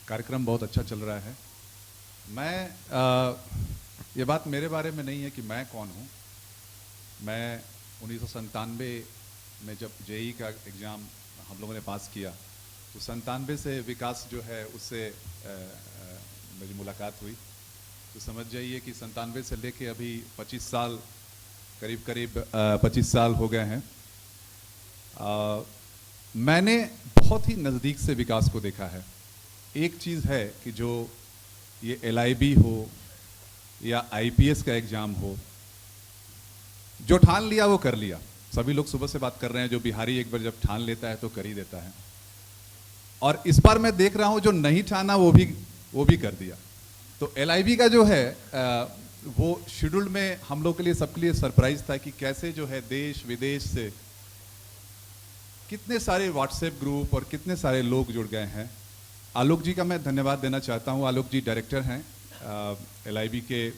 कार्यक्रम बहुत अच्छा चल रहा है। ये बात मेरे बारे में नहीं है कि मैं कौन हूँ। मैं 1997 में जब जेईई का एग्ज़ाम हम लोगों ने पास किया तो 97 से विकास जो है उससे मेरी मुलाकात हुई। तो समझ जाइए कि 97 से लेके अभी 25 साल करीब 25 साल हो गए हैं। मैंने बहुत ही नज़दीक से विकास को देखा है। एक चीज़ है कि जो ये LIB हो या IPS का एग्ज़ाम हो, जो ठान लिया वो कर लिया। सभी लोग सुबह से बात कर रहे हैं, जो बिहारी एक बार जब ठान लेता है तो कर ही देता है। और इस बार मैं देख रहा हूँ जो नहीं ठाना वो भी कर दिया। तो LIB का जो है वो शेड्यूल में हम लोग के लिए, सबके लिए सरप्राइज था कि कैसे जो है देश विदेश से कितने सारे व्हाट्सएप ग्रुप और कितने सारे लोग जुड़ गए हैं। आलोक जी का मैं धन्यवाद देना चाहता हूँ। आलोक जी डायरेक्टर हैं LIB के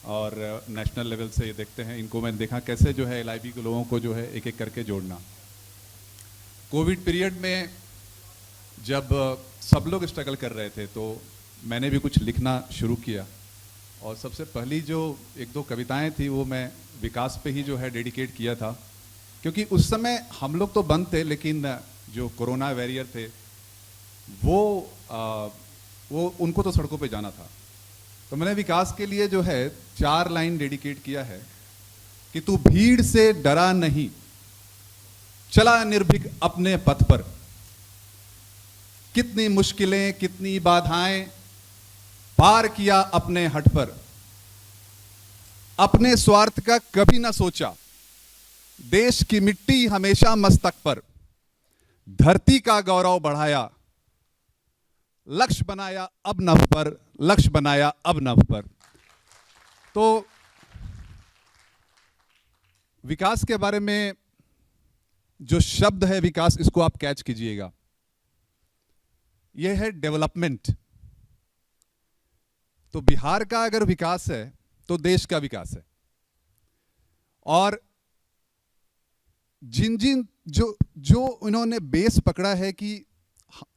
और नेशनल लेवल से ये देखते हैं। इनको मैंने देखा कैसे जो है LIB के लोगों को जो है एक एक करके जोड़ना। कोविड पीरियड में जब सब लोग स्ट्रगल कर रहे थे तो मैंने भी कुछ लिखना शुरू किया और सबसे पहली जो एक दो कविताएं थी वो मैं विकास पे ही जो है डेडिकेट किया था, क्योंकि उस समय हम लोग तो बंद थे लेकिन जो कोरोना वॉरियर थे वो उनको तो सड़कों पे जाना था। तो मैंने विकास के लिए जो है 4 लाइन डेडिकेट किया है कि तू भीड़ से डरा नहीं, चला निर्भीक अपने पथ पर, कितनी मुश्किलें कितनी बाधाएं पार किया अपने हट पर, अपने स्वार्थ का कभी ना सोचा, देश की मिट्टी हमेशा मस्तक पर, धरती का गौरव बढ़ाया, लक्ष्य बनाया अब नभ पर, लक्ष्य बनाया अब नभ पर। तो विकास के बारे में जो शब्द है विकास, इसको आप कैच कीजिएगा। यह है डेवलपमेंट। तो बिहार का अगर विकास है तो देश का विकास है। और जिन जो उन्होंने बेस पकड़ा है कि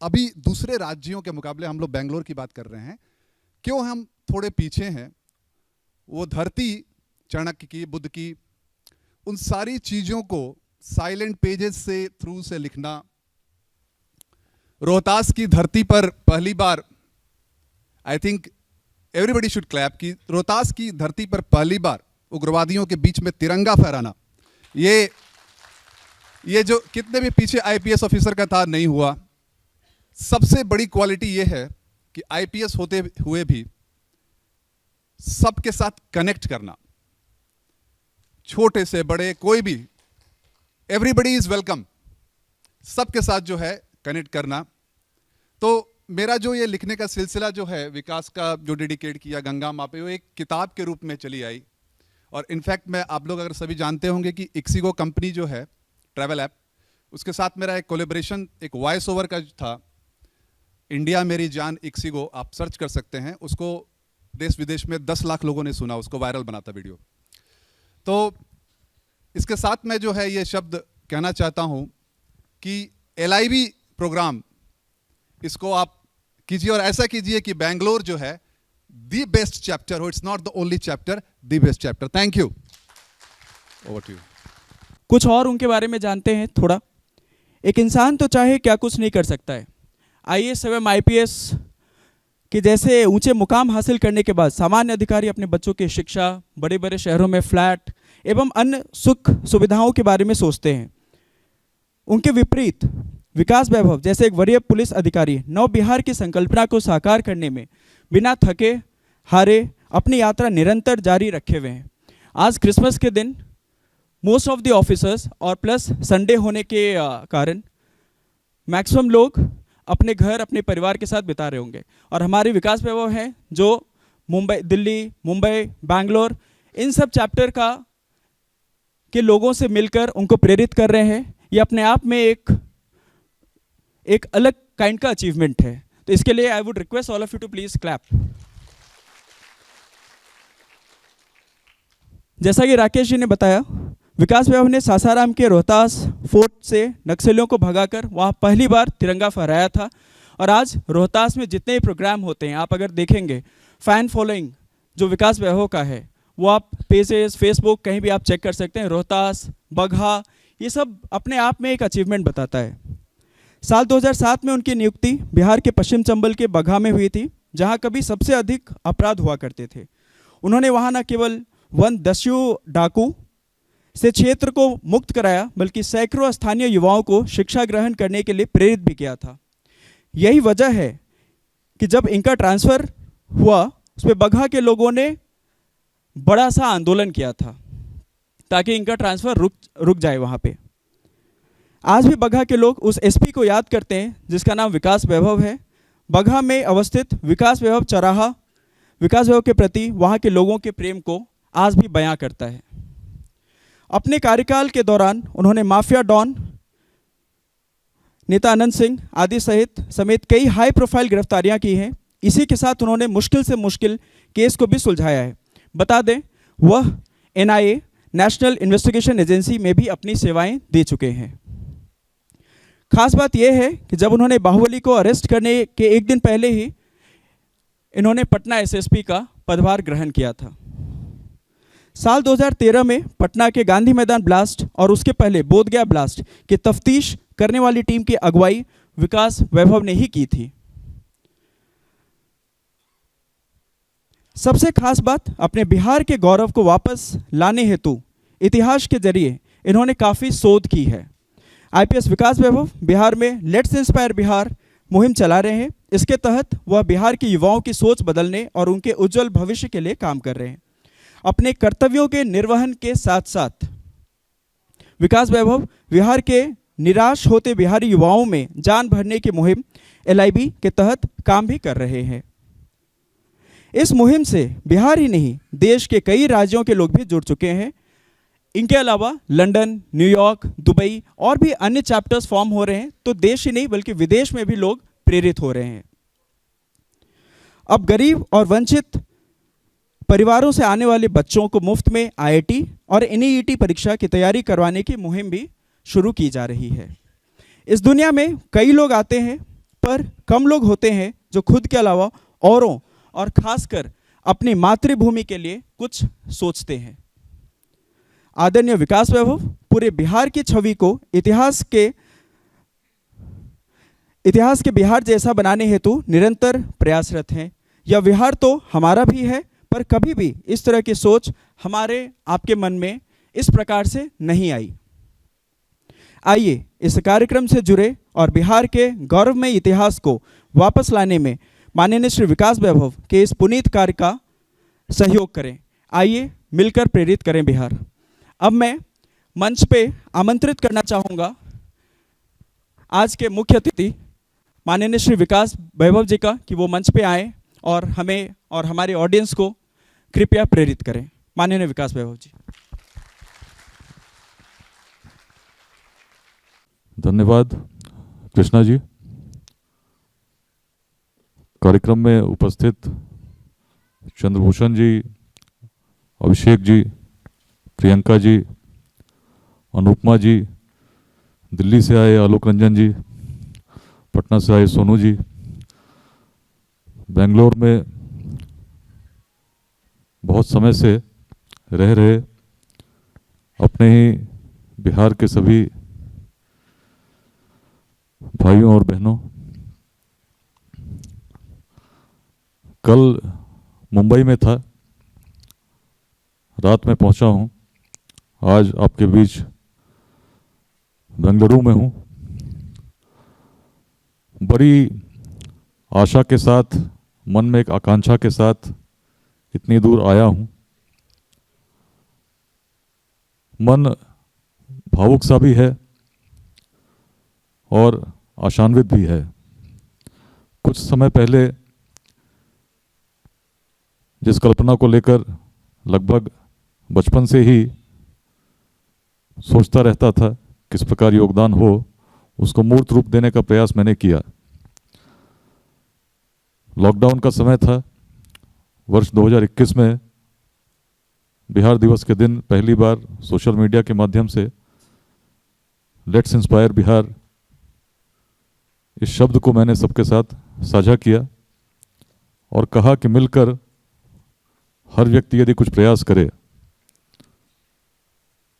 अभी दूसरे राज्यों के मुकाबले, हम लोग बेंगलोर की बात कर रहे हैं, क्यों हम थोड़े पीछे हैं, वो धरती चाणक्य की, बुद्ध की, उन सारी चीजों को साइलेंट पेजेस से थ्रू से लिखना। रोहतास की धरती पर पहली बार, I think everybody should clap, कि रोहतास की धरती पर पहली बार उग्रवादियों के बीच में तिरंगा फहराना, ये जो कितने भी पीछे IPS ऑफिसर का था, नहीं हुआ। सबसे बड़ी क्वालिटी ये है कि IPS होते हुए भी सबके साथ कनेक्ट करना, छोटे से बड़े कोई भी, एवरीबडी इज वेलकम, सबके साथ जो है कनेक्ट करना। तो मेरा जो ये लिखने का सिलसिला जो है विकास का, जो डेडिकेट किया गंगा माँ पे, वो एक किताब के रूप में चली आई। और इनफैक्ट मैं, आप लोग अगर सभी जानते होंगे कि इक्सिगो कंपनी जो है ट्रैवल ऐप, उसके साथ मेरा एक कोलेब्रेशन, एक वॉइस ओवर का था, इंडिया मेरी जान इक्सिगो, आप सर्च कर सकते हैं उसको। देश विदेश में 10 लाख लोगों ने सुना, उसको वायरल बनाता वीडियो। तो इसके साथ मैं जो है ये शब्द कहना चाहता हूं कि LIB प्रोग्राम, इसको आप कीजिए और ऐसा कीजिए कि बेंगलोर जो है द बेस्ट चैप्टर हो, it's not the only chapter, the best chapter. Thank you. Over to you. कुछ और उनके बारे में जानते हैं थोड़ा। एक इंसान तो चाहे क्या कुछ नहीं कर सकता है। IAS एवं IPS के जैसे ऊंचे मुकाम हासिल करने के बाद सामान्य अधिकारी अपने बच्चों की शिक्षा, बड़े बड़े शहरों में फ्लैट एवं अन्य सुख सुविधाओं के बारे में सोचते हैं। उनके विपरीत विकास वैभव जैसे एक वरीय पुलिस अधिकारी नव बिहार की संकल्पना को साकार करने में बिना थके हारे अपनी यात्रा निरंतर जारी रखे हुए हैं। आज क्रिसमस के दिन मोस्ट ऑफ द ऑफिसर्स और प्लस संडे होने के कारण मैक्सिमम लोग अपने घर, अपने परिवार के साथ बिता रहे होंगे। और हमारे विकास वैभव हैं जो मुंबई, दिल्ली, मुंबई, बैंगलोर, इन सब चैप्टर के लोगों से मिलकर उनको प्रेरित कर रहे हैं। ये अपने आप में एक अलग काइंड का अचीवमेंट है। तो इसके लिए I would request all of you to please clap. जैसा कि राकेश जी ने बताया, विकास वैभव ने सासाराम के रोहतास फोर्ट से नक्सलियों को भगाकर वहाँ पहली बार तिरंगा फहराया था और आज रोहतास में जितने भी प्रोग्राम होते हैं, आप अगर देखेंगे फैन फॉलोइंग जो विकास वैभव का है, वो आप पेजेस, फेसबुक कहीं भी आप चेक कर सकते हैं। रोहतास, बगहा, ये सब अपने आप में एक अचीवमेंट बताता है। साल 2007 में उनकी नियुक्ति बिहार के पश्चिम चंबल के बगहा में हुई थी, जहां कभी सबसे अधिक अपराध हुआ करते थे। उन्होंने वहां न केवल वन दस्यु डाकू से क्षेत्र को मुक्त कराया, बल्कि सैकड़ों स्थानीय युवाओं को शिक्षा ग्रहण करने के लिए प्रेरित भी किया था। यही वजह है कि जब इनका ट्रांसफ़र हुआ, उसमें बगहा के लोगों ने बड़ा सा आंदोलन किया था ताकि इनका ट्रांसफ़र रुक जाए वहाँ पे। आज भी बगहा के लोग उस एसपी को याद करते हैं जिसका नाम विकास वैभव है। बगहा में अवस्थित विकास वैभव चौराहा विकास वैभव के प्रति वहाँ के लोगों के प्रेम को आज भी बयां करता है। अपने कार्यकाल के दौरान उन्होंने माफिया डॉन नेता अनंत सिंह आदि समेत कई हाई प्रोफाइल गिरफ्तारियां की हैं। इसी के साथ उन्होंने मुश्किल से मुश्किल केस को भी सुलझाया है। बता दें, वह एनआईए नेशनल इन्वेस्टिगेशन एजेंसी में भी अपनी सेवाएं दे चुके हैं। खास बात यह है कि जब उन्होंने बाहुबली को अरेस्ट करने के एक दिन पहले ही इन्होंने पटना एसएसपी का पदभार ग्रहण किया था। साल 2013 में पटना के गांधी मैदान ब्लास्ट और उसके पहले बोधगया ब्लास्ट की तफ्तीश करने वाली टीम की अगुवाई विकास वैभव ने ही की थी। सबसे खास बात, अपने बिहार के गौरव को वापस लाने हेतु इतिहास के जरिए इन्होंने काफ़ी शोध की है। आईपीएस विकास वैभव बिहार में लेट्स इंस्पायर बिहार मुहिम चला रहे हैं। इसके तहत वह बिहार के युवाओं की सोच बदलने और उनके उज्जवल भविष्य के लिए काम कर रहे हैं। अपने कर्तव्यों के निर्वहन के साथ साथ विकास वैभव बिहार के निराश होते बिहारी युवाओं में जान भरने की मुहिम एलआईबी के तहत काम भी कर रहे हैं। इस मुहिम से बिहार ही नहीं, देश के कई राज्यों के लोग भी जुड़ चुके हैं। इनके अलावा लंदन, न्यूयॉर्क, दुबई और भी अन्य चैप्टर्स फॉर्म हो रहे हैं, तो देश ही नहीं बल्कि विदेश में भी लोग प्रेरित हो रहे हैं। अब गरीब और वंचित परिवारों से आने वाले बच्चों को मुफ्त में आईआईटी और एनईईटी परीक्षा की तैयारी करवाने की मुहिम भी शुरू की जा रही है। इस दुनिया में कई लोग आते हैं, पर कम लोग होते हैं जो खुद के अलावा औरों और खासकर अपनी मातृभूमि के लिए कुछ सोचते हैं। आदरणीय विकास वैभव पूरे बिहार की छवि को इतिहास के बिहार जैसा बनाने हेतु निरंतर प्रयासरत हैं। यह बिहार तो हमारा भी है, पर कभी भी इस तरह की सोच हमारे आपके मन में इस प्रकार से नहीं आई। आइए इस कार्यक्रम से जुड़े और बिहार के गौरवमय इतिहास को वापस लाने में माननीय श्री विकास वैभव के इस पुनीत कार्य का सहयोग करें। आइए मिलकर प्रेरित करें बिहार। अब मैं मंच पे आमंत्रित करना चाहूँगा आज के मुख्य अतिथि माननीय श्री विकास वैभव जी का, कि वो मंच पे आए और हमें और हमारे ऑडियंस को कृपया प्रेरित करें। माननीय विकास वैभव जी। धन्यवाद कृष्णा जी। कार्यक्रम में उपस्थित चंद्रभूषण जी, अभिषेक जी, प्रियंका जी, अनुपमा जी, दिल्ली से आए आलोक रंजन जी, पटना से आए सोनू जी, बेंगलोर में बहुत समय से रह रहे अपने ही बिहार के सभी भाइयों और बहनों, कल मुंबई में था, रात में पहुंचा हूं, आज आपके बीच बेंगलुरु में हूं। बड़ी आशा के साथ, मन में एक आकांक्षा के साथ इतनी दूर आया हूं। मन भावुक सा भी है और आशान्वित भी है। कुछ समय पहले जिस कल्पना को लेकर लगभग बचपन से ही सोचता रहता था किस प्रकार योगदान हो, उसको मूर्त रूप देने का प्रयास मैंने किया। लॉकडाउन का समय था, वर्ष 2021 में बिहार दिवस के दिन पहली बार सोशल मीडिया के माध्यम से लेट्स इंस्पायर बिहार इस शब्द को मैंने सबके साथ साझा किया और कहा कि मिलकर हर व्यक्ति यदि कुछ प्रयास करे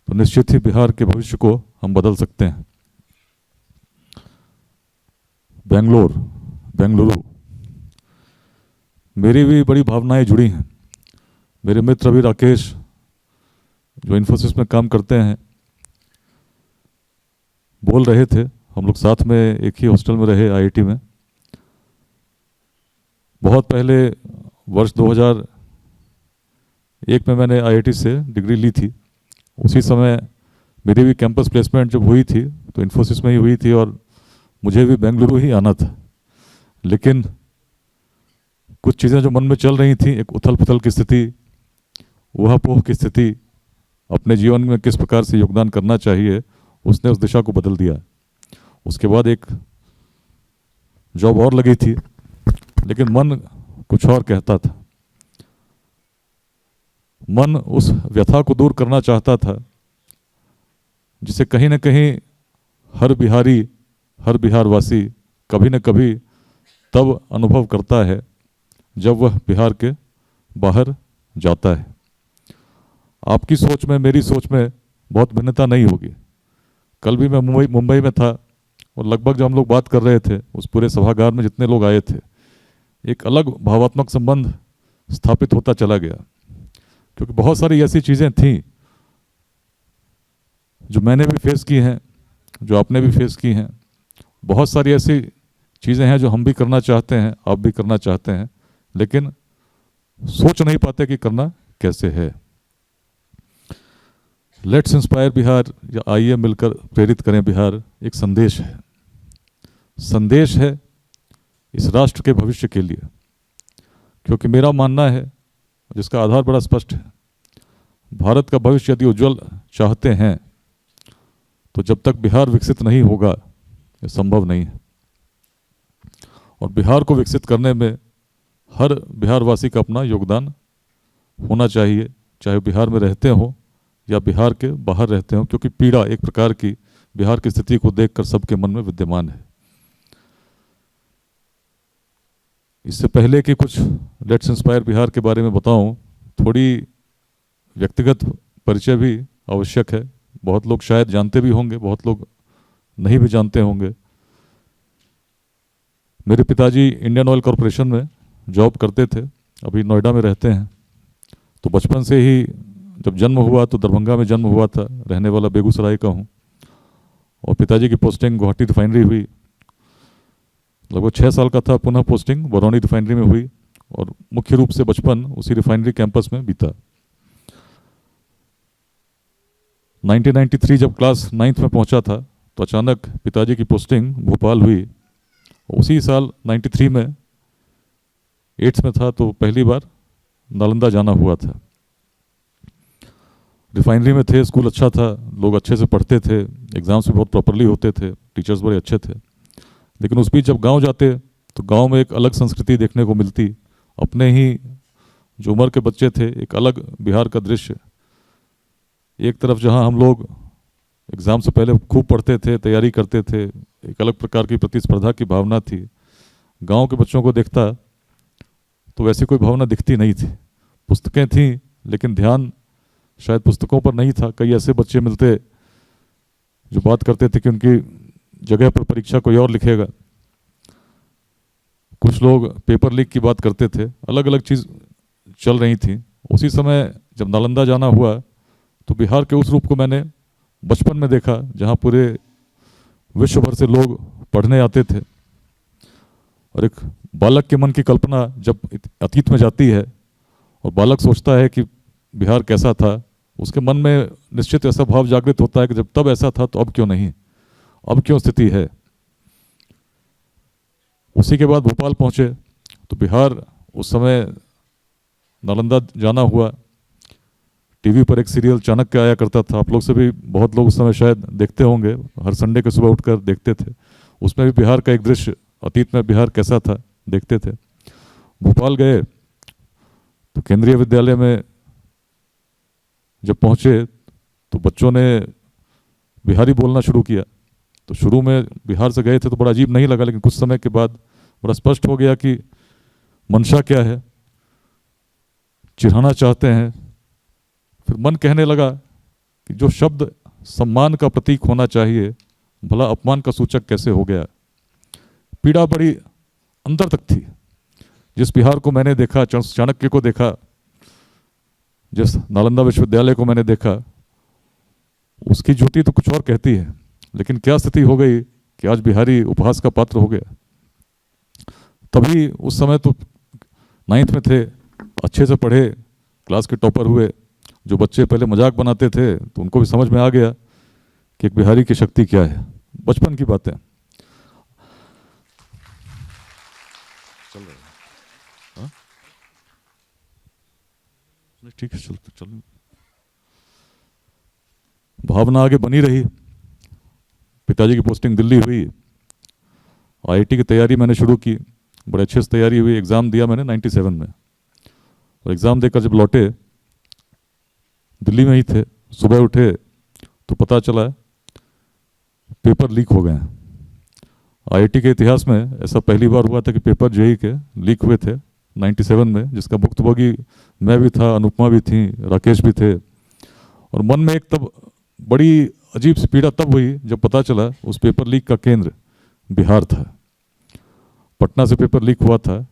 तो निश्चित ही बिहार के भविष्य को हम बदल सकते हैं। बेंगलुरु मेरी भी बड़ी भावनाएं जुड़ी हैं। मेरे मित्र अभी राकेश जो इन्फोसिस में काम करते हैं बोल रहे थे, हम लोग साथ में एक ही हॉस्टल में रहे आईआईटी में। बहुत पहले वर्ष 2001 में मैंने आईआईटी से डिग्री ली थी। उसी समय मेरी भी कैंपस प्लेसमेंट जब हुई थी तो इन्फोसिस में ही हुई थी और मुझे भी बेंगलुरु ही आना था। लेकिन कुछ चीज़ें जो मन में चल रही थी, एक उथल पुथल की स्थिति, ऊहापोह की स्थिति, अपने जीवन में किस प्रकार से योगदान करना चाहिए, उसने उस दिशा को बदल दिया। उसके बाद एक जॉब और लगी थी, लेकिन मन कुछ और कहता था। मन उस व्यथा को दूर करना चाहता था जिसे कहीं ना कहीं हर बिहारी, हर बिहारवासी कभी न कभी तब अनुभव करता है जब वह बिहार के बाहर जाता है। आपकी सोच में, मेरी सोच में बहुत भिन्नता नहीं होगी। कल भी मैं मुंबई में था और लगभग जब हम लोग बात कर रहे थे, उस पूरे सभागार में जितने लोग आए थे, एक अलग भावात्मक संबंध स्थापित होता चला गया। क्योंकि बहुत सारी ऐसी चीज़ें थीं जो मैंने भी फेस की हैं, जो आपने भी फेस की हैं। बहुत सारी ऐसी चीज़ें हैं जो हम भी करना चाहते हैं, आप भी करना चाहते हैं, लेकिन सोच नहीं पाते कि करना कैसे है। लेट्स इंस्पायर बिहार, या आइए मिलकर प्रेरित करें बिहार, एक संदेश है। संदेश है इस राष्ट्र के भविष्य के लिए। क्योंकि मेरा मानना है, जिसका आधार बड़ा स्पष्ट है, भारत का भविष्य यदि उज्जवल चाहते हैं तो जब तक बिहार विकसित नहीं होगा ये संभव नहीं है। और बिहार को विकसित करने में हर बिहारवासी का अपना योगदान होना चाहिए, चाहे बिहार में रहते हों या बिहार के बाहर रहते हों। क्योंकि पीड़ा एक प्रकार की बिहार की स्थिति को देखकर सबके मन में विद्यमान है। इससे पहले कि कुछ लेट्स इंस्पायर बिहार के बारे में बताऊं, थोड़ी व्यक्तिगत परिचय भी आवश्यक है। बहुत लोग शायद जानते भी होंगे, बहुत लोग नहीं भी जानते होंगे। मेरे पिताजी इंडियन ऑयल कॉरपोरेशन में जॉब करते थे, अभी नोएडा में रहते हैं। तो बचपन से ही जब जन्म हुआ तो दरभंगा में जन्म हुआ था, रहने वाला बेगूसराय का हूँ। और पिताजी की पोस्टिंग गुवाहाटी रिफाइनरी हुई, लगभग 6 साल का था, पुनः पोस्टिंग बरौनी रिफाइनरी में हुई और मुख्य रूप से बचपन उसी रिफाइनरी कैंपस में बीता। 1993 जब क्लास 9th में पहुंचा था तो अचानक पिताजी की पोस्टिंग भोपाल हुई। उसी साल 93 में 8th में था तो पहली बार नालंदा जाना हुआ था। रिफाइनरी में थे, स्कूल अच्छा था, लोग अच्छे से पढ़ते थे, एग्जाम्स भी बहुत प्रॉपरली होते थे, टीचर्स बड़े अच्छे थे। लेकिन उस बीच जब गांव जाते तो गांव में एक अलग संस्कृति देखने को मिलती। अपने ही जो उम्र के बच्चे थे, एक अलग बिहार का दृश्य। एक तरफ जहां हम लोग एग्ज़ाम से पहले खूब पढ़ते थे, तैयारी करते थे, एक अलग प्रकार की प्रतिस्पर्धा की भावना थी। गांव के बच्चों को देखता तो वैसी कोई भावना दिखती नहीं थी। पुस्तकें थीं लेकिन ध्यान शायद पुस्तकों पर नहीं था। कई ऐसे बच्चे मिलते जो बात करते थे कि उनकी जगह पर परीक्षा कोई और लिखेगा। कुछ लोग पेपर लीक की बात करते थे। अलग अलग चीज़ चल रही थी। उसी समय जब नालंदा जाना हुआ तो बिहार के उस रूप को मैंने बचपन में देखा जहाँ पूरे विश्व भर से लोग पढ़ने आते थे। और एक बालक के मन की कल्पना जब अतीत में जाती है और बालक सोचता है कि बिहार कैसा था, उसके मन में निश्चित ऐसा भाव जागृत होता है कि जब तब ऐसा था तो अब क्यों नहीं, अब क्यों स्थिति है। उसी के बाद भोपाल पहुंचे तो बिहार उस समय नालंदा जाना हुआ। टीवी पर एक सीरियल चाणक्य आया करता था, आप लोग से भी बहुत लोग उस समय शायद देखते होंगे, हर संडे के सुबह उठकर देखते थे। उसमें भी बिहार का एक दृश्य, अतीत में बिहार कैसा था, देखते थे। भोपाल गए तो केंद्रीय विद्यालय में जब पहुंचे तो बच्चों ने बिहारी बोलना शुरू किया। तो शुरू में बिहार से गए थे तो बड़ा अजीब नहीं लगा, लेकिन कुछ समय के बाद बड़ा स्पष्ट हो गया कि मंशा क्या है, चिढ़ाना चाहते हैं। फिर मन कहने लगा कि जो शब्द सम्मान का प्रतीक होना चाहिए, भला अपमान का सूचक कैसे हो गया। पीड़ा बड़ी अंदर तक थी। जिस बिहार को मैंने देखा, चाणक्य को देखा, जिस नालंदा विश्वविद्यालय को मैंने देखा, उसकी ज्योति तो कुछ और कहती है, लेकिन क्या स्थिति हो गई कि आज बिहारी उपहास का पात्र हो गया। तभी उस समय तो 9th में थे, अच्छे से पढ़े, क्लास के टॉपर हुए। जो बच्चे पहले मजाक बनाते थे तो उनको भी समझ में आ गया कि एक बिहारी की शक्ति क्या है। बचपन की बातें चल रही है। ठीक है, चल। भावना आगे बनी रही। पिताजी की पोस्टिंग दिल्ली हुई, आईआईटी की तैयारी मैंने शुरू की, बड़े अच्छे से तैयारी हुई। एग्ज़ाम दिया मैंने 97 में, और एग्ज़ाम देकर जब लौटे, दिल्ली में ही थे, सुबह उठे तो पता चला पेपर लीक हो गए हैं। आईआईटी के इतिहास में ऐसा पहली बार हुआ था कि पेपर जेईई के लीक हुए थे 97 में, जिसका भुक्तभोगी मैं भी था, अनुपमा भी थी, राकेश भी थे। और मन में एक तब बड़ी अजीब सी पीड़ा तब हुई जब पता चला उस पेपर लीक का केंद्र बिहार था। पटना से पेपर लीक हुआ था।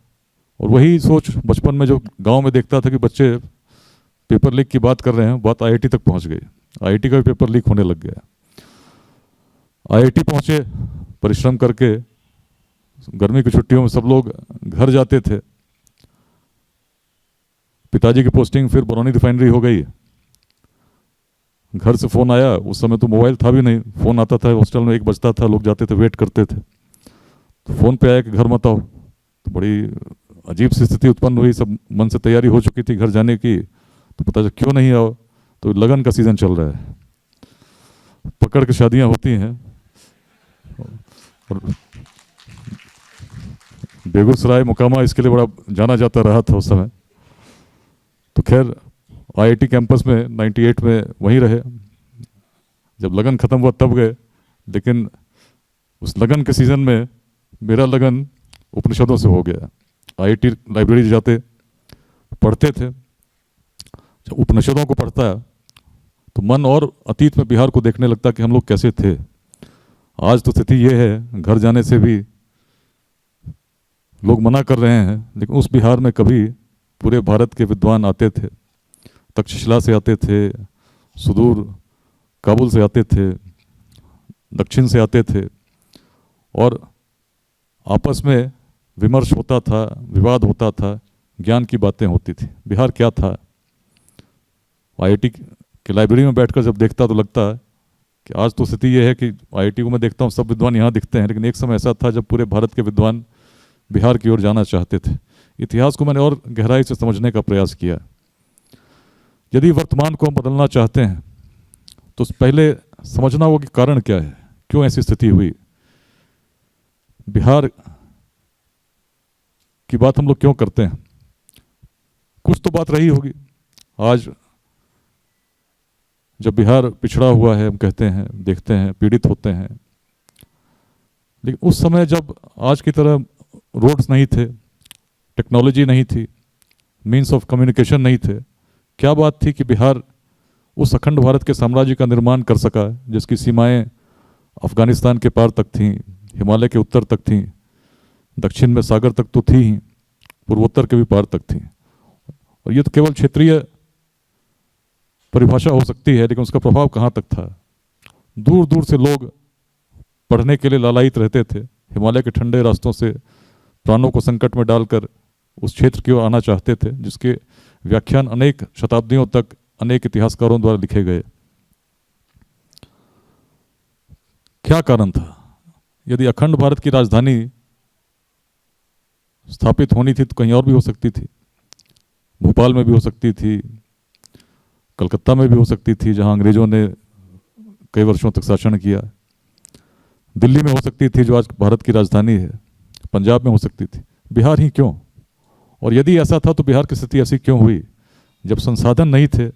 और वही सोच बचपन में जो गांव में देखता था कि बच्चे पेपर लीक की बात कर रहे हैं, बात आईआईटी तक पहुंच गई। आईआईटी का भी पेपर लीक होने लग गया। आईआईटी पहुंचे, परिश्रम करके, गर्मी की छुट्टियों में सब लोग घर जाते थे। पिताजी की पोस्टिंग फिर बरौनी रिफाइनरी हो गई। घर से फ़ोन आया, उस समय तो मोबाइल था भी नहीं, फ़ोन आता था हॉस्टल में, 1 बजता था, लोग जाते थे, वेट करते थे। तो फ़ोन पे आया कि घर मत आओ। तो बड़ी अजीब सी स्थिति उत्पन्न हुई। सब मन से तैयारी हो चुकी थी घर जाने की, तो पता चला क्यों नहीं आओ। तो लगन का सीज़न चल रहा है, पकड़ के शादियाँ होती हैं। और बेगूसराय मोकामा इसके लिए बड़ा जाना जाता रहा था उस समय। तो खैर आईआईटी कैंपस में 98 में वहीं रहे। जब लगन ख़त्म हुआ तब गए, लेकिन उस लगन के सीज़न में मेरा लगन उपनिषदों से हो गया। आईआईटी लाइब्रेरी जाते, पढ़ते थे। जब उपनिषदों को पढ़ता तो मन और अतीत में बिहार को देखने लगता कि हम लोग कैसे थे। आज तो स्थिति ये है, घर जाने से भी लोग मना कर रहे हैं, लेकिन उस बिहार में कभी पूरे भारत के विद्वान आते थे। तक्षशिला से आते थे, सुदूर काबुल से आते थे, दक्षिण से आते थे, और आपस में विमर्श होता था, विवाद होता था, ज्ञान की बातें होती थी। बिहार क्या था? आईआईटी की लाइब्रेरी में बैठकर जब देखता तो लगता है कि आज तो स्थिति ये है कि आईआईटी को मैं देखता हूँ, सब विद्वान यहाँ दिखते हैं, लेकिन एक समय ऐसा था जब पूरे भारत के विद्वान बिहार की ओर जाना चाहते थे। इतिहास को मैंने और गहराई से समझने का प्रयास किया। यदि वर्तमान को हम बदलना चाहते हैं तो पहले समझना होगा कि कारण क्या है, क्यों ऐसी स्थिति हुई, बिहार की बात हम लोग क्यों करते हैं। कुछ तो बात रही होगी। आज जब बिहार पिछड़ा हुआ है, हम कहते हैं, देखते हैं, पीड़ित होते हैं, लेकिन उस समय जब आज की तरह रोड्स नहीं थे, टेक्नोलॉजी नहीं थी, मीन्स ऑफ कम्युनिकेशन नहीं थे, क्या बात थी कि बिहार उस अखंड भारत के साम्राज्य का निर्माण कर सका जिसकी सीमाएं अफगानिस्तान के पार तक थीं, हिमालय के उत्तर तक थीं, दक्षिण में सागर तक तो थी ही, पूर्वोत्तर के भी पार तक थी। और ये तो केवल क्षेत्रीय परिभाषा हो सकती है, लेकिन उसका प्रभाव कहाँ तक था। दूर दूर से लोग पढ़ने के लिए लालायित रहते थे, हिमालय के ठंडे रास्तों से प्राणों को संकट में डालकर उस क्षेत्र की ओर आना चाहते थे, जिसके व्याख्यान अनेक शताब्दियों तक अनेक इतिहासकारों द्वारा लिखे गए। क्या कारण था? यदि अखंड भारत की राजधानी स्थापित होनी थी तो कहीं और भी हो सकती थी, भोपाल में भी हो सकती थी, कलकत्ता में भी हो सकती थी जहां अंग्रेजों ने कई वर्षों तक शासन किया, दिल्ली में हो सकती थी जो आज भारत की राजधानी है, पंजाब में हो सकती थी। बिहार ही क्यों? और यदि ऐसा था तो बिहार की स्थिति ऐसी क्यों हुई? जब संसाधन नहीं थे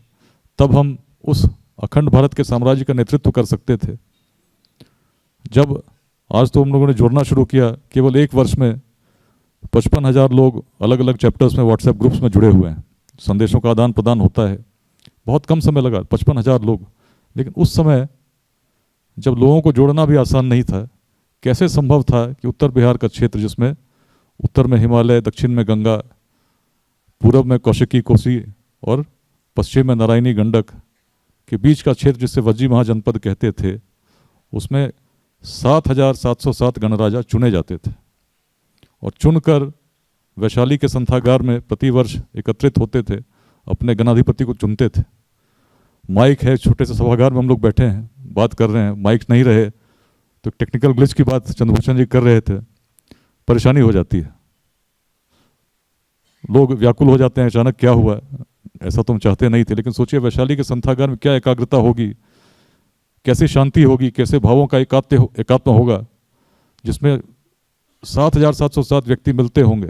तब हम उस अखंड भारत के साम्राज्य का नेतृत्व कर सकते थे। जब आज तो हम लोगों ने जोड़ना शुरू किया, केवल एक वर्ष में 55,000 लोग अलग अलग चैप्टर्स में व्हाट्सएप ग्रुप्स में जुड़े हुए हैं, संदेशों का आदान प्रदान होता है। बहुत कम समय लगा, 55,000 लोग। लेकिन उस समय जब लोगों को जोड़ना भी आसान नहीं था, कैसे संभव था कि उत्तर बिहार का क्षेत्र, जिसमें उत्तर में हिमालय, दक्षिण में गंगा, पूरब में कौशिकी कोसी और पश्चिम में नारायणी गंडक के बीच का क्षेत्र, जिसे वज्जी महाजनपद कहते थे, उसमें 7,707 गणराजा चुने जाते थे और चुनकर वैशाली के संथागार में प्रतिवर्ष एकत्रित होते थे, अपने गणाधिपति को चुनते थे। माइक है, छोटे से सभागार में हम लोग बैठे हैं, बात कर रहे हैं, माइक नहीं रहे तो टेक्निकल ग्लिच की बात चंद्रभूषण जी कर रहे थे, परेशानी हो जाती है, लोग व्याकुल हो जाते हैं, अचानक क्या हुआ, ऐसा तो हम चाहते नहीं थे। लेकिन सोचिए वैशाली के संथागार में क्या एकाग्रता होगी, कैसी शांति होगी, कैसे भावों का एकात्म होगा, जिसमें 7,707 व्यक्ति मिलते होंगे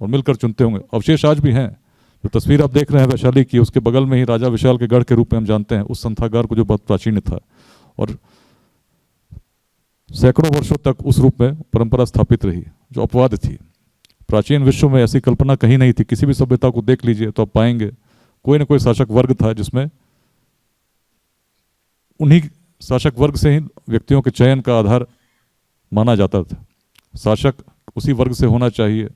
और मिलकर चुनते होंगे। अवशेष आज भी हैं, जो तस्वीर आप देख रहे हैं वैशाली की, उसके बगल में ही राजा विशाल के गढ़ के रूप में हम जानते हैं उस संथागार को, जो बहुत प्राचीन था और सैकड़ों वर्षों तक उस रूप में परंपरा स्थापित रही, जो अपवाद थी। प्राचीन विश्व में ऐसी कल्पना कहीं नहीं थी। किसी भी सभ्यता को देख लीजिए तो आप पाएंगे कोई ना कोई शासक वर्ग था, जिसमें उन्हीं शासक वर्ग से ही व्यक्तियों के चयन का आधार माना जाता था। शासक उसी वर्ग से होना चाहिए,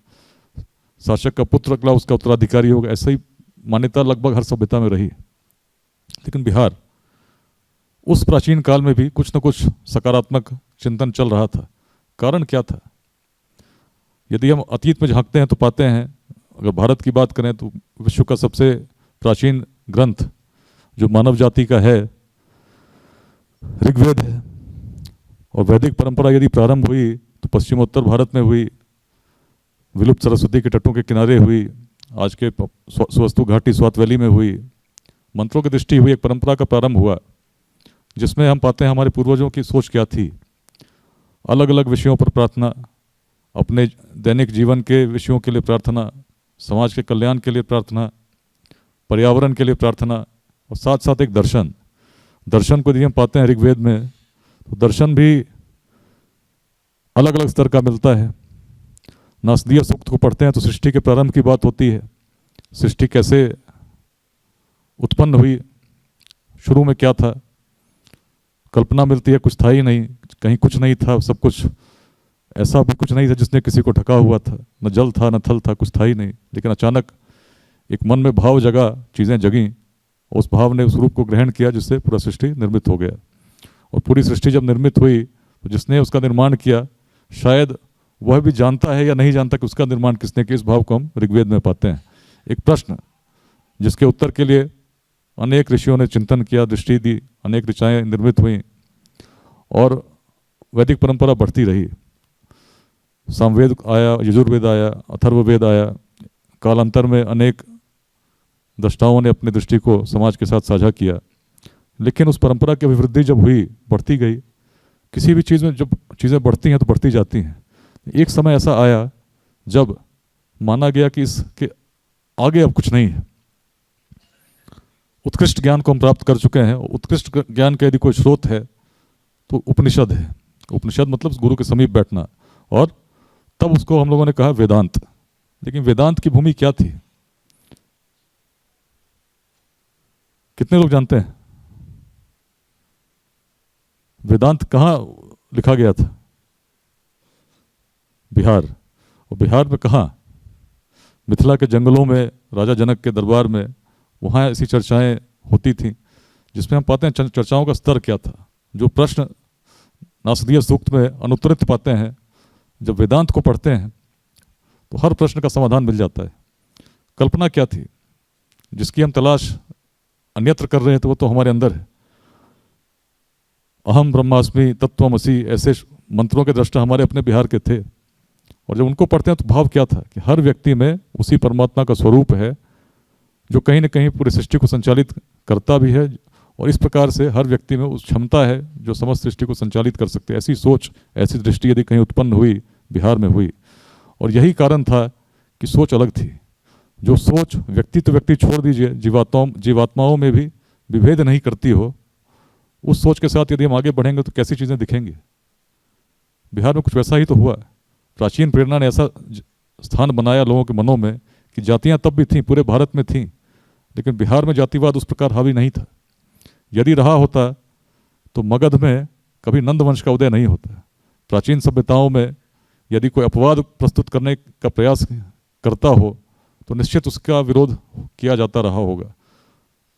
शासक का पुत्र अगला उसका उत्तराधिकारी होगा, ऐसा ही मान्यता लगभग हर सभ्यता में रही। लेकिन बिहार उस प्राचीन काल में भी कुछ न कुछ सकारात्मक चिंतन चल रहा था। कारण क्या था? यदि हम अतीत में झांकते हैं तो पाते हैं, अगर भारत की बात करें तो विश्व का सबसे प्राचीन ग्रंथ जो मानव जाति का है ऋग्वेद है। और वैदिक परंपरा यदि प्रारंभ हुई तो पश्चिमोत्तर भारत में हुई, विलुप्त सरस्वती के तटों के किनारे हुई, आज के स्वस्तु घाटी स्वात वैली में हुई। मंत्रों की दृष्टि हुई, एक परंपरा का प्रारंभ हुआ, जिसमें हम पाते हैं हमारे पूर्वजों की सोच क्या थी। अलग अलग विषयों पर प्रार्थना, अपने दैनिक जीवन के विषयों के लिए प्रार्थना, समाज के कल्याण के लिए प्रार्थना, पर्यावरण के लिए प्रार्थना, और साथ साथ एक दर्शन। दर्शन को यदि हम पाते हैं ऋग्वेद में, तो दर्शन भी अलग अलग स्तर का मिलता है। नासदीय सूक्त को पढ़ते हैं तो सृष्टि के प्रारंभ की बात होती है, सृष्टि कैसे उत्पन्न हुई, शुरू में क्या था, कल्पना मिलती है, कुछ था ही नहीं, कहीं कुछ नहीं था, सब कुछ ऐसा भी कुछ नहीं था जिसने किसी को ढका हुआ था, न जल था न थल था, कुछ था ही नहीं। लेकिन अचानक एक मन में भाव जगा, चीज़ें जगीं, उस भाव ने उस रूप को ग्रहण किया जिससे पूरा सृष्टि निर्मित हो गया। और पूरी सृष्टि जब निर्मित हुई तो जिसने उसका निर्माण किया, शायद वह भी जानता है या नहीं जानता कि उसका निर्माण किसने किया। इस भाव को हम ऋग्वेद में पाते हैं। एक प्रश्न जिसके उत्तर के लिए अनेक ऋषियों ने चिंतन किया, दृष्टि दी, अनेक ऋचाएँ निर्मित हुई और वैदिक परंपरा बढ़ती रही। सामवेद आया, यजुर्वेद आया, अथर्ववेद आया। कालांतर में अनेक दृष्टाओं ने अपनी दृष्टि को समाज के साथ साझा किया। लेकिन उस परंपरा की अभिवृद्धि जब हुई, बढ़ती गई। किसी भी चीज़ में जब चीज़ें बढ़ती हैं तो बढ़ती जाती हैं। एक समय ऐसा आया जब माना गया कि इसके आगे अब कुछ नहीं है। उत्कृष्ट ज्ञान को हम प्राप्त कर चुके हैं। उत्कृष्ट ज्ञान का यदि कोई स्रोत है तो उपनिषद है। उपनिषद मतलब गुरु के समीप बैठना। और तब उसको हम लोगों ने कहा वेदांत। लेकिन वेदांत की भूमि क्या थी? कितने लोग जानते हैं वेदांत कहाँ लिखा गया था? बिहार। और बिहार में कहाँ? मिथिला के जंगलों में, राजा जनक के दरबार में। वहाँ ऐसी चर्चाएं होती थीं जिसमें हम पाते हैं चर्चाओं का स्तर क्या था। जो प्रश्न नासदीय सूक्त में अनुत्तरित पाते हैं, जब वेदांत को पढ़ते हैं तो हर प्रश्न का समाधान मिल जाता है। कल्पना क्या थी जिसकी हम तलाश अन्यत्र कर रहे हैं, तो वो तो हमारे अंदर है। अहम ब्रह्मास्मि तत्त्वमसि, ऐसे मंत्रों के दृष्टा हमारे अपने बिहार के थे। और जब उनको पढ़ते हैं तो भाव क्या था कि हर व्यक्ति में उसी परमात्मा का स्वरूप है जो कहीं ना कहीं पूरी सृष्टि को संचालित करता भी है। और इस प्रकार से हर व्यक्ति में उस क्षमता है जो समस्त सृष्टि को संचालित कर सकते हैं। ऐसी सोच, ऐसी दृष्टि यदि कहीं उत्पन्न हुई, बिहार में हुई। और यही कारण था कि सोच अलग थी। जो सोच व्यक्ति तो व्यक्ति छोड़ दीजिए, जीवात्माओं में भी विभेद नहीं करती हो, उस सोच के साथ यदि हम आगे बढ़ेंगे तो कैसी चीज़ें दिखेंगी। बिहार में कुछ वैसा ही तो हुआ। प्राचीन प्रेरणा ने ऐसा स्थान बनाया लोगों के मनों में कि जातियां तब भी थीं, पूरे भारत में थीं, लेकिन बिहार में जातिवाद उस प्रकार हावी नहीं था। यदि रहा होता तो मगध में कभी नंद वंश का उदय नहीं होता। प्राचीन सभ्यताओं में यदि कोई अपवाद प्रस्तुत करने का प्रयास करता हो तो निश्चित उसका विरोध किया जाता रहा होगा।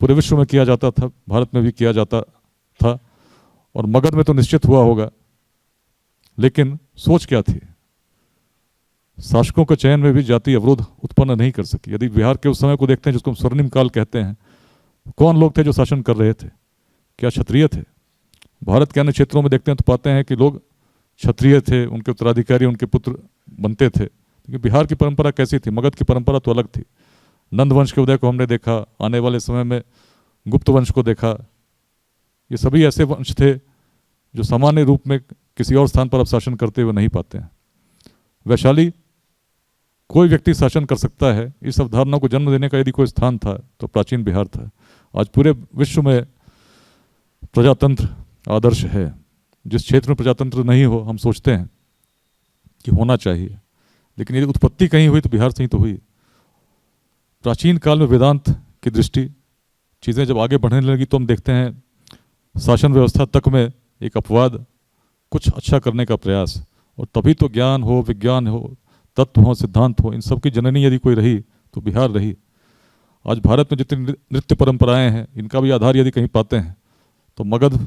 पूरे विश्व में किया जाता था, भारत में भी किया जाता था, और मगध में तो निश्चित हुआ होगा। लेकिन सोच क्या थी? शासकों के चयन में भी जाति अवरोध उत्पन्न नहीं कर सकी। यदि बिहार के उस समय को देखते हैं जिसको हम स्वर्णिम काल कहते हैं, कौन लोग थे जो शासन कर रहे थे? क्या क्षत्रिय थे? भारत के अन्य क्षेत्रों में देखते हैं तो पाते हैं कि लोग क्षत्रिय थे, उनके उत्तराधिकारी उनके पुत्र बनते थे। लेकिन बिहार की परंपरा कैसी थी? मगध की परंपरा तो अलग थी। नंद वंश के उदय को हमने देखा, आने वाले समय में गुप्त वंश को देखा। ये सभी ऐसे वंश थे जो सामान्य रूप में किसी और स्थान पर अब शासन करते हुए नहीं पाते हैं। वैशाली कोई व्यक्ति शासन कर सकता है, इस अवधारणा को जन्म देने का यदि कोई स्थान था तो प्राचीन बिहार था। आज पूरे विश्व में प्रजातंत्र आदर्श है। जिस क्षेत्र में प्रजातंत्र नहीं हो, हम सोचते हैं कि होना चाहिए, लेकिन यदि उत्पत्ति कहीं हुई तो बिहार से ही तो हुई। प्राचीन काल में वेदांत की दृष्टि, चीज़ें जब आगे बढ़ने लगी तो हम देखते हैं शासन व्यवस्था तक में एक अपवाद, कुछ अच्छा करने का प्रयास, और तभी तो ज्ञान हो, विज्ञान हो, तत्व हो, सिद्धांत हो, इन सब की जननी यदि कोई रही तो बिहार रही। आज भारत में जितनी नृत्य परंपराएं हैं, इनका भी आधार यदि कहीं पाते हैं तो मगध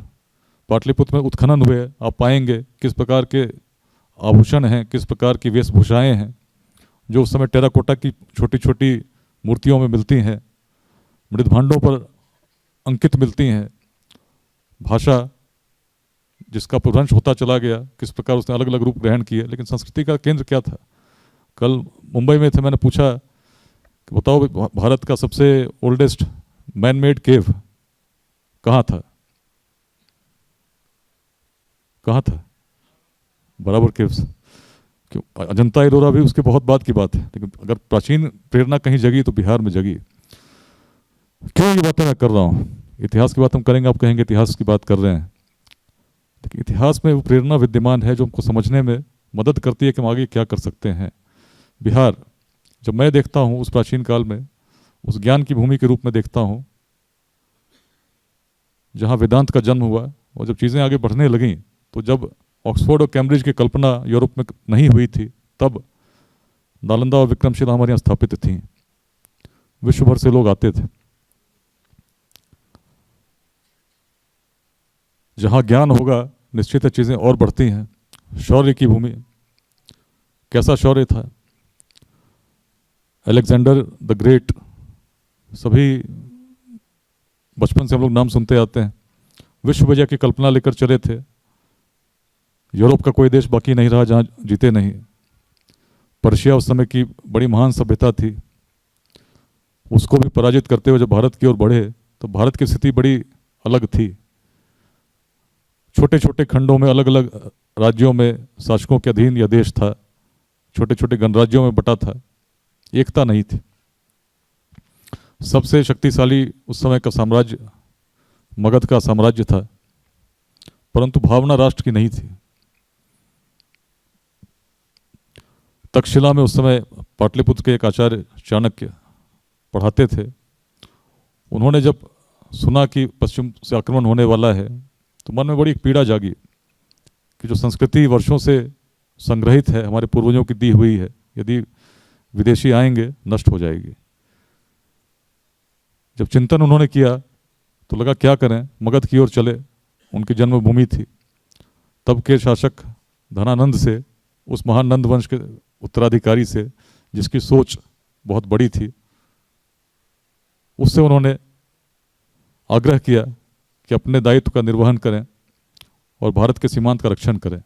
पाटलिपुत्र में उत्खनन हुए, आप पाएंगे किस प्रकार के आभूषण हैं, किस प्रकार की वेशभूषाएं हैं जो उस समय टेराकोटा की छोटी छोटी मूर्तियों में मिलती हैं, मृदभांडों पर अंकित मिलती हैं। भाषा जिसका प्रभ्रंश होता चला गया, किस प्रकार उसने अलग अलग रूप ग्रहण किए, लेकिन संस्कृति का केंद्र क्या था? कल मुंबई में थे, मैंने पूछा कि बताओ भारत का सबसे ओल्डेस्ट मैन मेड केव कहाँ था? कहाँ था? बराबर केव्स। क्यों? अजंता एलोरा भी उसके बहुत बाद की बात है, लेकिन अगर प्राचीन प्रेरणा कहीं जगी तो बिहार में जगी। क्यों ये बातें मैं कर रहा हूँ? इतिहास की बात हम करेंगे, आप कहेंगे इतिहास की बात कर रहे हैं, लेकिन इतिहास में वो प्रेरणा विद्यमान है जो हमको समझने में मदद करती है कि हम आगे क्या कर सकते हैं। बिहार जब मैं देखता हूँ उस प्राचीन काल में, उस ज्ञान की भूमि के रूप में देखता हूँ जहाँ वेदांत का जन्म हुआ, और जब चीज़ें आगे बढ़ने लगीं तो जब ऑक्सफोर्ड और कैम्ब्रिज की कल्पना यूरोप में नहीं हुई थी, तब नालंदा और विक्रमशिला हमारे यहाँ स्थापित थीं। विश्व भर से लोग आते थे। जहाँ ज्ञान होगा निश्चित है चीज़ें और बढ़ती हैं। शौर्य की भूमि, कैसा शौर्य था? अलेक्जेंडर द ग्रेट, सभी बचपन से हम लोग नाम सुनते आते हैं। विश्व विजय की कल्पना लेकर चले थे। यूरोप का कोई देश बाकी नहीं रहा जहाँ जीते नहीं। पर्शिया उस समय की बड़ी महान सभ्यता थी, उसको भी पराजित करते हुए जब भारत की ओर बढ़े तो भारत की स्थिति बड़ी अलग थी। छोटे छोटे खंडों में, अलग अलग राज्यों में शासकों के अधीन यह देश था, छोटे छोटे गणराज्यों में बटा था, एकता नहीं थी। सबसे शक्तिशाली उस समय का साम्राज्य मगध का साम्राज्य था, परंतु भावना राष्ट्र की नहीं थी। तक्षशिला में उस समय पाटलिपुत्र के एक आचार्य चाणक्य पढ़ाते थे। उन्होंने जब सुना कि पश्चिम से आक्रमण होने वाला है तो मन में बड़ी एक पीड़ा जागी कि जो संस्कृति वर्षों से संग्रहित है, हमारे पूर्वजों की दी हुई है, यदि विदेशी आएंगे नष्ट हो जाएगी। जब चिंतन उन्होंने किया तो लगा क्या करें, मगध की ओर चले, उनकी जन्मभूमि थी। तब के शासक धनानंद से, उस महान नंद वंश के उत्तराधिकारी से जिसकी सोच बहुत बड़ी थी, उससे उन्होंने आग्रह किया कि अपने दायित्व का निर्वहन करें और भारत के सीमांत का रक्षण करें।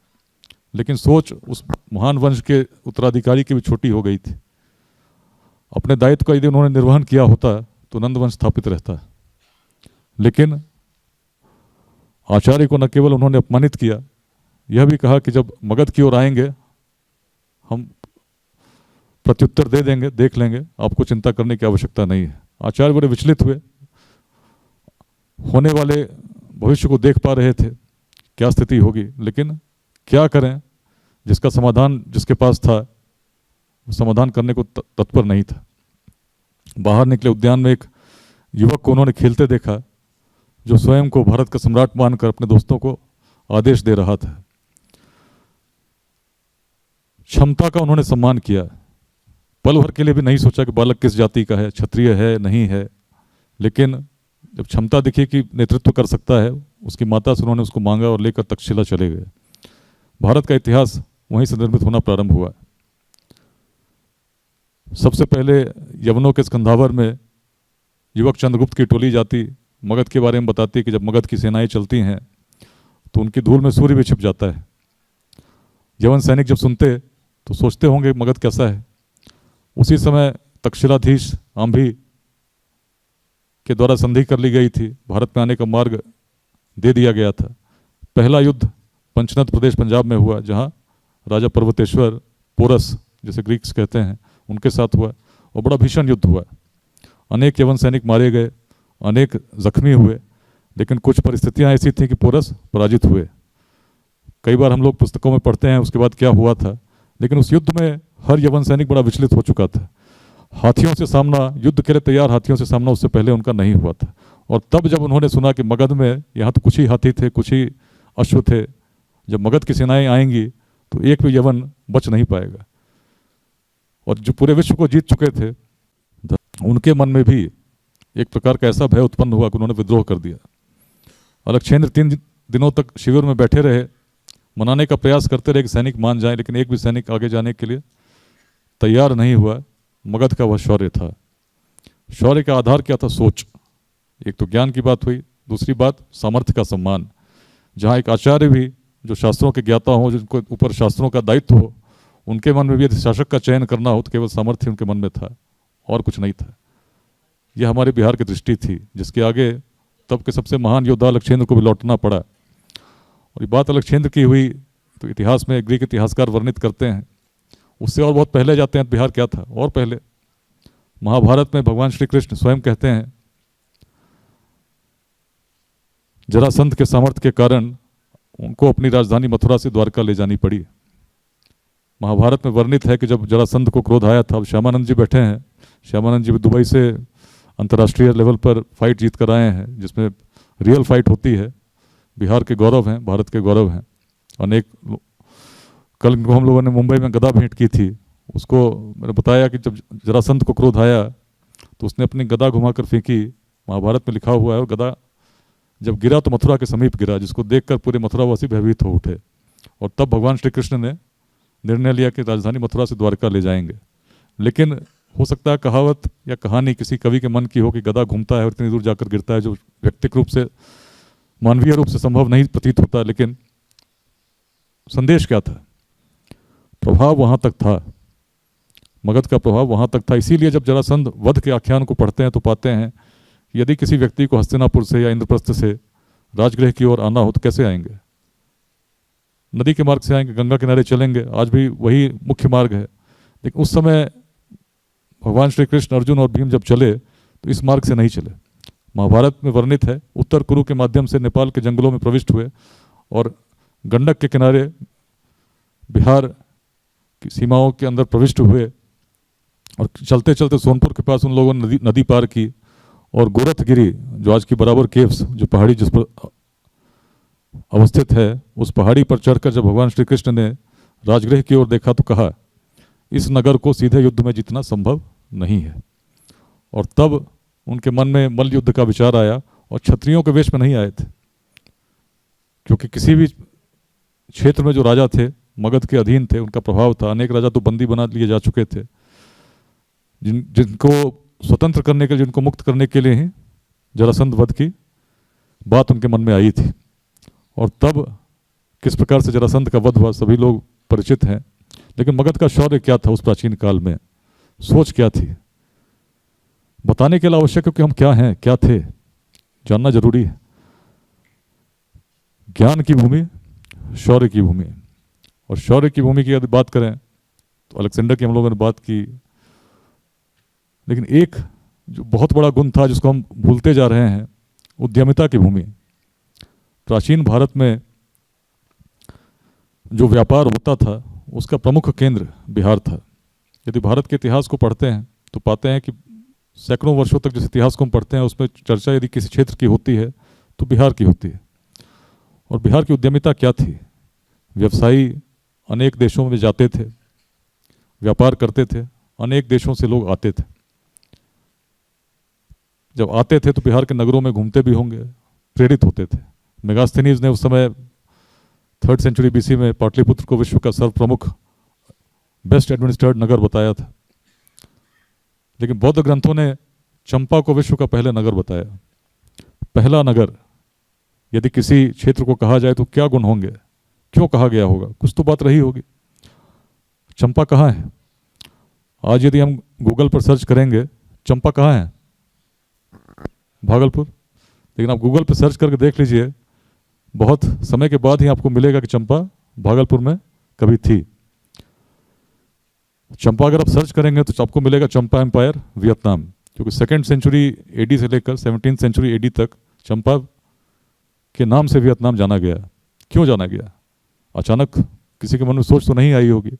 लेकिन सोच उस महान वंश के उत्तराधिकारी की भी छोटी हो गई थी। अपने दायित्व का यदि उन्होंने निर्वहन किया होता तो नंद वंश स्थापित रहता। लेकिन आचार्य को न केवल उन्होंने अपमानित किया, यह भी कहा कि जब मगध की ओर आएंगे हम प्रत्युत्तर दे देंगे, देख लेंगे, आपको चिंता करने की आवश्यकता नहीं है। आचार्य बड़े विचलित हुए, होने वाले भविष्य को देख पा रहे थे क्या स्थिति होगी, लेकिन क्या करें, जिसका समाधान जिसके पास था वो समाधान करने को तत्पर नहीं था। बाहर निकले उद्यान में एक युवक को उन्होंने खेलते देखा जो स्वयं को भारत का सम्राट मानकर अपने दोस्तों को आदेश दे रहा था। क्षमता का उन्होंने सम्मान किया, पल भर के लिए भी नहीं सोचा कि बालक किस जाति का है, क्षत्रिय है नहीं है, लेकिन जब क्षमता दिखी कि नेतृत्व कर सकता है, उसकी माता से उन्होंने उसको मांगा और लेकर तक्षशिला चले गए। भारत का इतिहास वहीं से निर्मित होना प्रारंभ हुआ। सबसे पहले यवनों के स्कंधावर में युवक चंद्रगुप्त की टोली जाती, मगध के बारे में बताती कि जब मगध की सेनाएं चलती हैं तो उनकी धूल में सूर्य भी छिप जाता है। यवन सैनिक जब सुनते तो सोचते होंगे मगध कैसा है। उसी समय तक्षशिलाधीश आंभी के द्वारा संधि कर ली गई थी, भारत में आने का मार्ग दे दिया गया था। पहला युद्ध पंचनद प्रदेश पंजाब में हुआ, जहां राजा पर्वतेश्वर पोरस जिसे ग्रीक्स कहते हैं उनके साथ हुआ और बड़ा भीषण युद्ध हुआ। अनेक यवन सैनिक मारे गए, अनेक जख्मी हुए, लेकिन कुछ परिस्थितियां ऐसी थी कि पोरस पराजित हुए। कई बार हम लोग पुस्तकों में पढ़ते हैं उसके बाद क्या हुआ था, लेकिन उस युद्ध में हर यवन सैनिक बड़ा विचलित हो चुका था। हाथियों से सामना, युद्ध के लिए तैयार हाथियों से सामना उससे पहले उनका नहीं हुआ था। और तब जब उन्होंने सुना कि मगध में यहाँ तो कुछ ही हाथी थे, कुछ ही अश्व थे, जब मगध की सेनाएं आएंगी तो एक भी यवन बच नहीं पाएगा, और जो पूरे विश्व को जीत चुके थे उनके मन में भी एक प्रकार का ऐसा भय उत्पन्न हुआ कि उन्होंने विद्रोह कर दिया। अलक्षेंद्र 3 दिनों तक शिविर में बैठे रहे, मनाने का प्रयास करते रहे कि सैनिक मान जाए, लेकिन एक भी सैनिक आगे जाने के लिए तैयार नहीं हुआ। मगध का वह शौर्य था। शौर्य का आधार क्या था? सोच। एक तो ज्ञान की बात हुई, दूसरी बात सामर्थ्य का सम्मान। जहाँ एक आचार्य भी जो शास्त्रों के ज्ञाता हो, जिनको ऊपर शास्त्रों का दायित्व हो, उनके मन में भी यदि शासक का चयन करना हो तो केवल सामर्थ्य उनके मन में था और कुछ नहीं था। यह हमारे बिहार की दृष्टि थी, जिसके आगे तब के सबसे महान योद्धा अलक्षेंद्र को भी लौटना पड़ा। और ये बात अलक्षेंद्र की हुई तो इतिहास में ग्रीक इतिहासकार वर्णित करते हैं। उससे और बहुत पहले जाते हैं, बिहार क्या था और पहले। महाभारत में भगवान श्री कृष्ण स्वयं कहते हैं जरासंध के सामर्थ्य के कारण उनको अपनी राजधानी मथुरा से द्वारका ले जानी पड़ी। महाभारत में वर्णित है कि जब जरासंध को क्रोध आया था, अब श्यामानंद जी बैठे हैं, श्यामानंद जी भी दुबई से अंतर्राष्ट्रीय लेवल पर फाइट जीत कर आए हैं, जिसमें रियल फाइट होती है। बिहार के गौरव हैं, भारत के गौरव हैं। अनेक कल हम लोगों ने मुंबई में गदा भेंट की थी, उसको मैंने बताया कि जब जरासंध को क्रोध आया तो उसने अपनी गदा घुमाकर फेंकी। महाभारत में लिखा हुआ है, और गदा जब गिरा तो मथुरा के समीप गिरा, जिसको देखकर पूरे मथुरावासी भयभीत हो उठे। और तब भगवान श्री कृष्ण ने निर्णय लिया कि राजधानी मथुरा से द्वारका ले जाएंगे। लेकिन हो सकता है कहावत या कहानी किसी कवि के मन की हो कि गदा घूमता है और इतनी दूर जाकर गिरता है, जो व्यक्तिगत रूप से मानवीय रूप से संभव नहीं प्रतीत होता। लेकिन संदेश क्या था? प्रभाव वहां तक था, मगध का प्रभाव वहां तक था। इसीलिए जब जरासंध वध के आख्यान को पढ़ते हैं तो पाते हैं यदि किसी व्यक्ति को हस्तिनापुर से या इंद्रप्रस्थ से राजगृह की ओर आना हो तो कैसे आएंगे? नदी के मार्ग से आएंगे, गंगा किनारे चलेंगे, आज भी वही मुख्य मार्ग है। लेकिन उस समय भगवान श्री कृष्ण, अर्जुन और भीम जब चले तो इस मार्ग से नहीं चले। महाभारत में वर्णित है, उत्तर कुरु के माध्यम से नेपाल के जंगलों में प्रविष्ट हुए और गंडक के किनारे बिहार की सीमाओं के अंदर प्रविष्ट हुए, और चलते चलते सोनपुर के पास उन लोगों ने नदी पार की और गोरखगिरी, जो आज की बराबर केव्स, जो पहाड़ी जिस पर अवस्थित है, उस पहाड़ी पर चढ़कर जब भगवान श्री कृष्ण ने राजगृह की ओर देखा तो कहा इस नगर को सीधे युद्ध में जीतना संभव नहीं है। और तब उनके मन में मल्ल युद्ध का विचार आया, और क्षत्रियों के वेश में नहीं आए थे, क्योंकि किसी भी क्षेत्र में जो राजा थे मगध के अधीन थे, उनका प्रभाव था। अनेक राजा तो बंदी बना लिए जा चुके थे, जिनको स्वतंत्र करने के लिए, जिनको मुक्त करने के लिए ही जरासंध वध की बात उनके मन में आई थी। और तब किस प्रकार से जरासंध का वध हुआ सभी लोग परिचित हैं। लेकिन मगध का शौर्य क्या था उस प्राचीन काल में, सोच क्या थी, बताने के लिए आवश्यक, क्योंकि हम क्या हैं, क्या थे, जानना जरूरी है। ज्ञान की भूमि, शौर्य की भूमि। और शौर्य की भूमि की यदि बात करें तो अलेक्जेंडर की हम लोगों ने बात की, लेकिन एक जो बहुत बड़ा गुण था जिसको हम भूलते जा रहे हैं, उद्यमिता की भूमि। प्राचीन भारत में जो व्यापार होता था उसका प्रमुख केंद्र बिहार था। यदि भारत के इतिहास को पढ़ते हैं तो पाते हैं कि सैकड़ों वर्षों तक जिस इतिहास को हम पढ़ते हैं उसमें चर्चा यदि किसी क्षेत्र की होती है तो बिहार की होती है। और बिहार की उद्यमिता क्या थी? व्यवसायी अनेक देशों में जाते थे, व्यापार करते थे, अनेक देशों से लोग आते थे। जब आते थे तो बिहार के नगरों में घूमते भी होंगे, प्रेरित होते थे। मेगास्थनीज ने उस समय 3rd सेंचुरी BC में पाटलिपुत्र को विश्व का सर्व प्रमुख बेस्ट एडमिनिस्ट्रेटेड नगर बताया था। लेकिन बौद्ध ग्रंथों ने चंपा को विश्व का पहला नगर बताया। पहला नगर यदि किसी क्षेत्र को कहा जाए तो क्या गुण होंगे? क्यों कहा गया होगा? कुछ तो बात रही होगी। चंपा कहाँ है? आज यदि हम गूगल पर सर्च करेंगे चंपा कहाँ है? भागलपुर। लेकिन आप गूगल पर सर्च करके देख लीजिए, बहुत समय के बाद ही आपको मिलेगा कि चंपा भागलपुर में कभी थी। चंपा अगर आप सर्च करेंगे तो आपको मिलेगा चंपा एम्पायर वियतनाम, क्योंकि 2nd सेंचुरी AD से लेकर 17th सेंचुरी AD तक चंपा के नाम से वियतनाम जाना गया। क्यों जाना गया? अचानक किसी के मन में सोच तो नहीं आई होगी।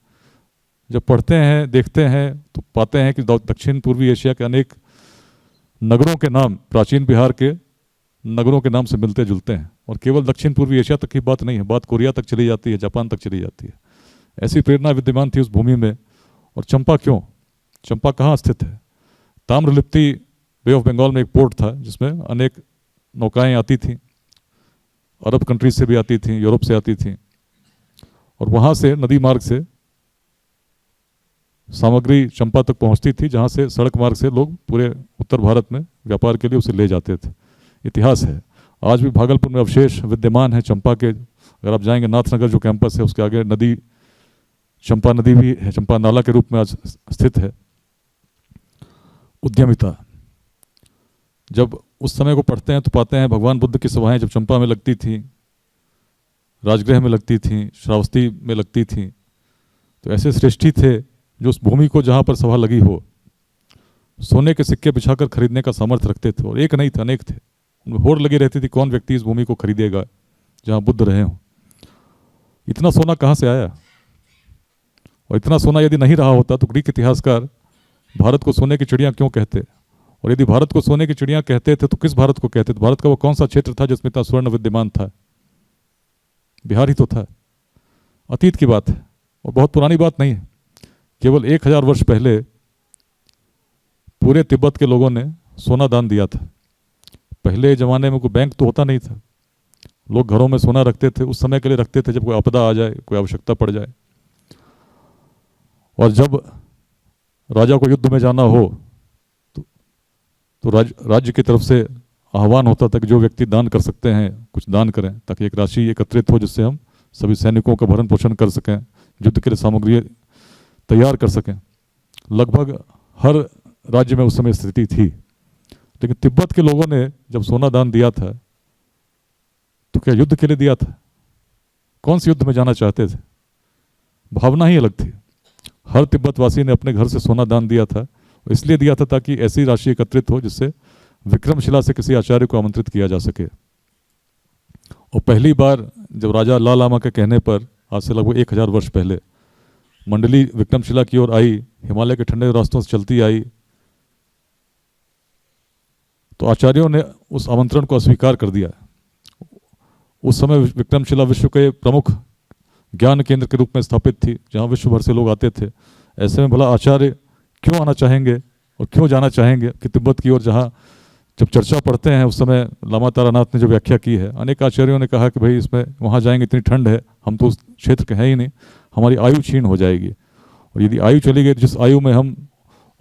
जब पढ़ते हैं, देखते हैं तो पाते हैं कि दक्षिण पूर्वी एशिया के अनेक नगरों के नाम प्राचीन बिहार के नगरों के नाम से मिलते जुलते हैं। और केवल दक्षिण पूर्वी एशिया तक की बात नहीं है, बात कोरिया तक चली जाती है, जापान तक चली जाती है। ऐसी प्रेरणा विद्यमान थी उस भूमि में। और चंपा क्यों? चंपा कहाँ स्थित है? ताम्रलिप्ति बे ऑफ बंगाल में एक पोर्ट था जिसमें अनेक नौकाएं आती थीं, अरब कंट्रीज से भी आती थीं, यूरोप से आती थीं। और वहाँ से नदी मार्ग से सामग्री चंपा तक पहुँचती थी, जहाँ से सड़क मार्ग से लोग पूरे उत्तर भारत में व्यापार के लिए उसे ले जाते थे। इतिहास है। आज भी भागलपुर में अवशेष विद्यमान है चंपा के। अगर आप जाएंगे नाथनगर जो कैंपस है उसके आगे नदी चंपा नदी भी है, चंपा नाला के रूप में आज स्थित है। उद्यमिता, जब उस समय को पढ़ते हैं तो पाते हैं भगवान बुद्ध की सभाएं जब चंपा में लगती थी, राजगृह में लगती थी, श्रावस्ती में लगती थी, तो ऐसे श्रेष्ठी थे जो उस भूमि को जहाँ पर सभा लगी हो सोने के सिक्के बिछाकर खरीदने का सामर्थ्य रखते थे। और एक नहीं थे, अनेक थे। उनमें होड़ लगी रहती थी कौन व्यक्ति इस भूमि को खरीदेगा जहाँ बुद्ध रहे हों। इतना सोना कहाँ से आया? और इतना सोना यदि नहीं रहा होता तो ग्रीक इतिहासकार भारत को सोने की चिड़िया क्यों कहते? और यदि भारत को सोने की चिड़िया कहते थे तो किस भारत को कहते थे? भारत का वो कौन सा क्षेत्र था जिसमें इतना स्वर्ण विद्यमान था? बिहार ही तो था। अतीत की बात है और बहुत पुरानी बात नहीं है। केवल 1000 वर्ष पहले पूरे तिब्बत के लोगों ने सोना दान दिया था। पहले ज़माने में कोई बैंक तो होता नहीं था, लोग घरों में सोना रखते थे, उस समय के लिए रखते थे जब कोई आपदा आ जाए, कोई आवश्यकता पड़ जाए। और जब राजा को युद्ध में जाना हो तो राज्य की तरफ से आह्वान होता था कि जो व्यक्ति दान कर सकते हैं कुछ दान करें, ताकि एक राशि एकत्रित हो जिससे हम सभी सैनिकों का भरण पोषण कर सकें, युद्ध के लिए सामग्री तैयार कर सकें। लगभग हर राज्य में उस समय स्थिति थी। लेकिन तिब्बत के लोगों ने जब सोना दान दिया था तो क्या युद्ध के लिए दिया था? कौन से युद्ध में जाना चाहते थे? भावना ही अलग थी। हर तिब्बतवासी ने अपने घर से सोना दान दिया था। इसलिए दिया था ताकि ऐसी राशि एकत्रित हो जिससे विक्रमशिला से किसी आचार्य को आमंत्रित किया जा सके। और पहली बार जब राजा लाल लामा के कहने पर आज से लगभग 1000 वर्ष पहले मंडली विक्रमशिला की ओर आई, हिमालय के ठंडे रास्तों से चलती आई, तो आचार्यों ने उस आमंत्रण को अस्वीकार कर दिया। उस समय विक्रमशिला विश्व के प्रमुख ज्ञान केंद्र के रूप में स्थापित थी, जहां विश्व भर से लोग आते थे। ऐसे में भला आचार्य क्यों आना चाहेंगे और क्यों जाना चाहेंगे कि तिब्बत की ओर? जहाँ जब चर्चा पढ़ते हैं उस समय लामा तारानाथ ने जो व्याख्या की है, अनेक आचार्यों ने कहा कि भाई इसमें वहाँ जाएंगे इतनी ठंड है, हम तो उस क्षेत्र के हैं ही नहीं, हमारी आयु क्षीण हो जाएगी। और यदि आयु चली गई, जिस आयु में हम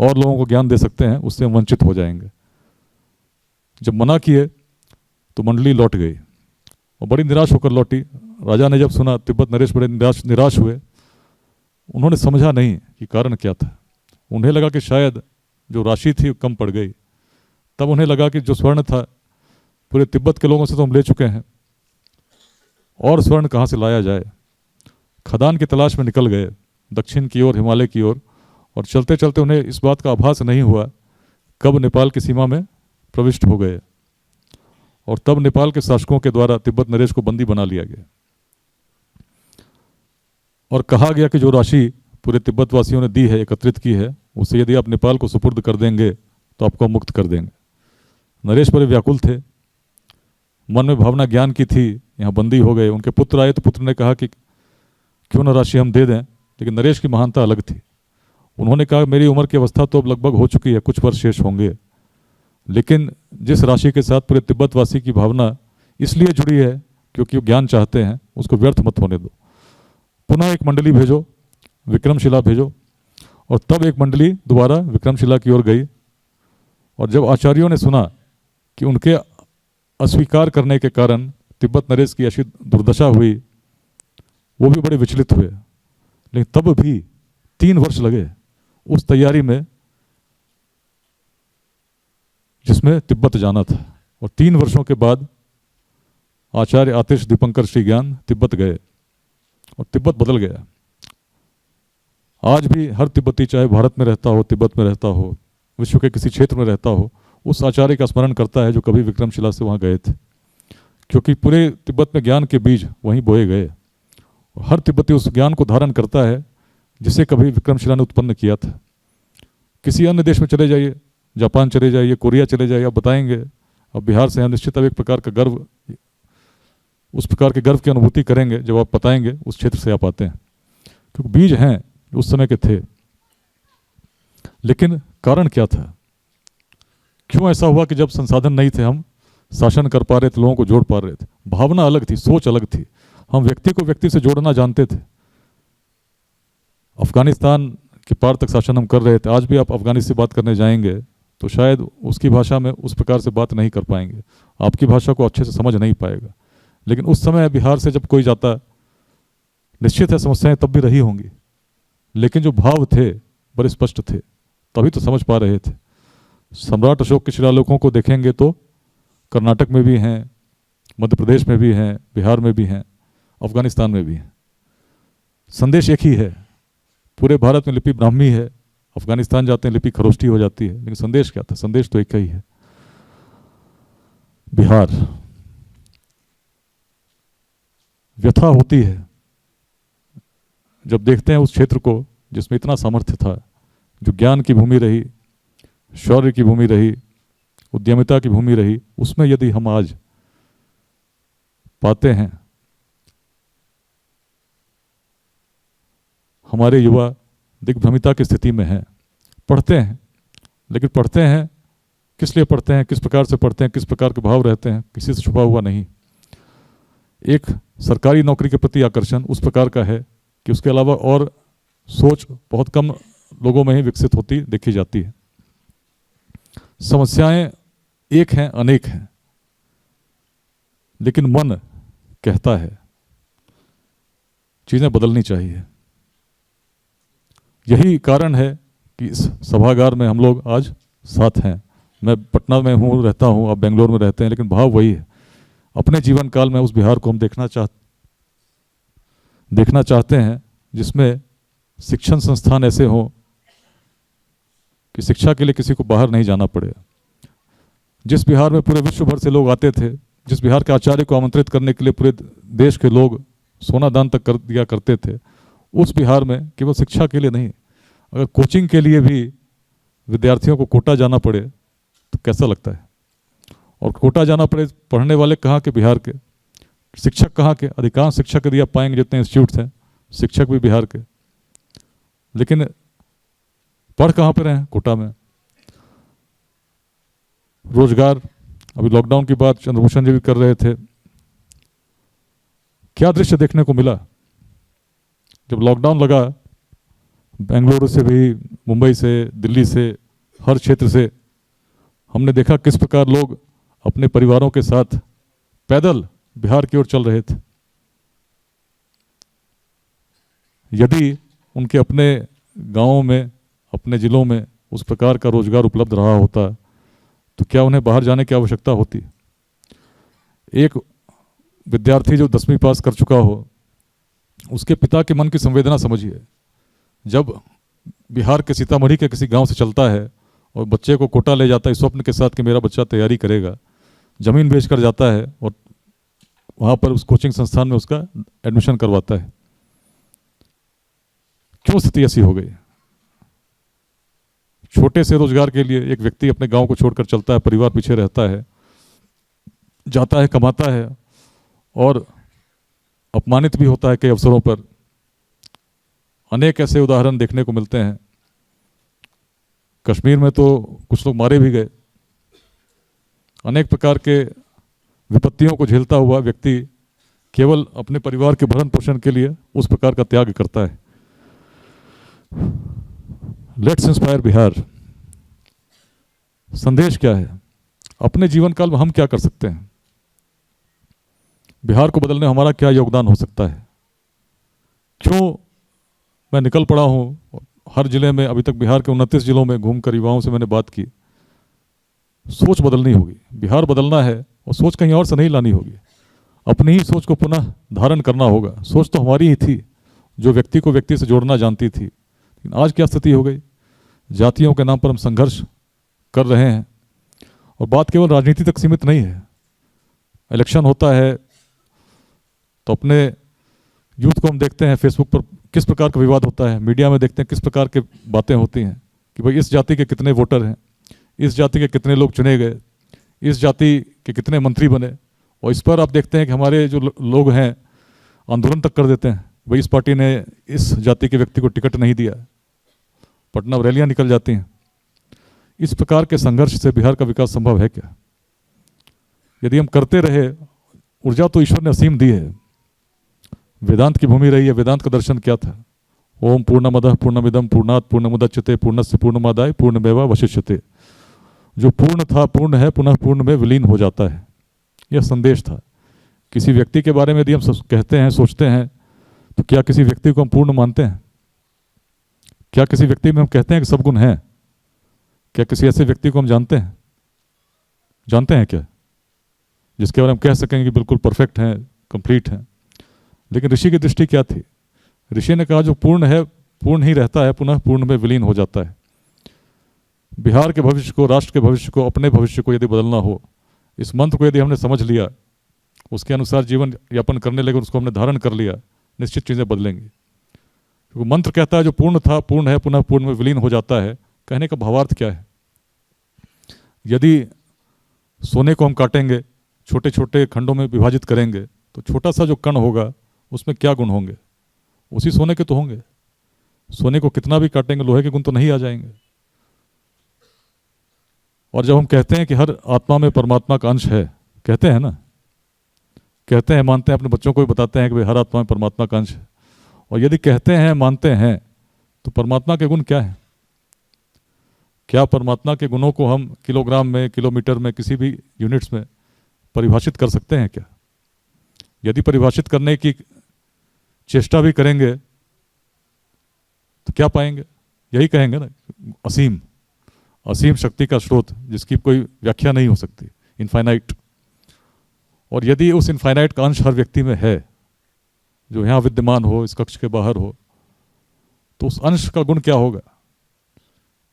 और लोगों को ज्ञान दे सकते हैं उससे हम वंचित हो जाएंगे। जब मना किए तो मंडली लौट गई और बड़ी निराश होकर लौटी। राजा ने जब सुना, तिब्बत नरेश बड़े निराश हुए। उन्होंने समझा नहीं कि कारण क्या था। उन्हें लगा कि शायद जो राशि थी कम पड़ गई। तब उन्हें लगा कि जो स्वर्ण था पूरे तिब्बत के लोगों से तो हम ले चुके हैं, और स्वर्ण कहाँ से लाया जाए। खदान की तलाश में निकल गए दक्षिण की ओर, हिमालय की ओर। और चलते चलते उन्हें इस बात का आभास नहीं हुआ कब नेपाल की सीमा में प्रविष्ट हो गए। और तब नेपाल के शासकों के द्वारा तिब्बत नरेश को बंदी बना लिया गया। और कहा गया कि जो राशि पूरे तिब्बत वासियों ने दी है, एकत्रित की है, उससे यदि आप नेपाल को सुपुर्द कर देंगे तो आपको मुक्त कर देंगे। नरेश बड़े व्याकुल थे, मन में भावना ज्ञान की थी, यहाँ बंदी हो गए। उनके पुत्र आए तो पुत्र ने कहा कि क्यों न राशि हम दे दें, लेकिन नरेश की महानता अलग थी। उन्होंने कहा मेरी उम्र की अवस्था तो अब लगभग हो चुकी है, कुछ वर्ष शेष होंगे, लेकिन जिस राशि के साथ पूरे तिब्बतवासी की भावना इसलिए जुड़ी है क्योंकि वो ज्ञान चाहते हैं, उसको व्यर्थ मत होने दो। पुनः एक मंडली भेजो, विक्रमशिला भेजो। और तब एक मंडली दोबारा विक्रमशिला की ओर गई, और जब आचार्यों ने सुना कि उनके अस्वीकार करने के कारण तिब्बत नरेश की ऐसी दुर्दशा हुई, वो भी बड़े विचलित हुए। लेकिन तब भी 3 वर्ष लगे उस तैयारी में जिसमें तिब्बत जाना था। और 3 वर्षों के बाद आचार्य आतिश दीपंकर श्री ज्ञान तिब्बत गए और तिब्बत बदल गया। आज भी हर तिब्बती, चाहे भारत में रहता हो, तिब्बत में रहता हो, विश्व के किसी क्षेत्र में रहता हो, उस आचार्य का स्मरण करता है जो कभी विक्रमशिला से वहाँ गए थे, क्योंकि पूरे तिब्बत में ज्ञान के बीज वहीं बोए गए। हर तिब्बती उस ज्ञान को धारण करता है जिसे कभी विक्रमशिला ने उत्पन्न किया था। किसी अन्य देश में चले जाइए, जापान चले जाइए, कोरिया चले जाइए, आप बताएंगे। अब बिहार से यहाँ निश्चित अब एक प्रकार का गर्व, उस प्रकार के गर्व की अनुभूति करेंगे जब आप बताएंगे उस क्षेत्र से आप आते हैं, क्योंकि बीज हैं उस समय के थे। लेकिन कारण क्या था? क्यों ऐसा हुआ कि जब संसाधन नहीं थे हम शासन कर पा रहे थे, लोगों को जोड़ पा रहे थे? भावना अलग थी, सोच अलग थी। हम व्यक्ति को व्यक्ति से जोड़ना जानते थे। अफगानिस्तान के पार तक शासन हम कर रहे थे। आज भी आप अफगानिस्तान से बात करने जाएंगे तो शायद उसकी भाषा में उस प्रकार से बात नहीं कर पाएंगे, आपकी भाषा को अच्छे से समझ नहीं पाएगा। लेकिन उस समय बिहार से जब कोई जाता, निश्चित है समस्याएं तब भी रही होंगी, लेकिन जो भाव थे बड़े स्पष्ट थे, तभी तो समझ पा रहे थे। सम्राट अशोक के शिलालेखों को देखेंगे तो कर्नाटक में भी हैं, मध्य प्रदेश में भी हैं, बिहार में भी हैं, अफगानिस्तान में भी हैं। संदेश एक ही है। पूरे भारत में लिपि ब्राह्मी है, अफगानिस्तान जाते हैं लिपि खरोष्टी हो जाती है, लेकिन संदेश क्या था? संदेश तो एक ही है। बिहार व्यथा होती है जब देखते हैं उस क्षेत्र को जिसमें इतना सामर्थ्य था, जो ज्ञान की भूमि रही, शौर्य की भूमि रही, उद्यमिता की भूमि रही, उसमें यदि हम आज पाते हैं हमारे युवा दिग्भ्रमिता की स्थिति में हैं। पढ़ते हैं, लेकिन पढ़ते हैं किस लिए पढ़ते हैं, किस प्रकार से पढ़ते हैं, किस प्रकार के भाव रहते हैं, किसी से छुपा हुआ नहीं। एक सरकारी नौकरी के प्रति आकर्षण उस प्रकार का है कि उसके अलावा और सोच बहुत कम लोगों में ही विकसित होती देखी जाती है। समस्याएं एक हैं, अनेक हैं, लेकिन मन कहता है चीजें बदलनी चाहिए। यही कारण है कि इस सभागार में हम लोग आज साथ हैं। मैं पटना में हूँ, रहता हूँ, आप बेंगलोर में रहते हैं, लेकिन भाव वही है। अपने जीवन काल में उस बिहार को हम देखना चाहते हैं जिसमें शिक्षण संस्थान ऐसे हों कि शिक्षा के लिए किसी को बाहर नहीं जाना पड़े। जिस बिहार में पूरे विश्व भर से लोग आते थे, जिस बिहार के आचार्य को आमंत्रित करने के लिए पूरे देश के लोग सोना दान तक कर दिया करते थे, उस बिहार में केवल शिक्षा के लिए नहीं, अगर कोचिंग के लिए भी विद्यार्थियों को कोटा जाना पड़े तो कैसा लगता है? और कोटा जाना पड़े, पढ़ने वाले कहाँ के? बिहार के। शिक्षक कहाँ के? अधिकांश शिक्षक यदि आप पाएंगे जितने इंस्टीट्यूट्स हैं, शिक्षक भी बिहार के, लेकिन पढ़ कहाँ पर रहे हैं? कोटा में। रोजगार, अभी लॉकडाउन की बात चंद्रभूषण जी भी कर रहे थे। क्या दृश्य देखने को मिला जब लॉकडाउन लगा? बेंगलुरु से भी, मुंबई से, दिल्ली से, हर क्षेत्र से हमने देखा किस प्रकार लोग अपने परिवारों के साथ पैदल बिहार की ओर चल रहे थे। यदि उनके अपने गांवों में, अपने जिलों में उस प्रकार का रोजगार उपलब्ध रहा होता तो क्या उन्हें बाहर जाने की आवश्यकता होती? एक विद्यार्थी जो 10वीं पास कर चुका हो, उसके पिता के मन की संवेदना समझिए। जब बिहार के सीतामढ़ी के किसी गांव से चलता है और बच्चे को कोटा ले जाता है स्वप्न के साथ कि मेरा बच्चा तैयारी करेगा, जमीन बेचकर जाता है और वहाँ पर उस कोचिंग संस्थान में उसका एडमिशन करवाता है। क्यों स्थिति ऐसी हो गई? छोटे से रोजगार के लिए एक व्यक्ति अपने गांव को छोड़कर चलता है, परिवार पीछे रहता है, जाता है, कमाता है और अपमानित भी होता है कई अवसरों पर। अनेक ऐसे उदाहरण देखने को मिलते हैं। कश्मीर में तो कुछ लोग मारे भी गए। अनेक प्रकार के विपत्तियों को झेलता हुआ व्यक्ति केवल अपने परिवार के भरण पोषण के लिए उस प्रकार का त्याग करता है। Let's inspire Bihar. संदेश क्या है? अपने जीवन काल में हम क्या कर सकते हैं? बिहार को बदलने में हमारा क्या योगदान हो सकता है? क्यों मैं निकल पड़ा हूं हर जिले में? अभी तक बिहार के 29 जिलों में घूमकर युवाओं से मैंने बात की। सोच बदलनी होगी, बिहार बदलना है और सोच कहीं और से नहीं लानी होगी। अपनी ही सोच को पुनः धारण करना होगा। सोच तो हमारी ही थी जो व्यक्ति को व्यक्ति से जोड़ना जानती थी, लेकिन आज क्या स्थिति हो गई? जातियों के नाम पर हम संघर्ष कर रहे हैं और बात केवल राजनीति तक सीमित नहीं है। इलेक्शन होता है तो अपने यूथ को हम देखते हैं फेसबुक पर किस प्रकार का विवाद होता है, मीडिया में देखते हैं किस प्रकार की बातें होती हैं कि भाई इस जाति के कितने वोटर हैं, इस जाति के कितने लोग चुने गए, इस जाति के कितने मंत्री बने। और इस पर आप देखते हैं कि हमारे जो लोग हैं आंदोलन तक कर देते हैं, भाई इस पार्टी ने इस जाति के व्यक्ति को टिकट नहीं दिया। पटना रैलियां निकल जाती हैं। इस प्रकार के संघर्ष से बिहार का विकास संभव है क्या? यदि हम करते रहे, ऊर्जा तो ईश्वर ने असीम दी है। वेदांत की भूमि रही है। वेदांत का दर्शन क्या था? ओम पूर्णमदः पूर्णमिदं पूर्णात् पूर्णमुदच्यते पूर्णस्य पूर्णमादाय पूर्णमेवावशिष्यते। जो पूर्ण था, पूर्ण है, पुनः पूर्ण में विलीन हो जाता है। यह संदेश था। किसी व्यक्ति के बारे में यदि हम कहते हैं, सोचते हैं, तो क्या किसी व्यक्ति को हम पूर्ण मानते हैं? क्या किसी व्यक्ति में हम कहते हैं कि सब गुण हैं? क्या किसी ऐसे व्यक्ति को हम जानते हैं? जानते हैं क्या जिसके बारे में हम कह सकेंगे कि बिल्कुल परफेक्ट हैं, कंप्लीट हैं? लेकिन ऋषि की दृष्टि क्या थी? ऋषि ने कहा जो पूर्ण है पूर्ण ही रहता है, पुनः पूर्ण में विलीन हो जाता है। बिहार के भविष्य को, राष्ट्र के भविष्य को, अपने भविष्य को यदि बदलना हो, इस मंत्र को यदि हमने समझ लिया, उसके अनुसार जीवन यापन करने लगे, उसको हमने धारण कर लिया, निश्चित चीज़ें बदलेंगी। क्योंकि मंत्र कहता है जो पूर्ण था, पूर्ण है, पुनः पूर्ण में विलीन हो जाता है। कहने का भावार्थ क्या है? यदि सोने को हम काटेंगे, छोटे छोटे खंडों में विभाजित करेंगे, तो छोटा सा जो कण होगा उसमें क्या गुण होंगे? उसी सोने के तो होंगे। सोने को कितना भी काटेंगे, लोहे के गुण तो नहीं आ जाएंगे। और जब हम कहते हैं कि हर आत्मा में परमात्मा का अंश है, कहते हैं ना, कहते हैं, मानते हैं, अपने बच्चों को भी बताते हैं कि भाई हर आत्मा में परमात्मा का अंश है। और यदि कहते हैं, मानते हैं, तो परमात्मा के गुण क्या है? क्या परमात्मा के गुणों को हम किलोग्राम में, किलोमीटर में, किसी भी यूनिट्स में परिभाषित कर सकते हैं क्या? यदि परिभाषित करने की चेष्टा भी करेंगे तो क्या पाएंगे? यही कहेंगे ना, असीम, असीम शक्ति का स्रोत जिसकी कोई व्याख्या नहीं हो सकती, इनफाइनाइट। और यदि उस इनफाइनाइट का अंश हर व्यक्ति में है, जो यहाँ विद्यमान हो, इस कक्ष के बाहर हो, तो उस अंश का गुण क्या होगा?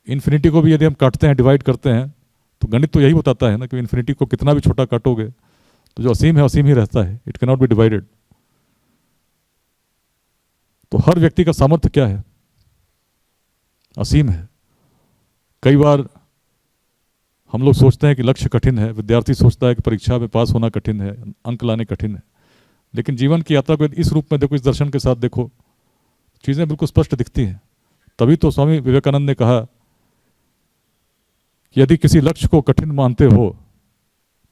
इन्फिनिटी को भी यदि हम काटते हैं, डिवाइड करते हैं, तो गणित तो यही बताता है ना कि इन्फिनिटी को कितना भी छोटा काटोगे तो जो असीम है असीम ही रहता है। It can not be divided. तो हर व्यक्ति का सामर्थ्य क्या है? असीम है। कई बार हम लोग सोचते हैं कि लक्ष्य कठिन है, विद्यार्थी सोचता है कि परीक्षा में पास होना कठिन है, अंक लाने कठिन है। लेकिन जीवन की यात्रा को इस रूप में देखो, इस दर्शन के साथ देखो, चीजें बिल्कुल स्पष्ट दिखती हैं। तभी तो स्वामी विवेकानंद ने कहा कि यदि किसी लक्ष्य को कठिन मानते हो,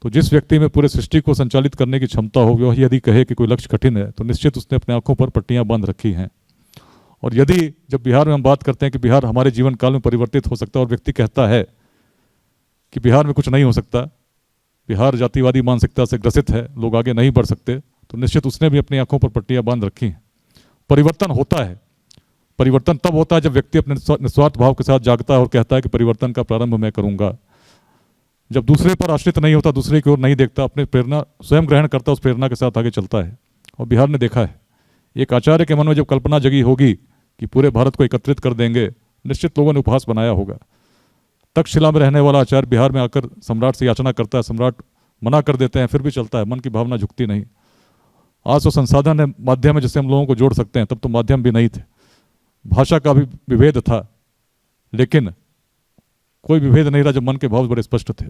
तो जिस व्यक्ति में पूरे सृष्टि को संचालित करने की क्षमता हो, वह यदि कहे कि कोई लक्ष्य कठिन है, तो निश्चित उसने अपने आंखों पर पट्टियां बांध रखी हैं। और यदि जब बिहार में हम बात करते हैं कि बिहार हमारे जीवन काल में परिवर्तित हो सकता है, और व्यक्ति कहता है कि बिहार में कुछ नहीं हो सकता, बिहार जातिवादी मानसिकता से ग्रसित है, लोग आगे नहीं बढ़ सकते, तो निश्चित उसने भी अपनी आंखों पर पट्टियां बांध रखी हैं। परिवर्तन होता है। परिवर्तन तब होता है जब व्यक्ति अपने निस्वार्थ भाव के साथ जागता है और कहता है कि परिवर्तन का प्रारंभ मैं करूंगा। जब दूसरे पर आश्रित नहीं होता, दूसरे की ओर नहीं देखता, अपने प्रेरणा स्वयं ग्रहण करता, उस प्रेरणा के साथ आगे चलता है। और बिहार ने देखा है, एक आचार्य के मन में जब कल्पना जगी होगी कि पूरे भारत को एकत्रित कर देंगे, निश्चित लोगों ने उपहास बनाया होगा। तक्षशिला में रहने वाला आचार्य बिहार में आकर सम्राट से याचना करता है, सम्राट मना कर देते हैं, फिर भी चलता है, मन की भावना झुकती नहीं। आज तो संसाधन है, माध्यम है जिससे हम लोगों को जोड़ सकते हैं, तब तो माध्यम भी नहीं थे। भाषा का भी विभेद था, लेकिन कोई विभेद नहीं रहा जब मन के भाव बड़े स्पष्ट थे।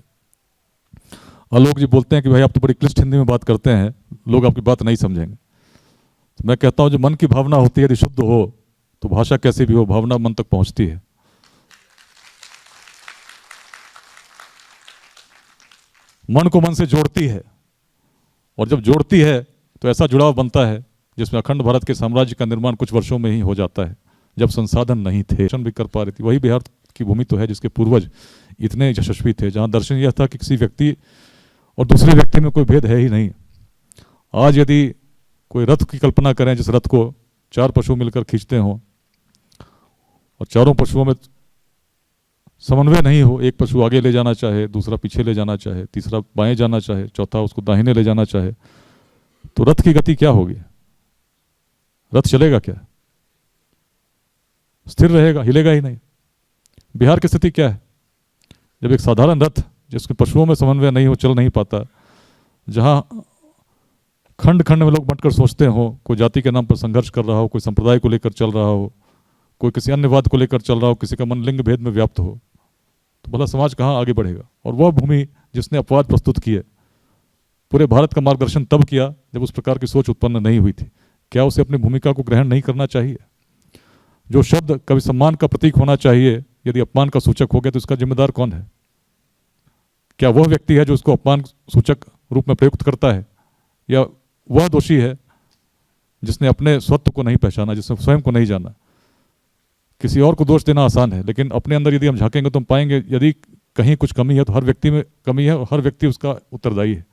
आलोक जी बोलते हैं कि भाई आप तो बड़ी क्लिष्ट हिंदी में बात करते हैं, लोग आपकी बात नहीं समझेंगे। तो मैं कहता हूं जो मन की भावना होती है यदि शुद्ध हो तो भाषा कैसी भी हो, भावना मन तक पहुंचती है। मन को मन से जोड़ती है, और जब जोड़ती है तो ऐसा जुड़ाव बनता है जिसमें अखंड भारत के साम्राज्य का निर्माण कुछ वर्षों में ही हो जाता है, जब संसाधन नहीं थे, भी कर पा रही थी। वही बिहार की भूमि तो है जिसके पूर्वज इतने यशस्वी थे, जहां दर्शन यह था कि किसी व्यक्ति और दूसरे व्यक्ति में कोई भेद है ही नहीं। आज यदि कोई रथ की कल्पना करें, जिस रथ को 4 पशु मिलकर खींचते हों और चारों पशुओं में समन्वय नहीं हो, एक पशु आगे ले जाना चाहे, दूसरा पीछे ले जाना चाहे, तीसरा बाएं जाना चाहे, चौथा उसको दाहिने ले जाना चाहे, तो रथ की गति क्या होगी? रथ चलेगा क्या? स्थिर रहेगा, हिलेगा ही नहीं। बिहार की स्थिति क्या है? जब एक साधारण रथ जिसके पशुओं में समन्वय नहीं हो, चल नहीं पाता, जहां खंड खंड में लोग बंटकर सोचते हो, कोई जाति के नाम पर संघर्ष कर रहा हो, कोई संप्रदाय को लेकर चल रहा हो, कोई किसी अन्य वाद को लेकर चल रहा हो, किसी का मन लिंग भेद में व्याप्त हो, तो भला समाज कहाँ आगे बढ़ेगा? और वह भूमि जिसने अपवाद प्रस्तुत किए, पूरे भारत का मार्गदर्शन तब किया जब उस प्रकार की सोच उत्पन्न नहीं हुई थी। क्या उसे अपनी भूमिका को ग्रहण नहीं करना चाहिए? जो शब्द कभी सम्मान का प्रतीक होना चाहिए, यदि अपमान का सूचक हो गया तो इसका जिम्मेदार कौन है? क्या वह व्यक्ति है जो उसको अपमान सूचक रूप में प्रयुक्त करता है, या वह दोषी है जिसने अपने स्वत्व को नहीं पहचाना, जिसने स्वयं को नहीं जाना? किसी और को दोष देना आसान है, लेकिन अपने अंदर यदि हम झांकेंगे तो हम पाएंगे यदि कहीं कुछ कमी है तो हर व्यक्ति में कमी है, और हर व्यक्ति उसका उत्तरदायी है।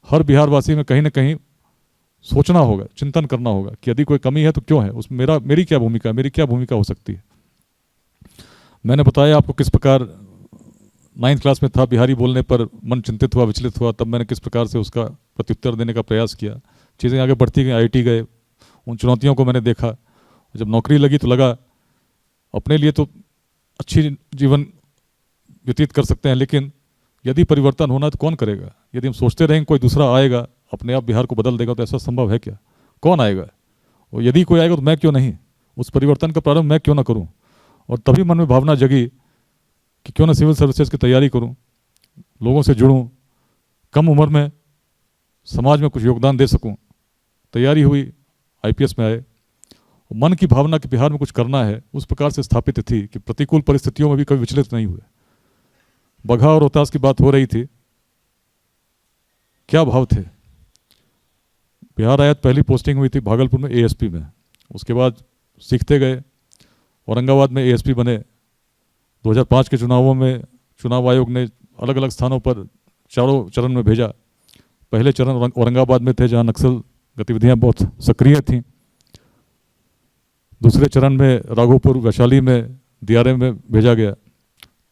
हर बिहारवासी में कहीं ना कहीं सोचना होगा, चिंतन करना होगा कि यदि कोई कमी है तो क्यों है, उसमें मेरी क्या भूमिका है, मेरी क्या भूमिका हो सकती है। मैंने बताया आपको किस प्रकार 9th क्लास में था, बिहारी बोलने पर मन चिंतित हुआ, विचलित हुआ, तब मैंने किस प्रकार से उसका प्रत्युत्तर देने का प्रयास किया। चीज़ें आगे बढ़ती गई, IIT गए, उन चुनौतियों को मैंने देखा। जब नौकरी लगी तो लगा अपने लिए तो अच्छी जीवन व्यतीत कर सकते हैं, लेकिन यदि परिवर्तन होना तो कौन करेगा? यदि हम सोचते रहेंगे कोई दूसरा आएगा अपने आप बिहार को बदल देगा, तो ऐसा संभव है क्या? कौन आएगा? और यदि कोई आएगा तो मैं क्यों नहीं? उस परिवर्तन का प्रारंभ मैं क्यों ना करूं? और तभी मन में भावना जगी कि क्यों ना सिविल सर्विसेज की तैयारी करूं, लोगों से जुड़ूं, कम उम्र में समाज में कुछ योगदान दे सकूं। तैयारी हुई, IPS में आए। मन की भावना कि बिहार में कुछ करना है उस प्रकार से स्थापित थी कि प्रतिकूल परिस्थितियों में भी कभी विचलित नहीं हुए। बगहा और रोहतास की बात हो रही थी, क्या भाव थे? बिहार आया, पहली पोस्टिंग हुई थी भागलपुर में ASP में, उसके बाद सीखते गए, औरंगाबाद में ASP बने। 2005 के चुनावों में चुनाव आयोग ने अलग अलग स्थानों पर 4 चरण में भेजा। पहले चरण औरंगाबाद में थे जहां नक्सल गतिविधियां बहुत सक्रिय थीं। दूसरे चरण में राघोपुर, वैशाली में, दियारे में भेजा गया।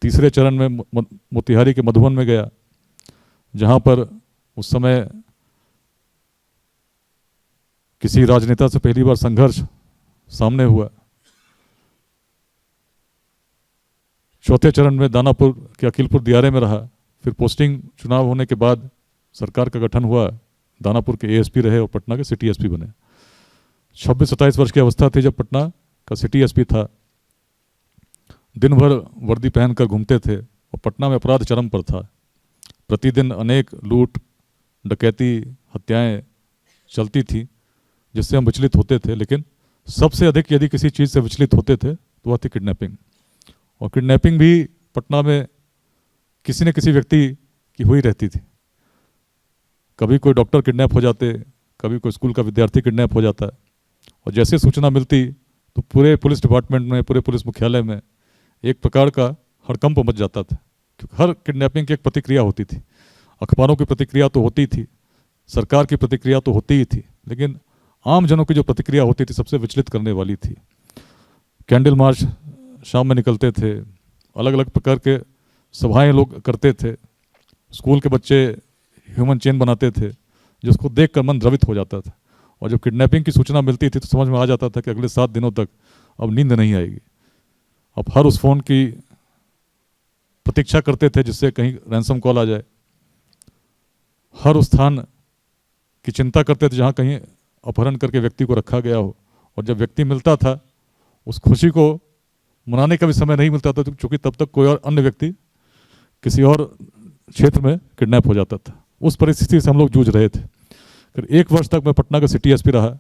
तीसरे चरण में मोतिहारी के मधुबन में गया, जहां पर उस समय किसी राजनेता से पहली बार संघर्ष सामने हुआ। चौथे चरण में दानापुर के अकीलपुर दियारे में रहा। फिर पोस्टिंग चुनाव होने के बाद सरकार का गठन हुआ, दानापुर के ASP रहे और पटना के सिटी SP बने। 26-27 वर्ष की अवस्था थी जब पटना का सिटी SP था। दिन भर वर्दी पहनकर घूमते थे और पटना में अपराध चरम पर था। प्रतिदिन अनेक लूट, डकैती, हत्याएं चलती थी, जिससे हम विचलित होते थे। लेकिन सबसे अधिक यदि किसी चीज़ से विचलित होते थे तो वह थी किडनैपिंग। और किडनैपिंग भी पटना में किसी न किसी व्यक्ति की हुई रहती थी। कभी कोई डॉक्टर किडनैप हो जाते, कभी कोई स्कूल का विद्यार्थी किडनैप हो जाता। और जैसे सूचना मिलती तो पूरे पुलिस डिपार्टमेंट में, पूरे पुलिस मुख्यालय में एक प्रकार का हड़कंप मच जाता था, क्योंकि हर किडनैपिंग की एक प्रतिक्रिया होती थी। अखबारों की प्रतिक्रिया तो होती थी, सरकार की प्रतिक्रिया तो होती ही थी, लेकिन आम जनों की जो प्रतिक्रिया होती थी सबसे विचलित करने वाली थी। कैंडल मार्च शाम में निकलते थे, अलग अलग प्रकार के सभाएं लोग करते थे, स्कूल के बच्चे ह्यूमन चेन बनाते थे, जिसको देखकर मन द्रवित हो जाता था। और जब किडनैपिंग की सूचना मिलती थी तो समझ में आ जाता था कि अगले 7 दिनों तक अब नींद नहीं आएगी। अब हर उस फोन की प्रतीक्षा करते थे जिससे कहीं रैंसम कॉल आ जाए। हर उस स्थान की चिंता करते थे जहाँ कहीं अपहरण करके व्यक्ति को रखा गया हो। और जब व्यक्ति मिलता था उस खुशी को मनाने का भी समय नहीं मिलता था, क्योंकि तब तक कोई और अन्य व्यक्ति किसी और क्षेत्र में किडनैप हो जाता था। उस परिस्थिति से हम लोग जूझ रहे थे। फिर 1 वर्ष तक मैं पटना का सिटी एसपी रहा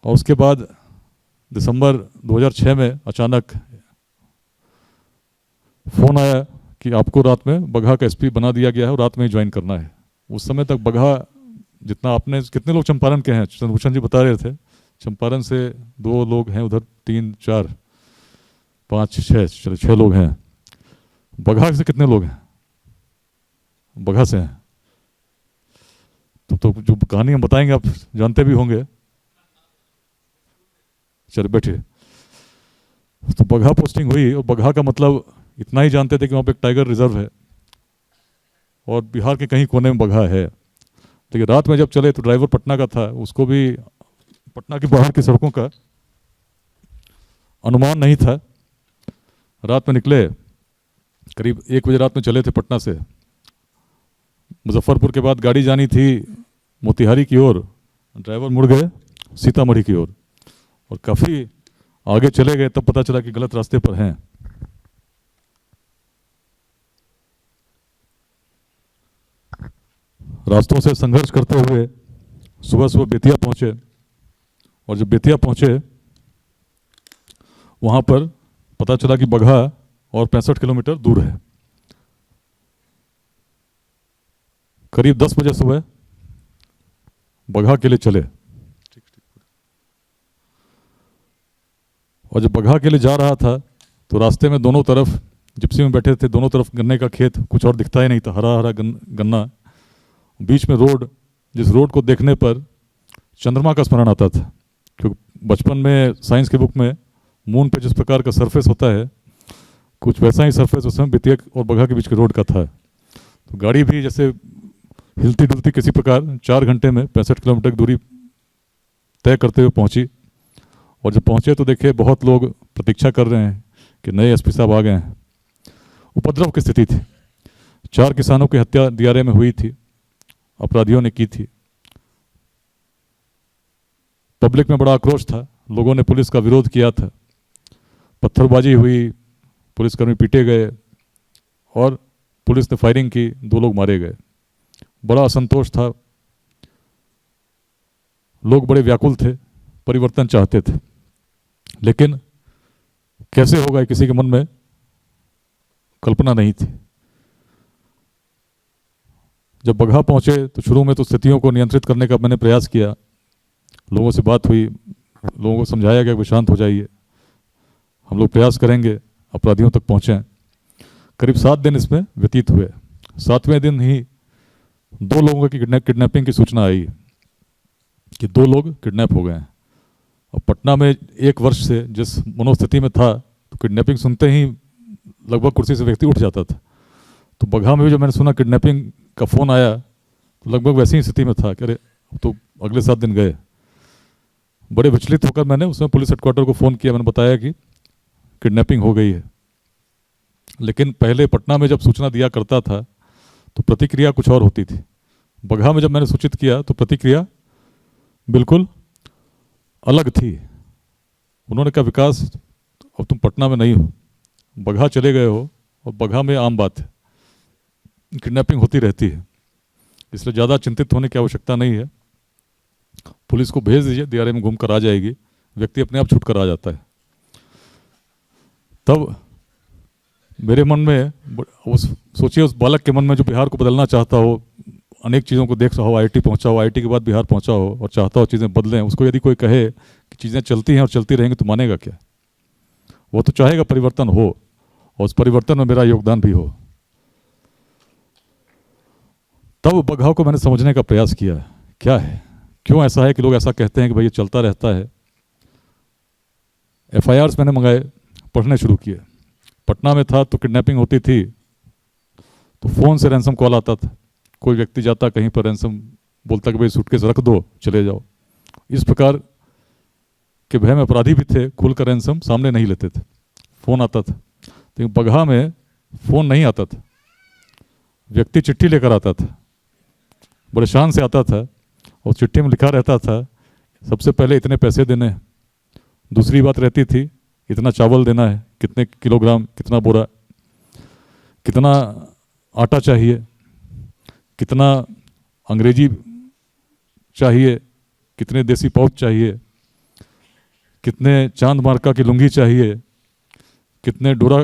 और उसके बाद दिसंबर 2006 में अचानक फोन आया कि आपको रात में बगहा का एसपी बना दिया गया है और रात में ही ज्वाइन करना है। उस समय तक बगहा जितना आपने, कितने लोग चंपारण के हैं, चंद्रभूषण जी बता रहे थे, चंपारण से 2 लोग हैं, उधर 3, 4, 5, 6 लोग हैं। बगहा से कितने लोग हैं? बगहा से हैं तो जो कहानी हम बताएंगे आप जानते भी होंगे। चल बैठिए। तो बगहा पोस्टिंग हुई और बगहा का मतलब इतना ही जानते थे कि वहाँ पे एक टाइगर रिजर्व है और बिहार के कहीं कोने में बगहा है। लेकिन रात में जब चले तो ड्राइवर पटना का था, उसको भी पटना के बाहर की सड़कों का अनुमान नहीं था। रात में निकले, करीब 1 बजे रात में चले थे पटना से। मुजफ्फरपुर के बाद गाड़ी जानी थी मोतिहारी की ओर, ड्राइवर मुड़ गए सीतामढ़ी की ओर और काफ़ी आगे चले गए, तब पता चला कि गलत रास्ते पर हैं। रास्तों से संघर्ष करते हुए सुबह सुबह बेतिया पहुंचे और जब बेतिया पहुंचे वहां पर पता चला कि बगहा और 65 किलोमीटर दूर है। करीब 10 बजे सुबह बगहा के लिए चले और जब बगहा के लिए जा रहा था तो रास्ते में दोनों तरफ जिप्सी में बैठे थे, दोनों तरफ गन्ने का खेत, कुछ और दिखता ही नहीं था, हरा हरा गन्ना। बीच में रोड, जिस रोड को देखने पर चंद्रमा का स्मरण आता था, क्योंकि बचपन में साइंस की बुक में मून पे जिस प्रकार का सरफेस होता है, कुछ वैसा ही सरफेस उस समय बेतिया और बगहा के बीच के रोड का था। तो गाड़ी भी जैसे हिलती डुलती किसी प्रकार 4 घंटे में 65 किलोमीटर की दूरी तय करते हुए पहुंची। और जब पहुंचे तो देखे बहुत लोग प्रतीक्षा कर रहे हैं कि नए एसपी साहब आ गए हैं। उपद्रव की स्थिति थी। 4 किसानों की हत्या दियारे में हुई थी, अपराधियों ने की थी। पब्लिक में बड़ा आक्रोश था, लोगों ने पुलिस का विरोध किया था, पत्थरबाजी हुई, पुलिसकर्मी पीटे गए और पुलिस ने फायरिंग की, 2 लोग मारे गए। बड़ा असंतोष था, लोग बड़े व्याकुल थे, परिवर्तन चाहते थे, लेकिन कैसे होगा ये किसी के मन में कल्पना नहीं थी। जब बगहा पहुंचे तो शुरू में तो स्थितियों को नियंत्रित करने का मैंने प्रयास किया, लोगों से बात हुई, लोगों को समझाया गया कि शांत हो जाइए, हम लोग प्रयास करेंगे अपराधियों तक पहुंचें। करीब 7 दिन इसमें व्यतीत हुए। 7वें दिन ही 2 लोगों की किडनैपिंग की सूचना आई कि 2 लोग किडनैप हो गए हैं। और पटना में 1 वर्ष से जिस मनोस्थिति में था, तो किडनैपिंग सुनते ही लगभग कुर्सी से व्यक्ति उठ जाता था। तो बगहा में भी जब मैंने सुना किडनैपिंग का फ़ोन आया तो लगभग वैसी ही स्थिति में था कि अरे तो अगले 7 दिन गए। बड़े विचलित होकर मैंने उसमें पुलिस हेडक्वार्टर को फ़ोन किया, मैंने बताया कि किडनैपिंग हो गई है। लेकिन पहले पटना में जब सूचना दिया करता था तो प्रतिक्रिया कुछ और होती थी। बगहा में जब मैंने सूचित किया तो प्रतिक्रिया बिल्कुल अलग थी। उन्होंने कहा विकास अब तुम पटना में नहीं हो, बगहा चले गए हो और बगहा में आम बात है, किडनैपिंग होती रहती है, इसलिए ज़्यादा चिंतित होने की आवश्यकता नहीं है। पुलिस को भेज दीजिए, दियारे में घूम कर आ जाएगी, व्यक्ति अपने आप छूट कर आ जाता है। तब मेरे मन में सोचिए उस बालक के मन में जो बिहार को बदलना चाहता हो, अनेक चीज़ों को देख रहा हो, आईआईटी पहुंचा हो, आईआईटी के बाद बिहार पहुंचा हो और चाहता हो चीज़ें बदलें, उसको यदि कोई कहे कि चीज़ें चलती हैं और चलती रहेंगी तो मानेगा क्या? वो तो चाहेगा परिवर्तन हो और उस परिवर्तन में मेरा योगदान भी हो। तब बगहा को मैंने समझने का प्रयास किया, क्या है, क्यों ऐसा है कि लोग ऐसा कहते हैं कि भाई ये चलता रहता है। FIRs मैंने मंगाए, पढ़ने शुरू किए। पटना में था तो किडनैपिंग होती थी तो फ़ोन से रैंसम कॉल आता था, कोई व्यक्ति जाता कहीं पर, रैंसम बोलता कि भाई सूटकेस रख दो चले जाओ। इस प्रकार के भय में अपराधी भी थे, खुलकर रैंसम सामने नहीं लेते थे, फ़ोन आता था। लेकिन बगहा में फ़ोन नहीं आता था, व्यक्ति चिट्ठी लेकर आता था, बड़े शान से आता था और चिट्ठी में लिखा रहता था सबसे पहले इतने पैसे देने, दूसरी बात रहती थी इतना चावल देना है, कितने किलोग्राम, कितना बोरा, कितना आटा चाहिए, कितना अंग्रेजी चाहिए, कितने देसी पाउच चाहिए, कितने चांद मार्का की लुंगी चाहिए, कितने डोरा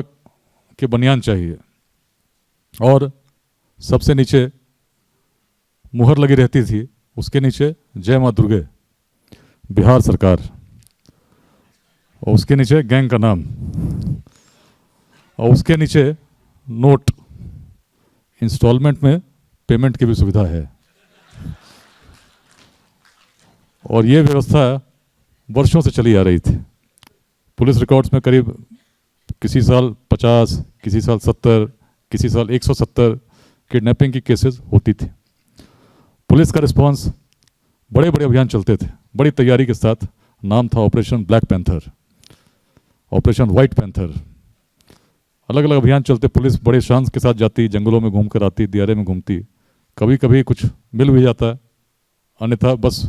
के बनियान चाहिए, और सबसे नीचे मुहर लगी रहती थी, उसके नीचे जय मां दुर्गे, बिहार सरकार, और उसके नीचे गैंग का नाम, और उसके नीचे नोट, इंस्टॉलमेंट में पेमेंट की भी सुविधा है। और ये व्यवस्था वर्षों से चली आ रही थी। पुलिस रिकॉर्ड्स में करीब किसी साल 50, किसी साल 70, किसी साल 170 किडनैपिंग की केसेस होती थी। पुलिस का रिस्पांस, बड़े बड़े अभियान चलते थे बड़ी तैयारी के साथ। नाम था operation black panther, operation white panther. अलग अलग अभियान चलते, पुलिस बड़े शान के साथ जाती, जंगलों में घूम कर आती, दियारे में घूमती, कभी कभी कुछ मिल भी जाता, अन्यथा बस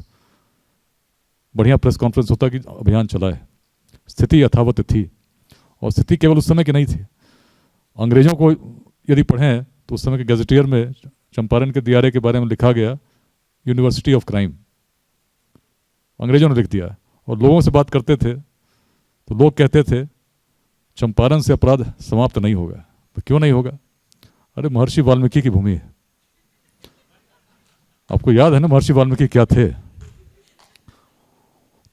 बढ़िया प्रेस कॉन्फ्रेंस होता कि अभियान चला है। स्थिति यथावत थी, और स्थिति केवल उस समय की नहीं थी। अंग्रेजों को यदि पढ़ें तो उस समय के गैजेटियर में चंपारण के दियारे के बारे में लिखा गया यूनिवर्सिटी ऑफ क्राइम, अंग्रेजों ने लिख दिया। और लोगों से बात करते थे तो लोग कहते थे चंपारण से अपराध समाप्त नहीं होगा। तो क्यों नहीं होगा? अरे महर्षि वाल्मीकि की भूमि है। आपको याद है ना महर्षि वाल्मीकि क्या थे?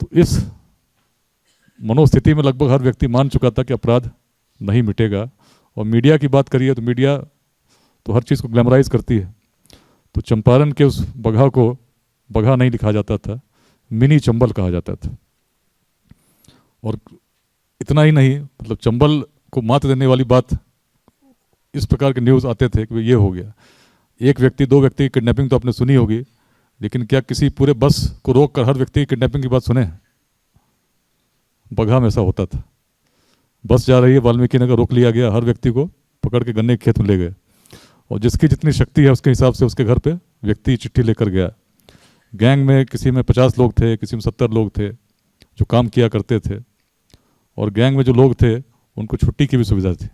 तो इस मनोस्थिति में लगभग हर व्यक्ति मान चुका था कि अपराध नहीं मिटेगा। और मीडिया की बात करिए तो मीडिया तो हर चीज़ को ग्लैमराइज करती है। तो चंपारण के उस बगहा को बगहा नहीं लिखा जाता था, मिनी चंबल कहा जाता था। और इतना ही नहीं, मतलब चंबल को मात देने वाली बात, इस प्रकार के न्यूज़ आते थे कि ये हो गया। एक व्यक्ति, दो व्यक्ति की किडनैपिंग तो आपने सुनी होगी, लेकिन क्या किसी पूरे बस को रोक कर हर व्यक्ति की किडनैपिंग की बात सुने? बगहा में ऐसा होता था। बस जा रही है वाल्मीकि नगर, रोक लिया गया, हर व्यक्ति को पकड़ के गन्ने के खेत में ले गए, और जिसकी जितनी शक्ति है उसके हिसाब से उसके घर पे व्यक्ति चिट्ठी लेकर गया। गैंग में किसी में 50 लोग थे, किसी में 70 लोग थे जो काम किया करते थे। और गैंग में जो लोग थे उनको छुट्टी की भी सुविधा थी।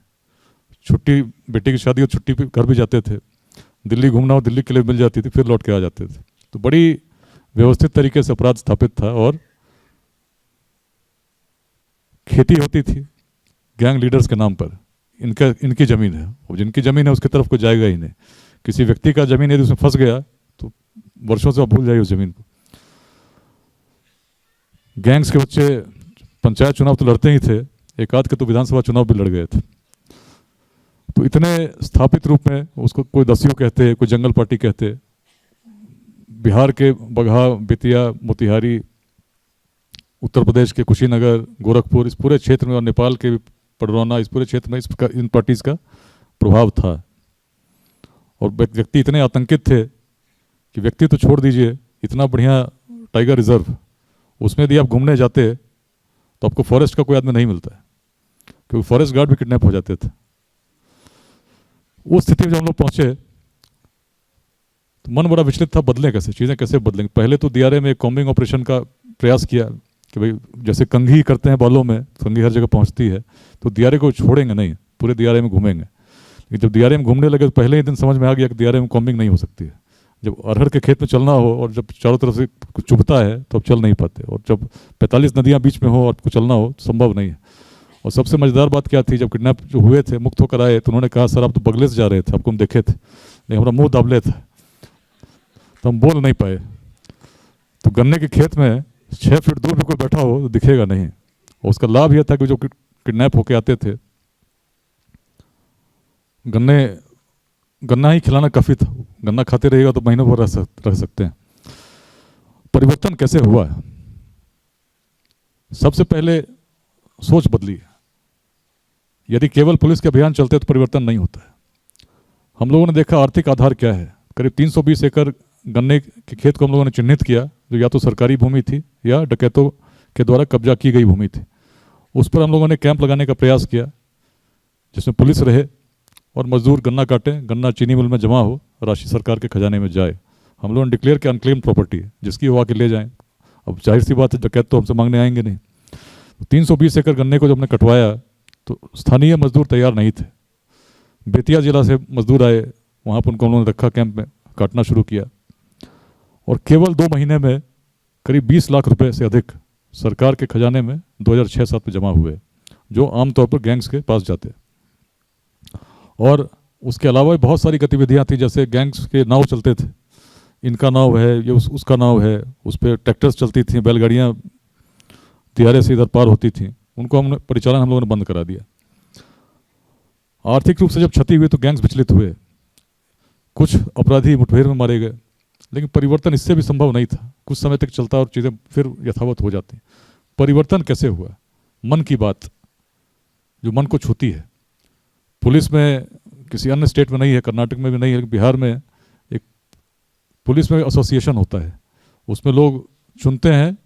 छुट्टी, बेटे की शादी हो छुट्टी पे घर भी जाते थे। दिल्ली घूमना हो दिल्ली के लिए मिल जाती थी, फिर लौट के आ जाते थे। तो बड़ी व्यवस्थित तरीके से अपराध स्थापित था। और खेती होती थी गैंग लीडर्स के नाम पर। इनकी ज़मीन है, और जिनकी ज़मीन है उसकी तरफ को जाएगा ही नहीं। किसी व्यक्ति का ज़मीन यदि उसमें फंस गया तो वर्षों से आप भूल जाइए उस ज़मीन को। गैंग्स के बच्चे पंचायत चुनाव तो लड़ते ही थे, एक आध के तो विधानसभा चुनाव भी लड़ गए थे। तो इतने स्थापित रूप में उसको कोई दस्यु कहते, कोई जंगल पार्टी कहते। बिहार के बगहा, बेतिया, मोतिहारी, उत्तर प्रदेश के कुशीनगर, गोरखपुर, इस पूरे क्षेत्र में, और नेपाल के पडरौना, इस पूरे क्षेत्र में इन पार्टीज का प्रभाव था। और व्यक्ति इतने आतंकित थे कि व्यक्ति तो छोड़ दीजिए, इतना बढ़िया टाइगर रिजर्व, उसमें यदि आप घूमने जाते तो आपको फॉरेस्ट का कोई आदमी नहीं मिलता है, क्योंकि फॉरेस्ट गार्ड भी किडनैप हो जाते थे। उस स्थिति में जब हम लोग पहुंचे तो मन बड़ा विचलित था, बदलें कैसे, चीज़ें कैसे बदलेंगे। पहले तो दियारे में एक कॉम्बिंग ऑपरेशन का प्रयास किया कि भाई जैसे कंघी करते हैं बालों में, कंघी हर जगह पहुंचती है, तो दियारे को छोड़ेंगे नहीं, पूरे दियारे में घूमेंगे। लेकिन जब दियारे में घूमने लगे तो पहले ही दिन समझ में आ गया कि दियारे में कॉम्बिंग नहीं हो सकती है। जब अरहर के खेत में चलना हो और जब चारों तरफ से कुछ चुभता है तो आप चल नहीं पाते, और जब 45 नदियाँ बीच में हो और आपको चलना हो तो संभव नहीं है। और सबसे मज़ेदार बात क्या थी, जब किडनैप जो हुए थे, मुक्त होकर आए, तो उन्होंने कहा सर आप तो बगले से जा रहे थे, आपको हम देखे थे, लेकिन हमारा मुँह दाबले था तो हम बोल नहीं पाए। तो गन्ने के खेत में 6 फीट दूर भी कोई बैठा हो तो दिखेगा नहीं। और उसका लाभ यह था कि जो किडनैप होके आते थे, गन्ना ही खिलाना काफ़ी था। गन्ना खाते रहेगा तो महीनों भर रह सकते हैं। परिवर्तन कैसे हुआ है? सबसे पहले सोच बदली। यदि केवल पुलिस के अभियान चलते तो परिवर्तन नहीं होता है। हम लोगों ने देखा आर्थिक आधार क्या है। करीब 320 एकड़ गन्ने के खेत को हम लोगों ने चिन्हित किया, जो या तो सरकारी भूमि थी या डकैतों के द्वारा कब्जा की गई भूमि थी। उस पर हम लोगों ने कैंप लगाने का प्रयास किया, जिसमें पुलिस रहे और मजदूर गन्ना काटें, गन्ना चीनी मिल में जमा हो, राशि सरकार के खजाने में जाए। हम लोगों ने डिक्लेयर किया अनक्लेम्ड प्रॉपर्टी, जिसकी वो आके ले जाएं। अब जाहिर सी बात है, डकैत तो हमसे मांगने आएंगे नहीं। 320 एकड़ गन्ने को जब हमने कटवाया तो स्थानीय मजदूर तैयार नहीं थे। बेतिया जिला से मजदूर आए, वहाँ पर उनको उन्होंने रखा कैंप में, काटना शुरू किया और केवल 2 महीने में करीब 20 लाख रुपए से अधिक सरकार के खजाने में 2006-07 में जमा हुए, जो आमतौर पर गैंग्स के पास जाते। और उसके अलावा बहुत सारी गतिविधियां थी, जैसे गैंग्स के नाव चलते थे, इनका नाव है, ये उसका नाव है, उस पर ट्रैक्टर्स चलती थी, बैलगाड़ियाँ तिहारे से इधर पार होती थी, उनको हमने परिचालन हम लोगों ने बंद करा दिया। आर्थिक रूप से जब क्षति हुई तो गैंग्स विचलित हुए, कुछ अपराधी मुठभेड़ में मारे गए, लेकिन परिवर्तन इससे भी संभव नहीं था। कुछ समय तक चलता और चीज़ें फिर यथावत हो जाती। परिवर्तन कैसे हुआ? मन की बात, जो मन को छूती है। पुलिस में किसी अन्य स्टेट में नहीं है, कर्नाटक में भी नहीं है, लेकिन बिहार में एक पुलिस में एसोसिएशन होता है, उसमें लोग चुनते हैं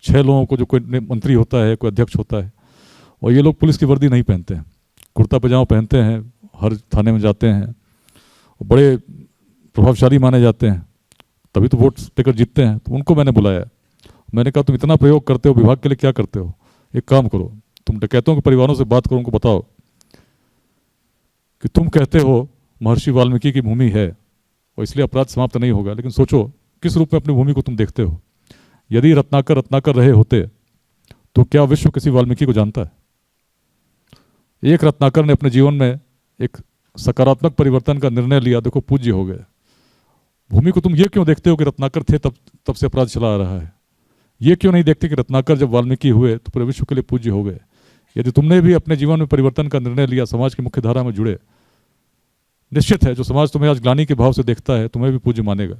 6 लोगों को, जो कोई मंत्री होता है, कोई अध्यक्ष होता है, और ये लोग पुलिस की वर्दी नहीं पहनते हैं, कुर्ता पजामा पहनते हैं, हर थाने में जाते हैं, बड़े प्रभावशाली माने जाते हैं, तभी तो वोट देकर जीतते हैं। तो उनको मैंने बुलाया, मैंने कहा तुम इतना प्रयोग करते हो, विभाग के लिए क्या करते हो? एक काम करो, तुम डकैतों के परिवारों से बात करो, उनको बताओ कि तुम कहते हो महर्षि वाल्मीकि की भूमि है और इसलिए अपराध समाप्त नहीं होगा, लेकिन सोचो किस रूप में अपनी भूमि को तुम देखते हो। यदि रत्नाकर रहे होते तो क्या विश्व किसी वाल्मीकि को जानता है? एक रत्नाकर ने अपने जीवन में एक सकारात्मक परिवर्तन का निर्णय लिया, देखो पूज्य हो गए। भूमि को तुम ये क्यों देखते हो कि रत्नाकर थे तब से अपराध चला आ रहा है? ये क्यों नहीं देखते कि रत्नाकर जब वाल्मीकि हुए तो पूरे विश्व के लिए पूज्य हो गए? यदि तुमने भी अपने जीवन में परिवर्तन का निर्णय लिया, समाज की मुख्य धारा में जुड़े, निश्चित है जो समाज तुम्हें आज ग्लानि के भाव से देखता है तुम्हें भी पूज्य मानेगा।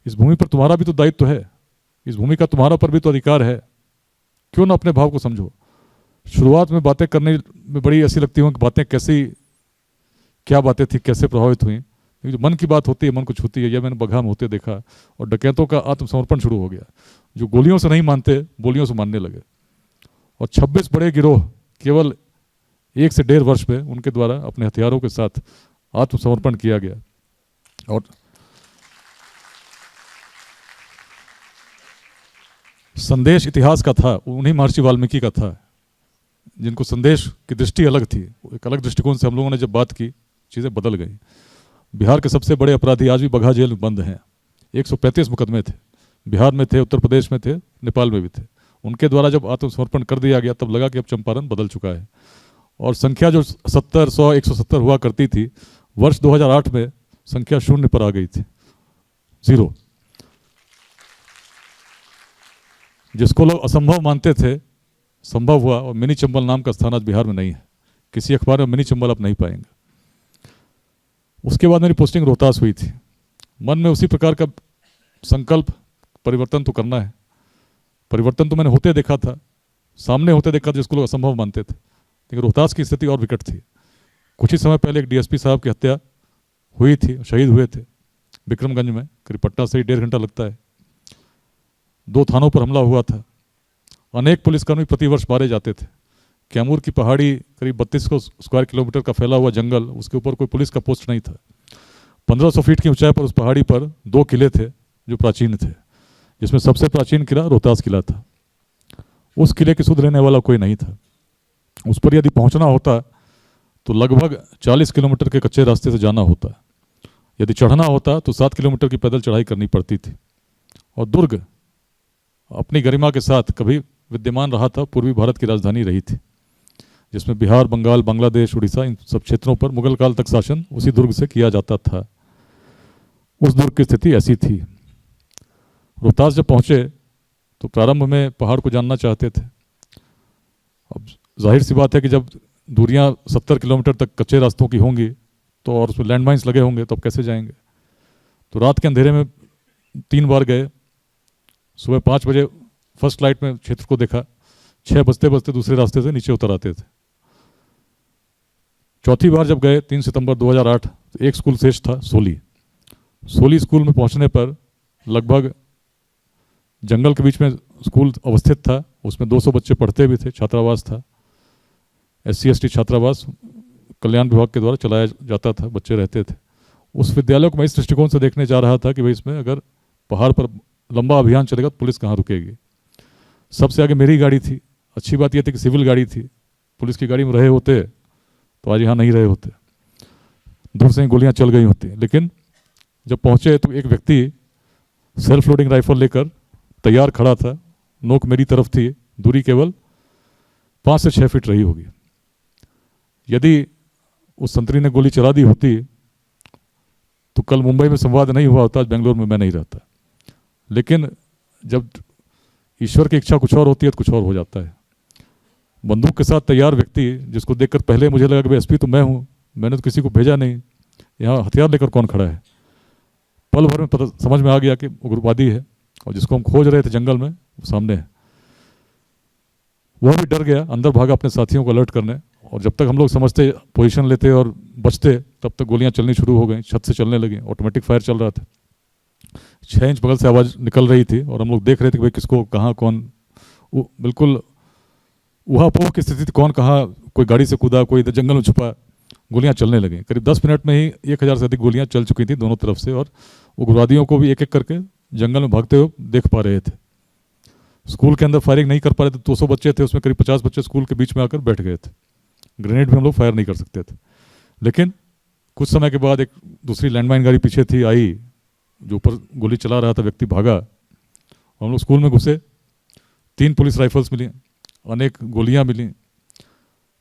इस भूमि पर तुम्हारा भी तो दायित्व है, इस भूमि का तुम्हारा पर भी तो अधिकार है, क्यों ना अपने भाव को समझो। शुरुआत में बातें करने में बड़ी ऐसी लगती हों कि बातें कैसी, क्या बातें थी, कैसे प्रभावित हुई, जो मन की बात होती है, मन को छूती है। यह मैंने बगहा में होते देखा, और डकैतों का आत्मसमर्पण शुरू हो गया। जो गोलियों से नहीं मानते, बोलियों से मानने लगे, और 26 बड़े गिरोह केवल 1 से 1.5 वर्ष में उनके द्वारा अपने हथियारों के साथ आत्मसमर्पण किया गया। और संदेश इतिहास का था, उन्हीं महर्षि वाल्मीकि का था, जिनको संदेश की दृष्टि अलग थी। एक अलग दृष्टिकोण से हम लोगों ने जब बात की, चीज़ें बदल गई। बिहार के सबसे बड़े अपराधी आज भी बगहा जेल में बंद हैं। 135 मुकदमे थे, बिहार में थे, उत्तर प्रदेश में थे, नेपाल में भी थे। उनके द्वारा जब आत्मसमर्पण कर दिया गया तब लगा कि अब चंपारण बदल चुका है। और संख्या जो 70, 100, 170 हुआ करती थी, वर्ष 2008 में संख्या 0 पर आ गई थी, 0। जिसको लोग असंभव मानते थे, संभव हुआ। और मिनी चंबल नाम का स्थान आज बिहार में नहीं है, किसी अखबार में मिनी चंबल आप नहीं पाएंगे। उसके बाद मेरी पोस्टिंग रोहतास हुई थी। मन में उसी प्रकार का संकल्प, परिवर्तन तो करना है। परिवर्तन तो मैंने होते देखा था, सामने होते देखा था, जिसको लोग असंभव मानते थे। लेकिन रोहतास की स्थिति और विकट थी। कुछ ही समय पहले एक डीएसपी साहब की हत्या हुई थी, शहीद हुए थे विक्रमगंज में, करीब पटना से ही 1.5 घंटा लगता है। 2 थानों पर हमला हुआ था। अनेक पुलिसकर्मी प्रतिवर्ष मारे जाते थे। कैमूर की पहाड़ी, करीब 32 स्क्वायर किलोमीटर का फैला हुआ जंगल, उसके ऊपर कोई पुलिस का पोस्ट नहीं था। 1500 फीट की ऊंचाई पर उस पहाड़ी पर 2 किले थे जो प्राचीन थे, जिसमें सबसे प्राचीन किला रोहतास किला था। उस किले की सुध लेने वाला कोई नहीं था। उस पर यदि पहुंचना होता तो लगभग 40 किलोमीटर के कच्चे रास्ते से जाना होता। यदि चढ़ना होता तो 7 किलोमीटर की पैदल चढ़ाई करनी पड़ती थी। और दुर्ग अपनी गरिमा के साथ कभी विद्यमान रहा था, पूर्वी भारत की राजधानी रही थी, जिसमें बिहार, बंगाल, बांग्लादेश, उड़ीसा, इन सब क्षेत्रों पर मुगल काल तक शासन उसी दुर्ग से किया जाता था। उस दुर्ग की स्थिति ऐसी थी। रोहतास जब पहुंचे तो प्रारंभ में पहाड़ को जानना चाहते थे। अब जाहिर सी बात है कि जब दूरियां 70 किलोमीटर तक कच्चे रास्तों की होंगी तो, और उसमें लैंडमाइंस लगे होंगे, तो अब कैसे जाएंगे? तो रात के अंधेरे में 3 बार गए। सुबह 5 बजे फर्स्ट लाइट में क्षेत्र को देखा, 6 बजते बजते दूसरे रास्ते से नीचे उतर आते थे। चौथी बार जब गए 3 सितंबर 2008, तो एक स्कूल शेष था, सोली स्कूल में पहुंचने पर लगभग जंगल के बीच में स्कूल अवस्थित था। उसमें 200 बच्चे पढ़ते भी थे, छात्रावास था, SC/ST छात्रावास कल्याण विभाग के द्वारा चलाया जाता था, बच्चे रहते थे। उस विद्यालय को मैं इस दृष्टिकोण से देखने जा रहा था कि भाई इसमें अगर पहाड़ पर लंबा अभियान चलेगा तो पुलिस कहाँ रुकेगी। सबसे आगे मेरी गाड़ी थी। अच्छी बात यह थी कि सिविल गाड़ी थी, पुलिस की गाड़ी में रहे होते तो आज यहाँ नहीं रहे होते, दूर से ही गोलियां चल गई होती। लेकिन जब पहुंचे तो एक व्यक्ति सेल्फ लोडिंग राइफल लेकर तैयार खड़ा था, नोक मेरी तरफ थी, दूरी केवल 5 से 6 फीट रही होगी। यदि उस संतरी ने गोली चला दी होती तो कल मुंबई में संवाद नहीं हुआ होता, आज बेंगलोर में मैं नहीं रहता। लेकिन जब ईश्वर की इच्छा कुछ और होती है तो कुछ और हो जाता है। बंदूक के साथ तैयार व्यक्ति जिसको देखकर पहले मुझे लगा कि भाई एसपी तो मैं हूँ, मैंने तो किसी को भेजा नहीं, यहाँ हथियार लेकर कौन खड़ा है। पल भर में पता समझ में आ गया कि उग्रवादी है और जिसको हम खोज रहे थे जंगल में वो सामने है। वह भी डर गया, अंदर भागा अपने साथियों को अलर्ट करने, और जब तक हम लोग समझते पोजीशन लेते और बचते तब तक गोलियां चलनी शुरू हो गई, छत से चलने लगी, ऑटोमेटिक फायर चल रहा था। 6 इंच बगल से आवाज़ निकल रही थी और हम लोग देख रहे थे कि भाई किसको कहाँ कौन, वो बिल्कुल ऊहापोह की स्थिति थी, कौन कहाँ, कोई गाड़ी से कूदा, कोई इधर जंगल में छुपा, गोलियां चलने लगी। करीब 10 मिनट में ही 1000 से अधिक गोलियां चल चुकी थी दोनों तरफ से, और उग्रवादियों को भी एक एक करके जंगल में भागते हुए देख पा रहे थे। स्कूल के अंदर फायरिंग नहीं कर पा रहे थे, 200 बच्चे थे, उसमें करीब 50 बच्चे स्कूल के बीच में आकर बैठ गए थे। ग्रेनेड भी हम लोग फायर नहीं कर सकते थे। लेकिन कुछ समय के बाद एक दूसरी लैंडमाइन गाड़ी पीछे थी आई, जो ऊपर गोली चला रहा था व्यक्ति भागा, हम लोग स्कूल में घुसे। 3 पुलिस राइफल्स मिली, अनेक गोलियां मिली,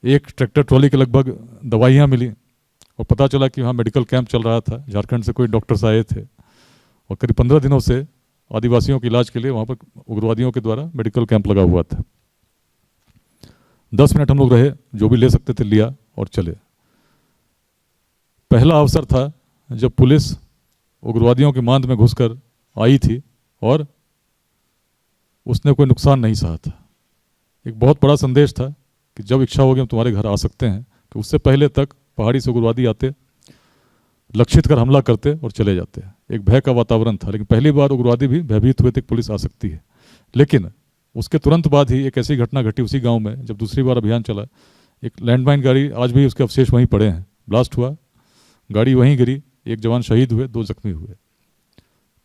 एक ट्रैक्टर ट्रॉली के लगभग दवाइयां मिली, और पता चला कि वहाँ मेडिकल कैंप चल रहा था, झारखंड से कोई डॉक्टर्स आए थे, और करीब 15 दिनों से आदिवासियों के इलाज के लिए वहाँ पर उग्रवादियों के द्वारा मेडिकल कैंप लगा हुआ था। 10 मिनट हम लोग रहे, जो भी ले सकते थे लिया और चले। पहला अवसर था जब पुलिस उग्रवादियों के मांद में घुसकर आई थी और उसने कोई नुकसान नहीं सहा था। एक बहुत बड़ा संदेश था कि जब इच्छा होगी हम तुम्हारे घर आ सकते हैं, कि उससे पहले तक पहाड़ी से उग्रवादी आते, लक्षित कर हमला करते और चले जाते। एक भय का वातावरण था, लेकिन पहली बार उग्रवादी भी भयभीत हुए थे कि पुलिस आ सकती है। लेकिन उसके तुरंत बाद ही एक ऐसी घटना घटी उसी गांव में, जब दूसरी बार अभियान चला, एक लैंडमाइन गाड़ी, आज भी उसके अवशेष वहीं पड़े हैं, ब्लास्ट हुआ, गाड़ी वहीं गिरी, एक जवान शहीद हुए, 2 जख्मी हुए।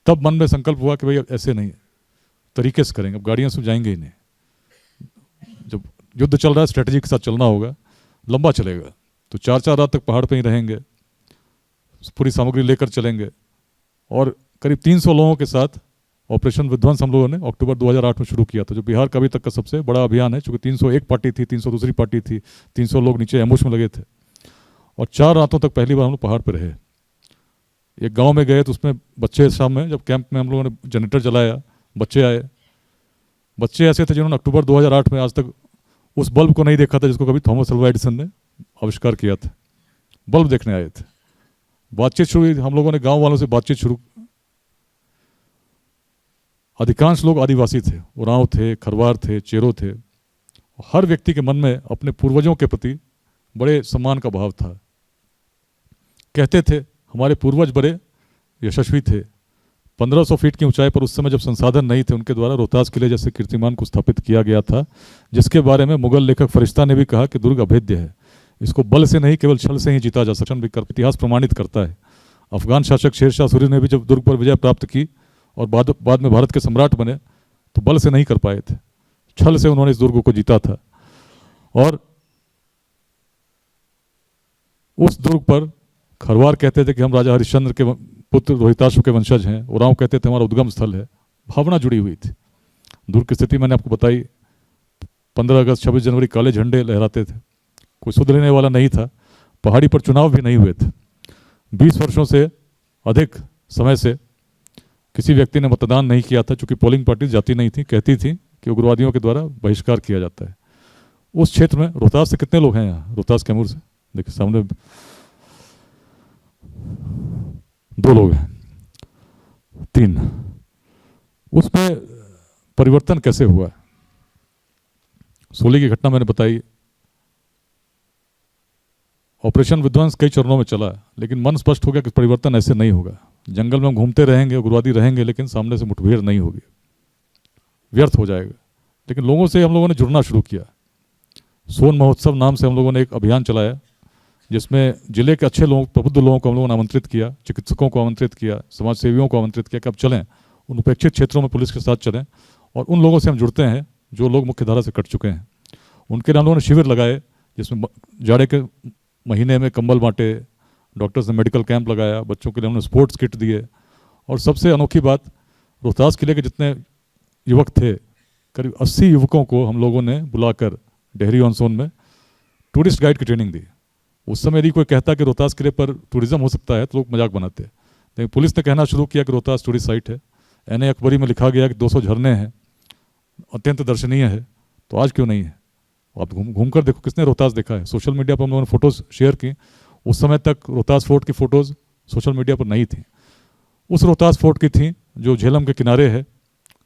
तब मन में संकल्प हुआ कि भाई ऐसे नहीं, तरीके से करेंगे, अब गाड़ियां से जाएंगे ही नहीं। जब युद्ध चल रहा है, स्ट्रेटजी के साथ चलना होगा, लंबा चलेगा, तो 4-4 रात तक पहाड़ पे ही रहेंगे, पूरी सामग्री लेकर चलेंगे। और करीब 300 लोगों के साथ ऑपरेशन विध्वंस हम लोगों ने अक्टूबर 2008 में शुरू किया था, जो बिहार का अभी तक का सबसे बड़ा अभियान है, चूँकि 301 पार्टी थी, 300 दूसरी पार्टी थी, 300 लोग नीचे एम्बुश में लगे थे, और 4 रातों तक पहली बार हम लोग पहाड़ पर रहे। एक गांव में गए तो उसमें बच्चे, शाम में जब कैंप में हम लोगों ने जनरेटर जलाया, बच्चे आए। बच्चे ऐसे थे जिन्होंने अक्टूबर 2008 में आज तक उस बल्ब को नहीं देखा था जिसको कभी थॉमस अल्वा एडिसन ने आविष्कार किया था। बल्ब देखने आए थे। बातचीत शुरू हुई, हम लोगों ने गांव वालों से बातचीत शुरू। अधिकांश लोग आदिवासी थे, उरांव थे, खरवार थे, चेरो थे। हर व्यक्ति के मन में अपने पूर्वजों के प्रति बड़े सम्मान का भाव था। कहते थे हमारे पूर्वज बड़े यशस्वी थे। 1500 फीट की ऊंचाई पर उस समय जब संसाधन नहीं थे, उनके द्वारा रोहतास किले जैसे कीर्तिमान को स्थापित किया गया था, जिसके बारे में मुगल लेखक फरिश्ता ने भी कहा कि दुर्ग अभेद्य है, इसको बल से नहीं केवल छल से ही जीता जा सकता। इतिहास प्रमाणित करता है। अफगान शासक शेरशाह सूरी ने भी जब दुर्ग पर विजय प्राप्त की और बाद में भारत के सम्राट बने, तो बल से नहीं कर पाए थे, छल से उन्होंने इस दुर्ग को जीता था। और उस दुर्ग पर खरवार कहते थे कि हम राजा हरिश्चंद्र के पुत्र रोहिताश्व के वंशज हैं, उरांव कहते थे हमारा उद्गम स्थल है। भावना जुड़ी हुई थी। दुर्ग की स्थिति मैंने आपको बताई। 15 अगस्त 26 जनवरी काले झंडे लहराते थे, कोई सुध लेने वाला नहीं था। पहाड़ी पर चुनाव भी नहीं हुए थे। 20 वर्षों से अधिक समय से किसी व्यक्ति ने मतदान नहीं किया था, चूंकि पोलिंग पार्टी जाती नहीं थी, कहती थी कि उग्रवादियों के द्वारा बहिष्कार किया जाता है। उस क्षेत्र में रोहतास से कितने लोग हैं यहाँ, रोहतास कैमूर से देखिए सामने 2 लोग हैं, 3। उसमें परिवर्तन कैसे हुआ है? 16 की घटना मैंने बताई। ऑपरेशन विध्वंस कई चरणों में चला, लेकिन मन स्पष्ट हो गया कि परिवर्तन ऐसे नहीं होगा। जंगल में हम घूमते रहेंगे, उग्रवादी रहेंगे, लेकिन सामने से मुठभेड़ नहीं होगी, व्यर्थ हो जाएगा। लेकिन लोगों से हम लोगों ने जुड़ना शुरू किया। सोन महोत्सव नाम से हम लोगों ने एक अभियान चलाया, जिसमें जिले के अच्छे लोगों, प्रबुद्ध लोगों को हम लोगों ने आमंत्रित किया, चिकित्सकों को आमंत्रित किया, समाज सेवियों को आमंत्रित किया कि अब चलें, उन उपेक्षित क्षेत्रों में पुलिस के साथ चलें और उन लोगों से हम जुड़ते हैं जो लोग मुख्य धारा से कट चुके हैं, उनके लिए हम लोगों ने शिविर लगाए, जिसमें जाड़े के महीने में कंबल बांटे, डॉक्टर्स ने मेडिकल कैंप लगाया, बच्चों के लिए हमने स्पोर्ट्स किट दिए। और सबसे अनोखी बात, रोहतास किले के जितने युवक थे, करीब 80 युवकों को हम लोगों ने बुलाकर डेहरी ऑन सोन में टूरिस्ट गाइड की ट्रेनिंग दी। उस समय यदि कोई कहता कि रोहतास किले पर टूरिज्म हो सकता है तो लोग मजाक बनाते, लेकिन पुलिस ने कहना शुरू किया कि रोहतास टूरिस्ट साइट है। एनए अकबरी में लिखा गया कि 200 झरने हैं, अत्यंत दर्शनीय है, तो आज क्यों नहीं है? आप घूम कर देखो, किसने रोहतास देखा है? सोशल मीडिया पर हम लोगों ने फोटोज शेयर की। उस समय तक रोहतास फोर्ट की फोटोज सोशल मीडिया पर नहीं थी। उस रोहतास फोर्ट की थी जो झेलम के किनारे है,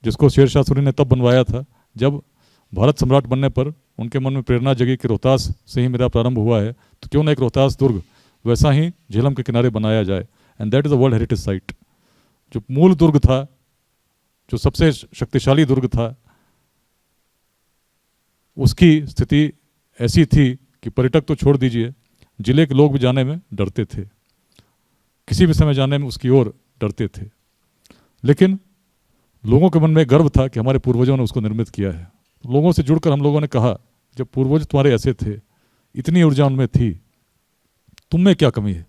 जिसको शेरशाह सूरी ने तब बनवाया था जब भारत सम्राट बनने पर उनके मन में प्रेरणा जगी कि रोहतास से ही मेरा प्रारंभ हुआ है, तो क्यों ना एक रोहतास दुर्ग वैसा ही झेलम के किनारे बनाया जाए। And that is a world heritage site. जो मूल दुर्ग था, जो सबसे शक्तिशाली दुर्ग था, उसकी स्थिति ऐसी थी कि पर्यटक तो छोड़ दीजिए, जिले के लोग भी जाने में डरते थे, किसी भी समय जाने में उसकी ओर डरते थे। लेकिन लोगों के मन में गर्व था कि हमारे पूर्वजों ने उसको निर्मित किया है। लोगों से जुड़कर हम लोगों ने कहा, जब पूर्वज तुम्हारे ऐसे थे, इतनी ऊर्जा उनमें थी, तुम में क्या कमी है?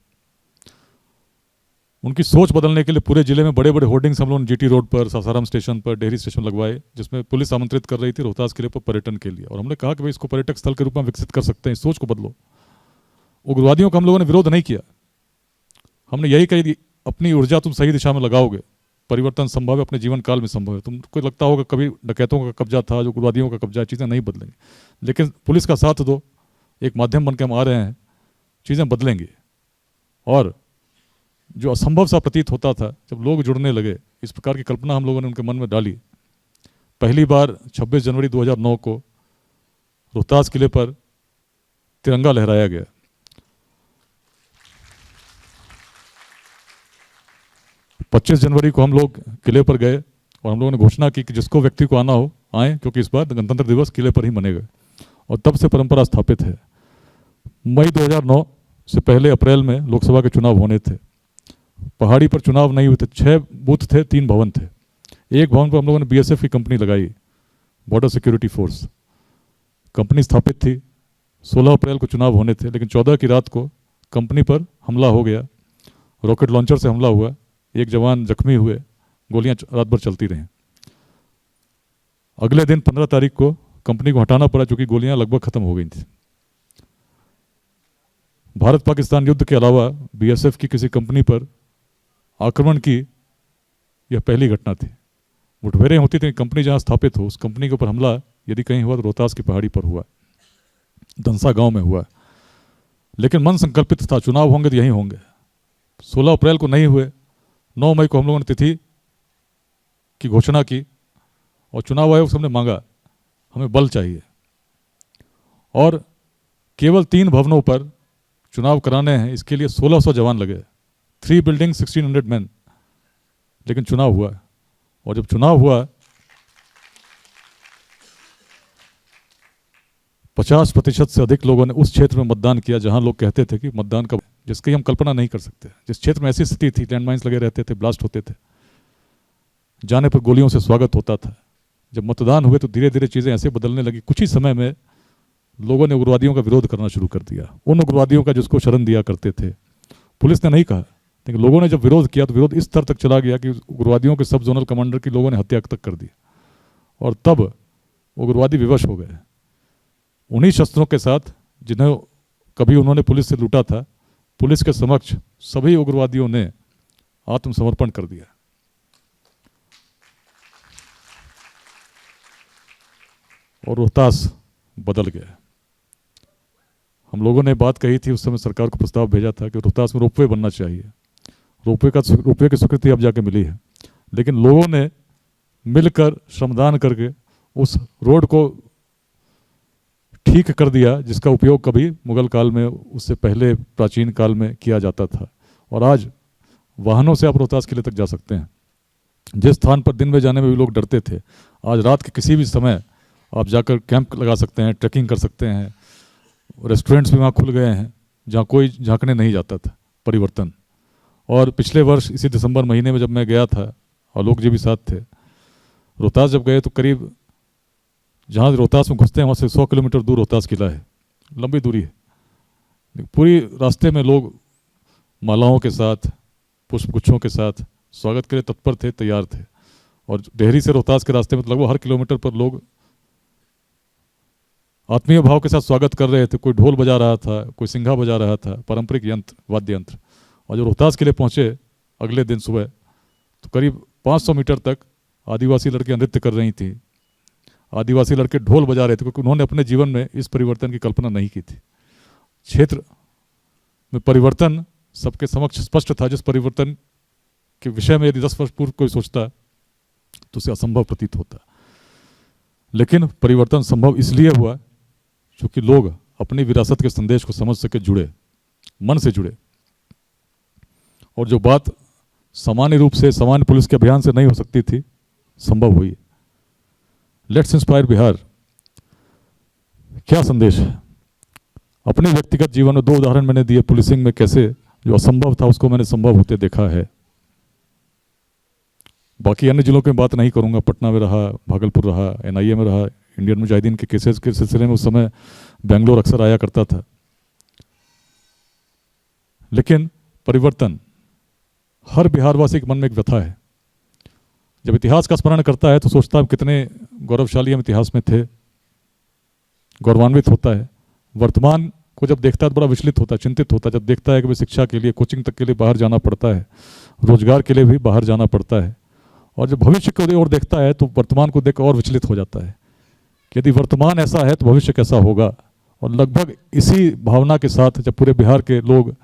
उनकी सोच बदलने के लिए पूरे जिले में बड़े बड़े होर्डिंग्स हम लोगों ने जीटी रोड पर, सासाराम स्टेशन पर, डेहरी स्टेशन लगवाए, जिसमें पुलिस आमंत्रित कर रही थी रोहतास किले पर पर्यटन के लिए। और हमने कहा कि भाई इसको पर्यटक स्थल के रूप में विकसित कर सकते हैं, इस सोच को बदलो। उग्रवादियों का हम लोगों ने विरोध नहीं किया। हमने यही कही, अपनी ऊर्जा तुम सही दिशा में लगाओगे, परिवर्तन संभव है, अपने जीवन काल में संभव है। तुमको लगता होगा कभी डकैतों का कब्जा था, जो उग्रवादियों का कब्जा है, चीज़ें नहीं बदलेंगी, लेकिन पुलिस का साथ दो, एक माध्यम बन के हम आ रहे हैं, चीज़ें बदलेंगी। और जो असंभव सा प्रतीत होता था, जब लोग जुड़ने लगे, इस प्रकार की कल्पना हम लोगों ने उनके मन में डाली। पहली बार 26 जनवरी 2009 को रोहतास किले पर तिरंगा लहराया गया। पच्चीस जनवरी को हम लोग किले पर गए और हम लोगों ने घोषणा की कि जिसको व्यक्ति को आना हो आए, क्योंकि इस बार गणतंत्र दिवस किले पर ही मनेगा। और तब से परंपरा स्थापित है। मई 2009 से पहले अप्रैल में लोकसभा के चुनाव होने थे। पहाड़ी पर चुनाव नहीं हुए थे, 6 बूथ थे, 3 भवन थे। एक भवन पर हम लोगों ने बीएसएफ की कंपनी लगाई, बॉर्डर सिक्योरिटी फोर्स कंपनी स्थापित थी। 16 अप्रैल को चुनाव होने थे, लेकिन 14 की रात को कंपनी पर हमला हो गया, रॉकेट लॉन्चर से हमला हुआ, एक जवान जख्मी हुए, गोलियां रात भर चलती रहीं। अगले दिन 15 तारीख को कंपनी को हटाना पड़ा, चूंकि गोलियां लगभग खत्म हो गई थी। भारत पाकिस्तान युद्ध के अलावा बीएसएफ की किसी कंपनी पर आक्रमण की यह पहली घटना थी। मुठभेड़ें होती थी, कंपनी जहां स्थापित हो, उस कंपनी के ऊपर हमला यदि कहीं हुआ तो रोहतास की पहाड़ी पर हुआ, दंसा गांव में हुआ। लेकिन मन संकल्पित था, चुनाव होंगे तो यहीं होंगे। 16 अप्रैल को नहीं हुए। 9 मई को हम लोगों ने तिथि की घोषणा की और चुनाव आयोग से हमने मांगा, हमें बल चाहिए। और केवल 3 भवनों पर चुनाव कराने हैं, इसके लिए 1600 जवान लगे, 3 बिल्डिंग 1600 मैन। लेकिन चुनाव हुआ, और जब चुनाव हुआ 50% से अधिक लोगों ने उस क्षेत्र में मतदान किया जहां लोग कहते थे कि मतदान का, जिसकी हम कल्पना नहीं कर सकते। जिस क्षेत्र में ऐसी स्थिति थी, लैंडमाइंस लगे रहते थे, ब्लास्ट होते थे, जाने पर गोलियों से स्वागत होता था। जब मतदान हुए तो धीरे धीरे चीज़ें ऐसे बदलने लगी। कुछ ही समय में लोगों ने उग्रवादियों का विरोध करना शुरू कर दिया, उन उग्रवादियों का जिसको शरण दिया करते थे। पुलिस ने नहीं कहा, लेकिन लोगों ने जब विरोध किया तो विरोध इस स्तर तक चला गया कि उग्रवादियों के सब जोनल कमांडर की लोगों ने हत्या तक कर दी। और तब उग्रवादी विवश हो गए। उन्हीं शस्त्रों के साथ जिन्हें कभी उन्होंने पुलिस से लूटा था, पुलिस के समक्ष सभी उग्रवादियों ने आत्मसमर्पण कर दिया। और रोहतास बदल गया। हम लोगों ने बात कही थी, उस समय सरकार को प्रस्ताव भेजा था कि रोहतास में रोपवे बनना चाहिए। रोपवे की स्वीकृति अब जाके मिली है, लेकिन लोगों ने मिलकर श्रमदान करके उस रोड को ठीक कर दिया, जिसका उपयोग कभी मुगल काल में, उससे पहले प्राचीन काल में किया जाता था। और आज वाहनों से आप रोहतास किले तक जा सकते हैं। जिस स्थान पर दिन में जाने में भी लोग डरते थे, आज रात के किसी भी समय आप जाकर कैंप लगा सकते हैं, ट्रैकिंग कर सकते हैं। रेस्टोरेंट्स भी वहाँ खुल गए हैं जहाँ कोई झांकने नहीं जाता था। परिवर्तन। और पिछले वर्ष इसी दिसंबर महीने में जब मैं गया था, और लोग जी भी साथ थे, रोहतास जब गए तो करीब जहाँ रोहतास में घुसते हैं वहाँ से 100 किलोमीटर दूर रोहतास किला है, लंबी दूरी है। पूरी रास्ते में लोग मालाओं के साथ, पुष्पगुच्छों के साथ स्वागत के लिए तत्पर थे, तैयार थे। और देहरी से रोहतास के रास्ते में तो लगभग हर किलोमीटर पर लोग आत्मीय भाव के साथ स्वागत कर रहे थे। कोई ढोल बजा रहा था, कोई सिंघा बजा रहा था, पारंपरिक यंत्र, वाद्य यंत्र। और जो रोहतास के लिए पहुँचे अगले दिन सुबह, तो करीब 500 मीटर तक आदिवासी लड़कियां नृत्य कर रही थी, आदिवासी लड़के ढोल बजा रहे थे, क्योंकि उन्होंने अपने जीवन में इस परिवर्तन की कल्पना नहीं की थी। क्षेत्र में परिवर्तन सबके समक्ष स्पष्ट था, जिस परिवर्तन के विषय में यदि 10 वर्ष पूर्व कोई सोचता तो उसे असंभव प्रतीत होता। लेकिन परिवर्तन संभव इसलिए हुआ क्योंकि लोग अपनी विरासत के संदेश को समझ सके, जुड़े, मन से जुड़े। और जो बात सामान्य रूप से सामान्य पुलिस के अभियान से नहीं हो सकती थी, संभव हुई। लेट्स इंस्पायर बिहार क्या संदेश है? अपने व्यक्तिगत जीवन में 2 उदाहरण मैंने दिए पुलिसिंग में, कैसे जो असंभव था उसको मैंने संभव होते देखा है। बाकी अन्य जिलों की बात नहीं करूंगा। पटना में रहा, भागलपुर रहा, NIA में रहा, इंडियन मुजाहिदीन के केसेस के सिलसिले में उस समय बेंगलोर अक्सर आया करता था। लेकिन परिवर्तन हर बिहारवासी के मन में एक व्यथा है। जब इतिहास का स्मरण करता है तो सोचता है कितने गौरवशाली हम इतिहास में थे, गौरवान्वित होता है। वर्तमान को जब देखता है तो बड़ा विचलित होता है, चिंतित होता है। जब देखता है कि भाई शिक्षा के लिए, कोचिंग तक के लिए बाहर जाना पड़ता है, रोजगार के लिए भी बाहर जाना पड़ता है। और जब भविष्य को ओर देखता है तो वर्तमान को देख और विचलित हो जाता है कि यदि वर्तमान ऐसा है तो भविष्य कैसा होगा। और लगभग इसी भावना के साथ जब पूरे बिहार के लोग,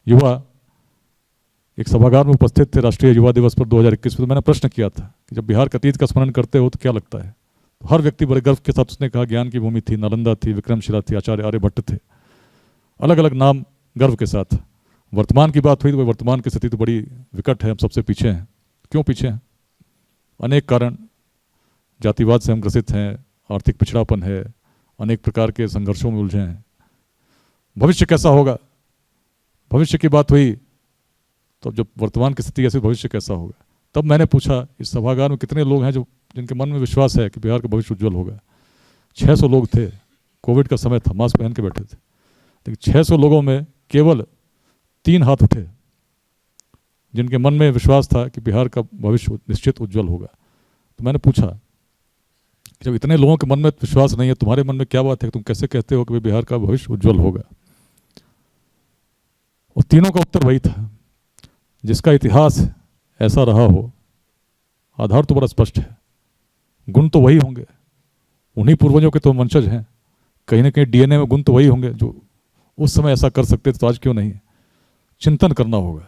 युवा, एक सभागार में उपस्थित थे राष्ट्रीय युवा दिवस पर 2021 में, तो मैंने प्रश्न किया था कि जब बिहार के अतीत का स्मरण करते हो तो क्या लगता है? तो हर व्यक्ति बड़े गर्व के साथ उसने कहा ज्ञान की भूमि थी, नालंदा थी, विक्रमशिला थी, आचार्य आर्यभट्ट थे, अलग अलग नाम गर्व के साथ। वर्तमान की बात हुई तो वर्तमान की स्थिति तो बड़ी विकट है, हम सबसे पीछे हैं। क्यों पीछे हैं? अनेक कारण। जातिवाद से हम ग्रसित हैं, आर्थिक पिछड़ापन है, अनेक प्रकार के संघर्षों में उलझे हैं। भविष्य कैसा होगा? भविष्य की बात हुई तो जब वर्तमान की स्थिति ऐसी, भविष्य कैसा होगा? तब मैंने पूछा इस सभागार में कितने लोग हैं जो जिनके मन में विश्वास है कि बिहार का भविष्य उज्जवल होगा। 600 लोग थे। कोविड का समय था, मास्क पहन के बैठे थे। लेकिन 600 लोगों में केवल 3 हाथ उठे जिनके मन में विश्वास था कि बिहार का भविष्य निश्चित उज्जवल होगा। तो मैंने पूछा जब इतने लोगों के मन में विश्वास नहीं है, तुम्हारे मन में क्या बात है, तुम कैसे कहते हो कि बिहार का भविष्य उज्जवल होगा? और तीनों का उत्तर वही था, जिसका इतिहास ऐसा रहा हो, आधार तो बड़ा स्पष्ट है, गुण तो वही होंगे, उन्हीं पूर्वजों के तो वंशज हैं, कहीं ना कहीं DNA में गुण तो वही होंगे। जो उस समय ऐसा कर सकते थे तो आज क्यों नहीं? चिंतन करना होगा।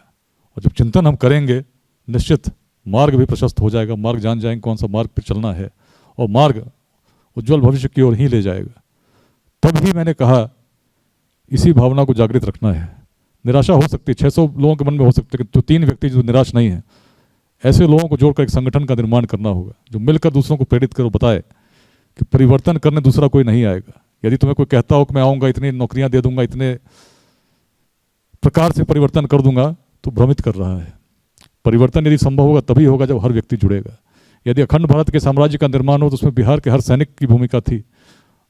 और जब चिंतन हम करेंगे निश्चित मार्ग भी प्रशस्त हो जाएगा, मार्ग जान जाएंगे कौन सा मार्ग पर चलना है, और मार्ग उज्जवल भविष्य की ओर ही ले जाएगा। तब ही मैंने कहा इसी भावना को जागृत रखना है। निराशा हो सकती है, 600 लोगों के मन में हो सकती है, तो 3 व्यक्ति जो निराश नहीं है, ऐसे लोगों को जोड़कर एक संगठन का निर्माण करना होगा जो मिलकर दूसरों को प्रेरित करो, बताए कि परिवर्तन करने दूसरा कोई नहीं आएगा। यदि तुम्हें कोई कहता हो कि मैं आऊँगा, इतनी नौकरियाँ दे दूंगा, इतने प्रकार से परिवर्तन कर दूंगा, तो भ्रमित कर रहा है। परिवर्तन यदि संभव होगा तभी होगा जब हर व्यक्ति जुड़ेगा। यदि अखंड भारत के साम्राज्य का निर्माण हो तो उसमें बिहार के हर सैनिक की भूमिका थी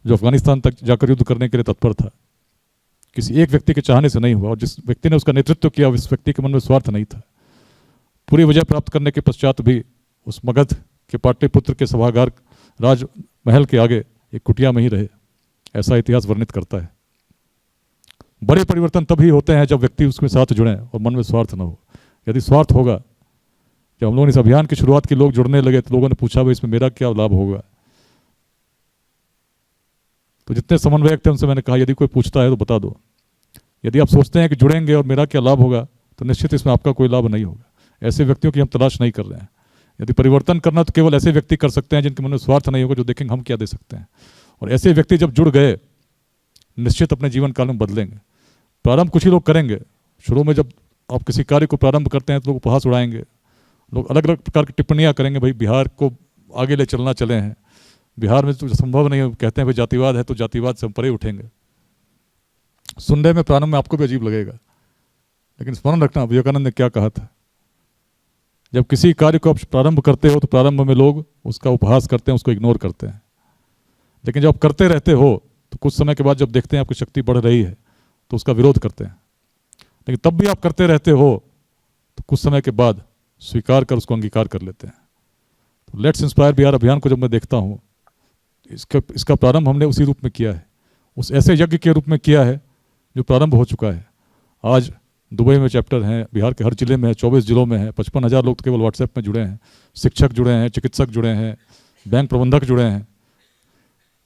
जो अफगानिस्तान तक जाकर युद्ध करने के लिए तत्पर था। किसी एक व्यक्ति के चाहने से नहीं हुआ, और जिस व्यक्ति ने उसका नेतृत्व किया उस व्यक्ति के मन में स्वार्थ नहीं था। पूरी विजय प्राप्त करने के पश्चात भी उस मगध के पाटलिपुत्र के सभागार राजमहल के आगे एक कुटिया में ही रहे, ऐसा इतिहास वर्णित करता है। बड़े परिवर्तन तभी होते हैं जब व्यक्ति उसके साथ जुड़े और मन में स्वार्थ न हो। यदि स्वार्थ होगा, जब हम लोगों ने इस अभियान की शुरुआत की, लोग जुड़ने लगे तो लोगों ने पूछा भाई इसमें मेरा क्या लाभ होगा? तो जितने समन्वयक थे उनसे मैंने कहा यदि कोई पूछता है तो बता दो। यदि आप सोचते हैं कि जुड़ेंगे और मेरा क्या लाभ होगा, तो निश्चित इसमें आपका कोई लाभ नहीं होगा। ऐसे व्यक्तियों की हम तलाश नहीं कर रहे हैं। यदि परिवर्तन करना तो केवल ऐसे व्यक्ति कर सकते हैं जिनके मन में स्वार्थ नहीं होगा, जो देखेंगे हम क्या दे सकते हैं। और ऐसे व्यक्ति जब जुड़ गए निश्चित अपने जीवन काल में बदलेंगे। प्रारंभ कुछ ही लोग करेंगे। शुरू में जब आप किसी कार्य को प्रारंभ करते हैं तो लोग उपहास उड़ाएंगे, लोग अलग अलग प्रकार की टिप्पणियां करेंगे, भाई बिहार को आगे ले चलना चले हैं, बिहार में तो संभव नहीं है, कहते हैं भाई जातिवाद है तो जातिवाद से हम परे उठेंगे। सुनने में प्रारंभ में आपको भी अजीब लगेगा, लेकिन स्मरण रखना विवेकानंद ने क्या कहा था। जब किसी कार्य को आप प्रारंभ करते हो तो प्रारंभ में लोग उसका उपहास करते हैं, उसको इग्नोर करते हैं। लेकिन जब आप करते रहते हो तो कुछ समय के बाद जब देखते हैं आपकी शक्ति बढ़ रही है तो उसका विरोध करते हैं, लेकिन तब भी आप करते रहते हो तो कुछ समय के बाद स्वीकार कर उसको अंगीकार कर लेते हैं। तो लेट्स इंस्पायर बिहार अभियान को जब मैं देखता हूँ, इसका प्रारंभ हमने उसी रूप में किया है, उस ऐसे यज्ञ के रूप में किया है जो प्रारंभ हो चुका है। आज दुबई में चैप्टर हैं, बिहार के हर जिले में है, 24 जिलों में है, 55,000 लोग तो केवल व्हाट्सएप में जुड़े हैं, शिक्षक जुड़े हैं, चिकित्सक जुड़े हैं, बैंक प्रबंधक जुड़े हैं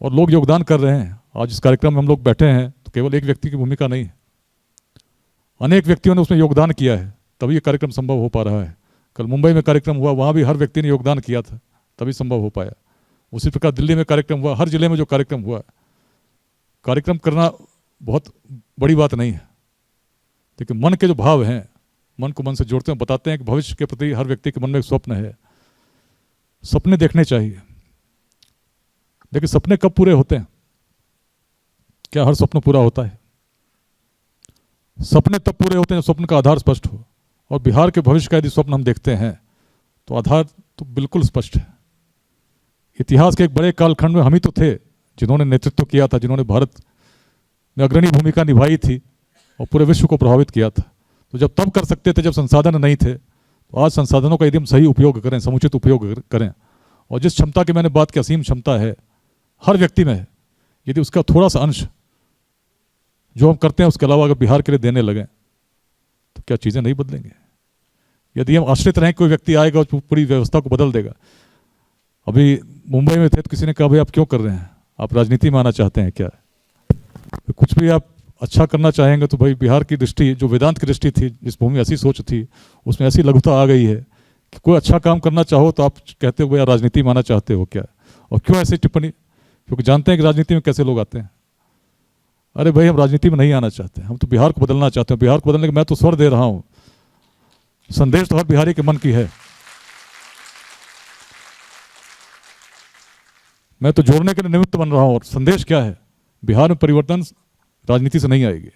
और लोग योगदान कर रहे हैं। आज इस कार्यक्रम में हम लोग बैठे हैं तो केवल एक व्यक्ति की भूमिका नहीं है, अनेक व्यक्तियों ने उसमें योगदान किया है, तभी ये कार्यक्रम संभव हो पा रहा है। कल मुंबई में कार्यक्रम हुआ, वहाँ भी हर व्यक्ति ने योगदान किया था, तभी संभव हो पाया। उसी प्रकार दिल्ली में कार्यक्रम हुआ, हर जिले में जो कार्यक्रम हुआ, कार्यक्रम करना बहुत बड़ी बात नहीं है, लेकिन मन के जो भाव हैं, मन को मन से जोड़ते हैं, बताते हैं कि भविष्य के प्रति हर व्यक्ति के मन में एक स्वप्न है, सपने देखने चाहिए। लेकिन सपने कब पूरे होते हैं? क्या हर स्वप्न पूरा होता है? सपने तब पूरे होते हैं जब स्वप्न का आधार स्पष्ट हो, और बिहार के भविष्य का यदि स्वप्न हम देखते हैं तो आधार तो बिल्कुल स्पष्ट है। इतिहास के एक बड़े कालखंड में हम ही तो थे जिन्होंने नेतृत्व किया था, जिन्होंने भारत में अग्रणी भूमिका निभाई थी और पूरे विश्व को प्रभावित किया था। तो जब तब कर सकते थे जब संसाधन नहीं थे, तो आज संसाधनों का यदि हम सही उपयोग करें, समुचित उपयोग करें, और जिस क्षमता की मैंने बात की, असीम क्षमता है हर व्यक्ति में है, यदि उसका थोड़ा सा अंश जो हम करते हैं उसके अलावा अगर बिहार के लिए देने लगें तो क्या चीज़ें नहीं बदलेंगे? यदि हम आश्रित रहें कोई व्यक्ति आएगा और पूरी व्यवस्था को बदल देगा। अभी मुंबई में थे तो किसी ने कहा भाई आप क्यों कर रहे हैं, आप राजनीति में आना चाहते हैं क्या? तो कुछ भी आप अच्छा करना चाहेंगे तो भाई बिहार की दृष्टि, जो वेदांत की दृष्टि थी, जिस भूमि में ऐसी सोच थी, उसमें ऐसी लघुता आ गई है कि कोई अच्छा काम करना चाहो तो आप कहते हो भैया राजनीति में आना चाहते हो क्या? और क्यों ऐसी टिप्पणी? क्योंकि जानते हैं कि राजनीति में कैसे लोग आते हैं। अरे भाई हम राजनीति में नहीं आना चाहते, हम तो बिहार को बदलना चाहते हैं। बिहार को बदलने का मैं तो स्वर दे रहा हूं, संदेश तो हर बिहारी के मन की है। मैं तो जोड़ने के लिए निमित्त बन रहा हूं। और संदेश क्या है? बिहार में परिवर्तन राजनीति से नहीं आएगी,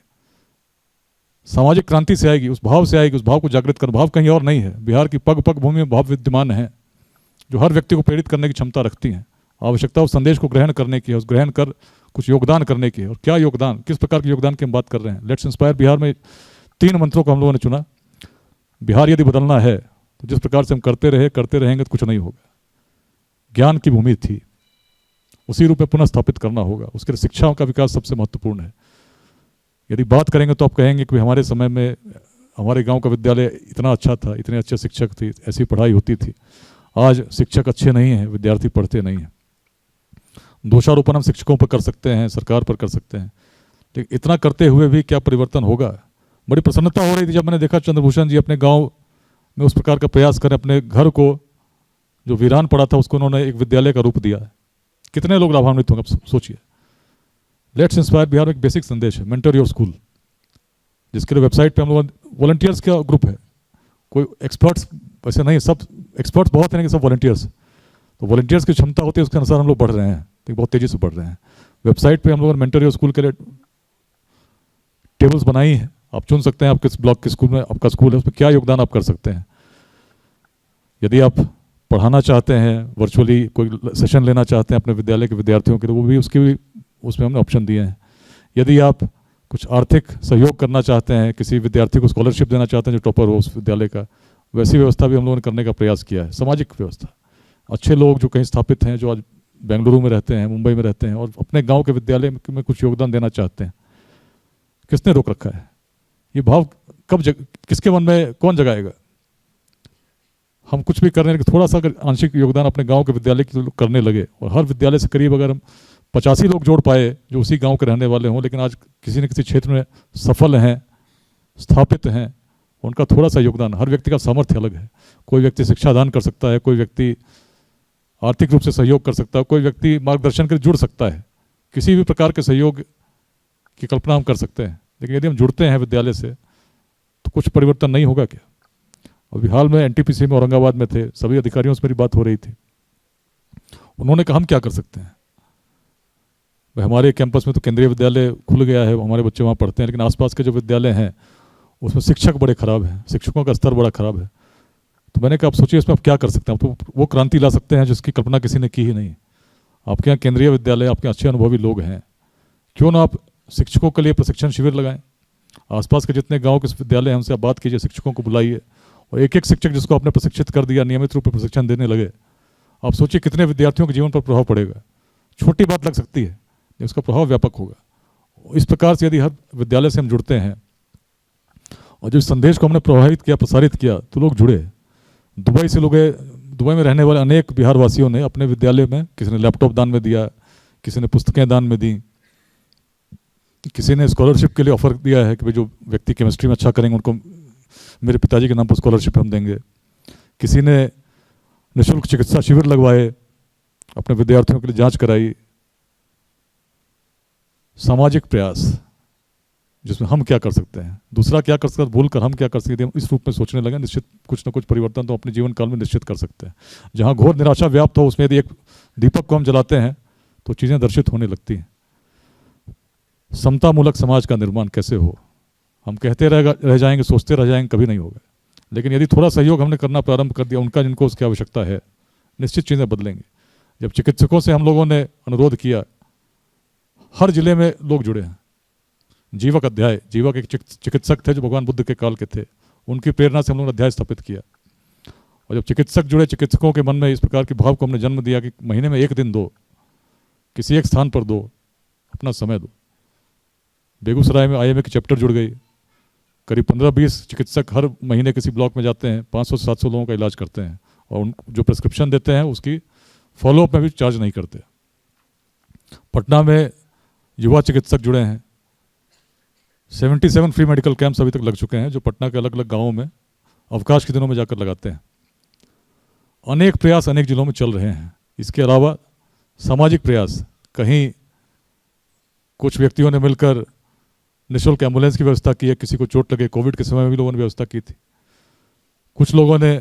सामाजिक क्रांति से आएगी, उस भाव से आएगी। उस भाव को जागृत कर, भाव कहीं और नहीं है, बिहार की पग पग भूमि में भाव विद्यमान है जो हर व्यक्ति को प्रेरित करने की क्षमता रखती हैं। आवश्यकता उस संदेश को ग्रहण करने की है, उस ग्रहण कर कुछ योगदान करने की है। और क्या योगदान, किस प्रकार के योगदान की हम बात कर रहे हैं? लेट्स इंस्पायर बिहार में 3 मंत्रों को हम लोगों ने चुना। बिहार यदि बदलना है तो जिस प्रकार से हम करते रहेंगे तो कुछ नहीं होगा। ज्ञान की भूमि थी, उसी रूप में पुनः स्थापित करना होगा। उसके लिए शिक्षाओं का विकास सबसे महत्वपूर्ण है। यदि बात करेंगे तो आप कहेंगे कि हमारे समय में हमारे गांव का विद्यालय इतना अच्छा था, इतने अच्छे शिक्षक थे, ऐसी पढ़ाई होती थी। आज शिक्षक अच्छे नहीं हैं, विद्यार्थी पढ़ते नहीं हैं। दोषारोपण हम शिक्षकों पर कर सकते हैं, सरकार पर कर सकते हैं, लेकिन इतना करते हुए भी क्या परिवर्तन होगा? बड़ी प्रसन्नता हो रही थी जब मैंने देखा चंद्रभूषण जी अपने गांव में उस प्रकार का प्रयास करें, अपने घर को जो वीरान पड़ा था उसको उन्होंने एक विद्यालय का रूप दिया है। कितने लोग लाभान्वित होंगे आप सोचिए। लेट्स इंस्पायर बिहार में एक बेसिक संदेश है, मेंटर योर स्कूल, जिसके लिए वेबसाइट पे हम लोग वॉलंटियर्स का ग्रुप है। कोई एक्सपर्ट्स वैसे नहीं, सब एक्सपर्ट्स बहुत हैं, सब वॉलंटियर्स। तो वॉलंटियर्स की क्षमता होती है, उसके अनुसार हम लोग बढ़ रहे हैं, तो बहुत तेजी से बढ़ रहे हैं। वेबसाइट पे हम लोगों ने मेंटर योर स्कूल के लिए टेबल्स बनाई हैं। आप चुन सकते हैं आप किस ब्लॉक के स्कूल में आपका स्कूल है, उसमें क्या योगदान आप कर सकते हैं। यदि आप पढ़ाना चाहते हैं, वर्चुअली कोई सेशन लेना चाहते हैं अपने विद्यालय के विद्यार्थियों के लिए, वो भी उसमें हमने ऑप्शन दिए हैं। यदि आप कुछ आर्थिक सहयोग करना चाहते हैं, किसी विद्यार्थी को स्कॉलरशिप देना चाहते हैं जो टॉपर हो उस विद्यालय का, वैसी व्यवस्था भी हम लोगों ने करने का प्रयास किया है। सामाजिक व्यवस्था, अच्छे लोग जो कहीं स्थापित हैं, जो आज बेंगलुरु में रहते हैं, मुंबई में रहते हैं और अपने गांव के विद्यालय में कुछ योगदान देना चाहते हैं, किसने रोक रखा है? ये भाव कब किसके मन में कौन जगाएगा? हम कुछ भी करने थोड़ा सा अगर आंशिक योगदान अपने गांव के विद्यालय के करने लगे, और हर विद्यालय से करीब अगर हम 85 लोग जोड़ पाए जो उसी गांव के रहने वाले हों, लेकिन आज किसी न किसी क्षेत्र में सफल हैं, स्थापित हैं, उनका थोड़ा सा योगदान, हर व्यक्ति का सामर्थ्य अलग है। कोई व्यक्ति शिक्षा दान कर सकता है, कोई व्यक्ति आर्थिक रूप से सहयोग कर सकता है, कोई व्यक्ति मार्गदर्शन के लिए जुड़ सकता है। किसी भी प्रकार के सहयोग की कल्पना हम कर सकते हैं, लेकिन यदि हम जुड़ते हैं विद्यालय से तो कुछ परिवर्तन नहीं होगा क्या? अभी हाल में एनटीपीसी में औरंगाबाद में थे, सभी अधिकारियों से मेरी बात हो रही थी। उन्होंने कहा हम क्या कर सकते हैं? भाई हमारे कैंपस में तो केंद्रीय विद्यालय खुल गया है, हमारे बच्चे वहाँ पढ़ते हैं, लेकिन आसपास के जो विद्यालय हैं उसमें शिक्षक बड़े खराब हैं, शिक्षकों का स्तर बड़ा खराब है। तो मैंने कहा आप सोचिए इसमें आप क्या कर सकते हैं? आप तो वो क्रांति ला सकते हैं जिसकी कल्पना किसी ने की ही नहीं। आपके यहाँ केंद्रीय विद्यालय, आपके अच्छे अनुभवी लोग हैं, क्यों ना आप शिक्षकों के लिए प्रशिक्षण शिविर लगाएं। आसपास के जितने गांव के विद्यालय हैं उनसे आप बात कीजिए, शिक्षकों को बुलाइए, और एक एक शिक्षक जिसको आपने प्रशिक्षित कर दिया नियमित रूप से प्रशिक्षण देने लगे, आप सोचिए कितने विद्यार्थियों के जीवन पर प्रभाव पड़ेगा। छोटी बात लग सकती है, उसका प्रभाव व्यापक होगा। इस प्रकार से यदि हर विद्यालय से हम जुड़ते हैं और जो संदेश को हमने प्रभावित किया, प्रसारित किया, तो लोग जुड़े। दुबई से लोग, दुबई में रहने वाले अनेक बिहार वासियों ने अपने विद्यालय में, किसी ने लैपटॉप दान में दिया, किसी ने पुस्तकें दान में दी, किसी ने स्कॉलरशिप के लिए ऑफर दिया है कि भाई जो व्यक्ति केमिस्ट्री में अच्छा करेंगे उनको मेरे पिताजी के नाम पर स्कॉलरशिप हम देंगे। किसी ने निःशुल्क चिकित्सा शिविर लगवाए, अपने विद्यार्थियों के लिए जांच कराई। सामाजिक प्रयास जिसमें हम क्या कर सकते हैं, दूसरा क्या कर सकता है, भूलकर हम क्या कर सकते हैं, इस रूप में सोचने लगे, निश्चित कुछ ना कुछ परिवर्तन तो अपने जीवन काल में निश्चित कर सकते हैं। जहाँ घोर निराशा व्याप्त हो, उसमें यदि एक दीपक को हम जलाते हैं तो चीज़ें दर्शित होने लगती हैं। समतामूलक समाज का निर्माण कैसे हो, हम कहते रह जाएंगे, सोचते रह जाएंगे, कभी नहीं होगा। लेकिन यदि थोड़ा सहयोग हमने करना प्रारंभ कर दिया, उनका जिनको उसकी आवश्यकता है, निश्चित चीज़ें बदलेंगी। जब चिकित्सकों से हम लोगों ने अनुरोध किया, हर जिले में लोग जुड़े हैं। जीवक अध्याय, जीवक एक चिकित्सक थे जो भगवान बुद्ध के काल के थे, उनकी प्रेरणा से हम लोगों ने अध्याय स्थापित किया। और जब चिकित्सक जुड़े, चिकित्सकों के मन में इस प्रकार के भाव को हमने जन्म दिया कि महीने में एक दिन दो, किसी एक स्थान पर दो, अपना समय दो। बेगूसराय में IMA की चैप्टर जुड़ गई, करीब 15-20 चिकित्सक हर महीने किसी ब्लॉक में जाते हैं, 500 से 700 लोगों का इलाज करते हैं, और उन जो प्रिस्क्रिप्शन देते हैं उसकी फॉलोअप में भी चार्ज नहीं करते। पटना में युवा चिकित्सक जुड़े हैं, 77 फ्री मेडिकल कैंप्स अभी तक लग चुके हैं, जो पटना के अलग अलग गांवों में अवकाश के दिनों में जाकर लगाते हैं। अनेक प्रयास अनेक जिलों में चल रहे हैं। इसके अलावा सामाजिक प्रयास, कहीं कुछ व्यक्तियों ने मिलकर निःशुल्क एम्बुलेंस की व्यवस्था की है, किसी को चोट लगे, कोविड के समय में भी लोगों ने व्यवस्था की थी। कुछ लोगों ने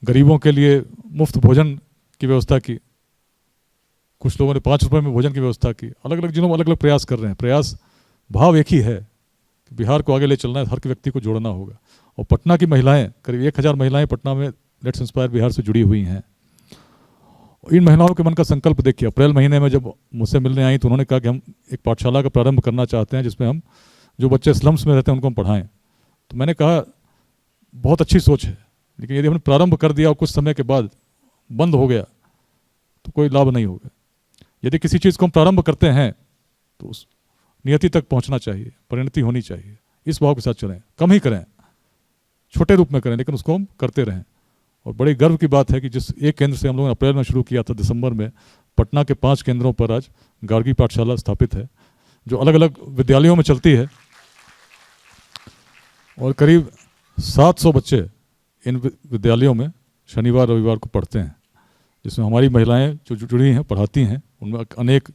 गरीबों के लिए मुफ्त भोजन की व्यवस्था की, कुछ लोगों ने 5 रुपए में भोजन की व्यवस्था की। अलग अलग जिलों में अलग अलग प्रयास कर रहे हैं। प्रयास भाव एक ही है कि बिहार को आगे ले चलना है, हर व्यक्ति को जोड़ना होगा। और पटना की महिलाएं, करीब 1000 महिलाएं पटना में लेट्स इंस्पायर बिहार से जुड़ी हुई हैं। इन महिलाओं के मन का संकल्प देखिए, अप्रैल महीने में जब मुझसे मिलने आई तो उन्होंने कहा कि हम एक पाठशाला का प्रारंभ करना चाहते हैं जिसमें हम जो बच्चे स्लम्स में रहते हैं उनको हम पढ़ाएं। तो मैंने कहा बहुत अच्छी सोच है, लेकिन यदि हमने प्रारंभ कर दिया और कुछ समय के बाद बंद हो गया तो कोई लाभ नहीं होगा। यदि किसी चीज़ को हम प्रारंभ करते हैं तो उस नियति तक पहुंचना चाहिए, परिणति होनी चाहिए। इस भाव के साथ चलें, कम ही करें, छोटे रूप में करें, लेकिन उसको हम करते रहें। और बड़े गर्व की बात है कि जिस एक केंद्र से हम लोगों ने अप्रैल में शुरू किया था, दिसंबर में पटना के 5 केंद्रों पर आज गार्गी पाठशाला स्थापित है, जो अलग अलग विद्यालयों में चलती है। और करीब 700 बच्चे इन विद्यालयों में शनिवार रविवार को पढ़ते हैं, जिसमें हमारी महिलाएं जो जुड़ी हैं पढ़ाती हैं। उनमें अनेक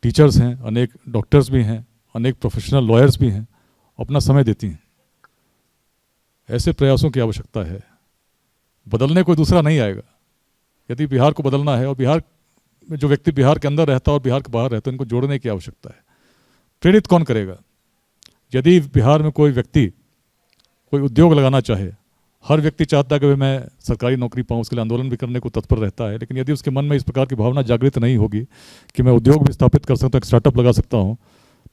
टीचर्स हैं, अनेक डॉक्टर्स भी हैं, अनेक प्रोफेशनल लॉयर्स भी हैं, अपना समय देती हैं। ऐसे प्रयासों की आवश्यकता है। बदलने कोई दूसरा नहीं आएगा। यदि बिहार को बदलना है, और बिहार में जो व्यक्ति बिहार के अंदर रहता है और बिहार के बाहर रहता है, इनको जोड़ने की आवश्यकता है। प्रेरित कौन करेगा? यदि बिहार में कोई व्यक्ति कोई उद्योग लगाना चाहे, हर व्यक्ति चाहता है कि मैं सरकारी नौकरी पाऊँ, उसके लिए आंदोलन भी करने को तत्पर रहता है, लेकिन यदि उसके मन में इस प्रकार की भावना जागृत नहीं होगी कि मैं उद्योग भी स्थापित कर सकता हूँ, एक स्टार्टअप लगा सकता हूँ,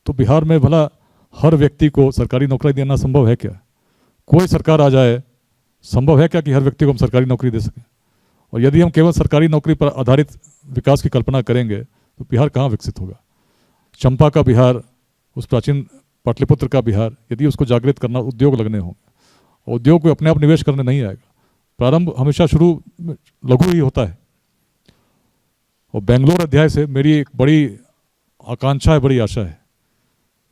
तो बिहार में भला हर व्यक्ति को सरकारी नौकरी देना संभव है क्या? कोई सरकार आ जाए, संभव है क्या कि हर व्यक्ति को हम सरकारी नौकरी दे सकें? और यदि हम केवल सरकारी नौकरी पर आधारित विकास की कल्पना करेंगे तो बिहार कहाँ विकसित होगा? चंपा का बिहार, उस प्राचीन पाटलिपुत्र का बिहार, यदि उसको जागृत करना, उद्योग लगने होंगे। उद्योग को अपने आप निवेश करने नहीं आएगा। प्रारंभ हमेशा शुरू लघु ही होता है। और बेंगलोर अध्याय से मेरी एक बड़ी आकांक्षा है, बड़ी आशा है।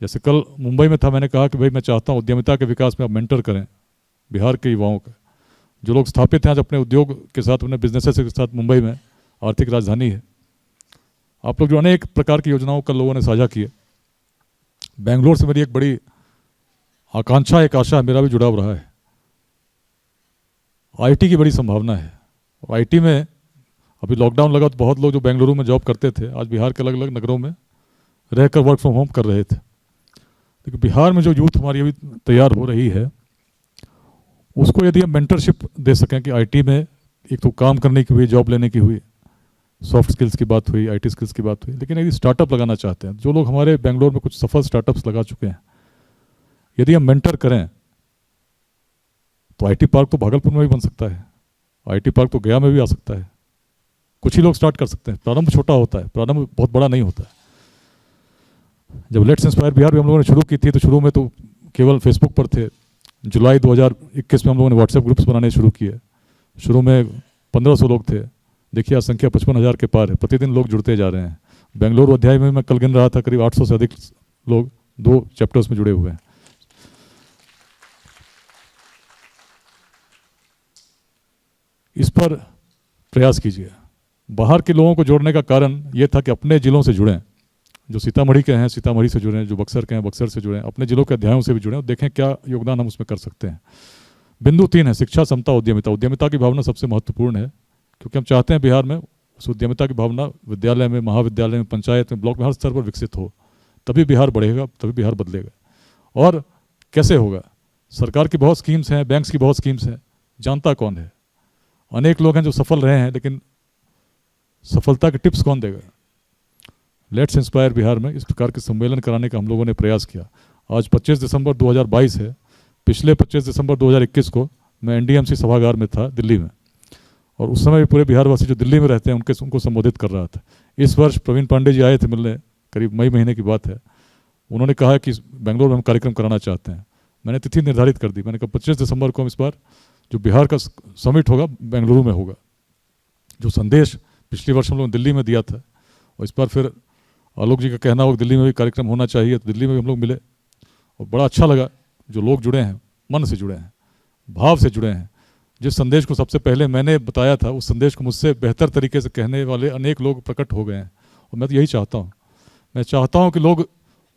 जैसे कल मुंबई में था, मैंने कहा कि भाई मैं चाहता हूँ उद्यमिता के विकास में आप मेंटर करें बिहार के युवाओं का। जो लोग स्थापित हैं आज अपने उद्योग के साथ, अपने बिजनेसेस के साथ, मुंबई में आर्थिक राजधानी है। आप लोग जो अनेक प्रकार की योजनाओं का लोगों ने साझा किए, बेंगलोर से मेरी एक बड़ी आकांक्षा, एक आशा, मेरा भी जुड़ाव रहा है। आईटी की बड़ी संभावना है। और आईटी में अभी लॉकडाउन लगा तो बहुत लोग जो बेंगलुरु में जॉब करते थे आज बिहार के अलग अलग नगरों में रहकर वर्क फ्रॉम होम कर रहे थे। लेकिन बिहार में जो यूथ हमारी अभी तैयार हो रही है, उसको यदि हम मेंटरशिप दे सकें कि आईटी में एक तो काम करने की हुई, जॉब लेने की हुई, सॉफ्ट स्किल्स की बात हुई, आईटी स्किल्स की बात हुई, लेकिन यदि स्टार्टअप लगाना चाहते हैं, जो लोग हमारे बेंगलोर में कुछ सफल स्टार्टअप्स लगा चुके हैं, यदि हम मेंटर करें तो आईटी पार्क तो भागलपुर में भी बन सकता है, आईटी पार्क तो गया में भी आ सकता है। कुछ ही लोग स्टार्ट कर सकते हैं। प्रारंभ छोटा होता है, प्रारंभ बहुत बड़ा नहीं होता है। जब लेट्स इंस्पायर बिहार भी हम लोगों ने शुरू की थी तो शुरू में तो केवल फेसबुक पर थे। जुलाई 2021 में हम लोगों ने व्हाट्सएप ग्रुप्स बनाने शुरू किए। शुरू में 1500 लोग थे, देखिए आज संख्या 55,000 के पार है। प्रतिदिन लोग जुड़ते जा रहे हैं। बेंगलुरु अध्याय में मैं कल गिन रहा था, करीब 800 से अधिक लोग 2 चैप्टर्स में जुड़े हुए हैं। इस पर प्रयास कीजिए। बाहर के लोगों को जोड़ने का कारण ये था कि अपने जिलों से जुड़ें, जो सीतामढ़ी के हैं सीतामढ़ी से जुड़ें, जो बक्सर के हैं बक्सर से जुड़ें, अपने जिलों के अध्यायों से भी जुड़ें और देखें क्या योगदान हम उसमें कर सकते हैं। बिंदु 3 है शिक्षा, समता, उद्यमिता। उद्यमिता की भावना सबसे महत्वपूर्ण है, क्योंकि हम चाहते हैं बिहार में उस उद्यमिता की भावना विद्यालय में, महाविद्यालय में, पंचायत में, ब्लॉक में, हर स्तर पर विकसित हो। तभी बिहार बढ़ेगा, तभी बिहार बदलेगा। और कैसे होगा? सरकार की बहुत स्कीम्स हैं, बैंक्स की बहुत स्कीम्स हैं, जानता कौन है? अनेक लोग हैं जो सफल रहे हैं, लेकिन सफलता के टिप्स कौन देगा? लेट्स इंस्पायर बिहार में इस प्रकार के सम्मेलन कराने का हम लोगों ने प्रयास किया। आज 25 दिसंबर 2022 है। पिछले 25 दिसंबर 2021 को मैं एनडीएमसी सभागार में था दिल्ली में, और उस समय भी पूरे बिहारवासी जो दिल्ली में रहते हैं उनको संबोधित कर रहा था। इस वर्ष प्रवीण पांडे जी आए थे मिलने, करीब मई महीने की बात है। उन्होंने कहा कि बेंगलोर में हम कार्यक्रम कराना चाहते हैं। मैंने तिथि निर्धारित कर दी। मैंने कहा 25 दिसंबर को हम इस बार जो बिहार का समिट होगा बेंगलुरु में होगा। जो संदेश पिछले वर्ष हम लोगों ने दिल्ली में दिया था, और इस बार फिर आलोक जी का कहना हो दिल्ली में भी कार्यक्रम होना चाहिए, तो दिल्ली में भी हम लोग मिले और बड़ा अच्छा लगा। जो लोग जुड़े हैं, मन से जुड़े हैं, भाव से जुड़े हैं। जिस संदेश को सबसे पहले मैंने बताया था, उस संदेश को मुझसे बेहतर तरीके से कहने वाले अनेक लोग प्रकट हो गए हैं, और मैं तो यही चाहता हूँ। मैं चाहता हूँ कि लोग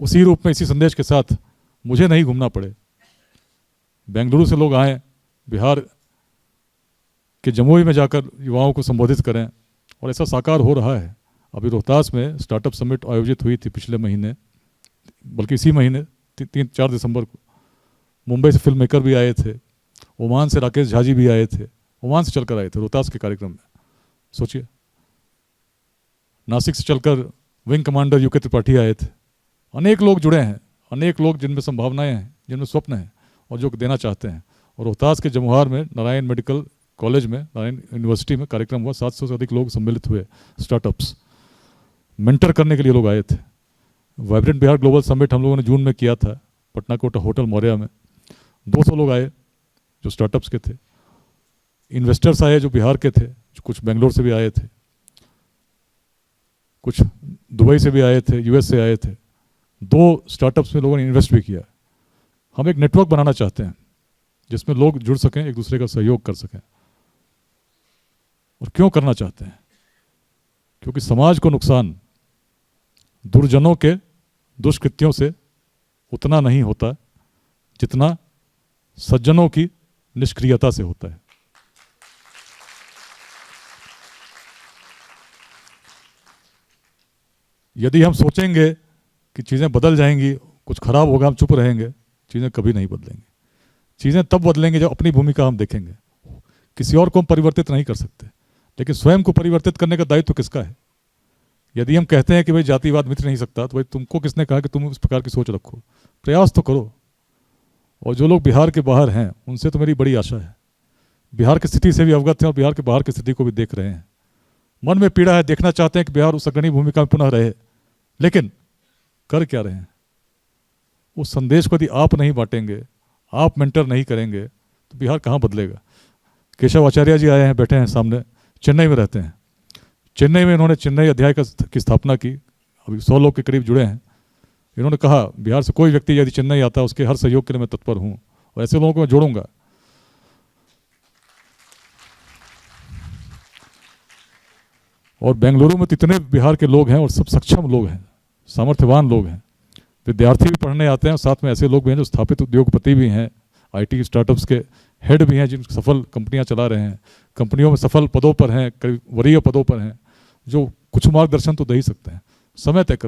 उसी रूप में, इसी संदेश के साथ मुझे नहीं घूमना पड़े। बेंगलुरु से लोग आएँ, बिहार के जमुई में जाकर युवाओं को संबोधित करें, और ऐसा साकार हो रहा है। अभी रोहतास में स्टार्टअप समिट आयोजित हुई थी पिछले महीने, बल्कि इसी महीने 3-4 दिसंबर को। मुंबई से फिल्म मेकर भी आए थे, ओमान से राकेश झा जी भी आए थे, ओमान से चलकर आए थे रोहतास के कार्यक्रम में। सोचिए, नासिक से चलकर विंग कमांडर यूके त्रिपाठी आए थे। अनेक लोग जुड़े हैं, अनेक लोग जिनमें संभावनाएं हैं, जिनमें स्वप्न हैं और जो देना चाहते हैं। और रोहतास के जमुहार में नारायण मेडिकल कॉलेज में, नारायण यूनिवर्सिटी में कार्यक्रम हुआ। 700 से अधिक लोग सम्मिलित हुए। स्टार्टअप्स मेंटर करने के लिए लोग आए थे। वाइब्रेंट बिहार ग्लोबल समिट हम लोगों ने जून में किया था पटना कोटा होटल मौर्या में। 200 लोग आए जो स्टार्टअप्स के थे। इन्वेस्टर्स आए जो बिहार के थे, जो कुछ बेंगलोर से भी आए थे, कुछ दुबई से भी आए थे, यूएस से आए थे। 2 स्टार्टअप्स में लोगों ने इन्वेस्ट भी किया। हम एक नेटवर्क बनाना चाहते हैं जिसमें लोग जुड़ सकें, एक दूसरे का सहयोग कर सकें। और क्यों करना चाहते हैं? क्योंकि समाज को नुकसान दुर्जनों के दुष्कृत्यों से उतना नहीं होता जितना सज्जनों की निष्क्रियता से होता है। यदि हम सोचेंगे कि चीज़ें बदल जाएंगी, कुछ खराब होगा, हम चुप रहेंगे, चीज़ें कभी नहीं बदलेंगी। चीज़ें तब बदलेंगे जब अपनी भूमिका हम देखेंगे। किसी और को हम परिवर्तित नहीं कर सकते, लेकिन स्वयं को परिवर्तित करने का दायित्व किसका है? यदि हम कहते हैं कि भाई जातिवाद मिट नहीं सकता, तो भाई तुमको किसने कहा कि तुम इस प्रकार की सोच रखो? प्रयास तो करो। और जो लोग बिहार के बाहर हैं उनसे तो मेरी बड़ी आशा है। बिहार की स्थिति से भी अवगत हैं और बिहार के बाहर की स्थिति को भी देख रहे हैं। मन में पीड़ा है, देखना चाहते हैं कि बिहार उस अग्रणी भूमिका में पुनः रहे, लेकिन कर क्या रहे हैं? उस संदेश को यदि आप नहीं बांटेंगे, आप मेंटर नहीं करेंगे, तो बिहार कहाँ बदलेगा? केशव आचार्य जी आए हैं, बैठे हैं सामने, चेन्नई में रहते हैं। चेन्नई में इन्होंने चेन्नई अध्याय की स्थापना की। अभी 100 लोग के करीब जुड़े हैं। इन्होंने कहा बिहार से कोई व्यक्ति यदि चेन्नई आता है उसके हर सहयोग के लिए मैं तत्पर हूँ, और ऐसे लोगों को मैं जोड़ूंगा। और बेंगलुरु में इतने बिहार के लोग हैं और सब सक्षम लोग हैं, सामर्थ्यवान लोग हैं। विद्यार्थी भी पढ़ने आते हैं, और साथ में ऐसे लोग भी हैं जो स्थापित उद्योगपति भी हैं, आईटी स्टार्टअप्स के हेड भी हैं, जिन सफल कंपनियां चला रहे हैं, कंपनियों में सफल पदों पर हैं, कई वरीय पदों पर हैं, जो कुछ मार्गदर्शन तो दे ही सकते हैं। समय तय कर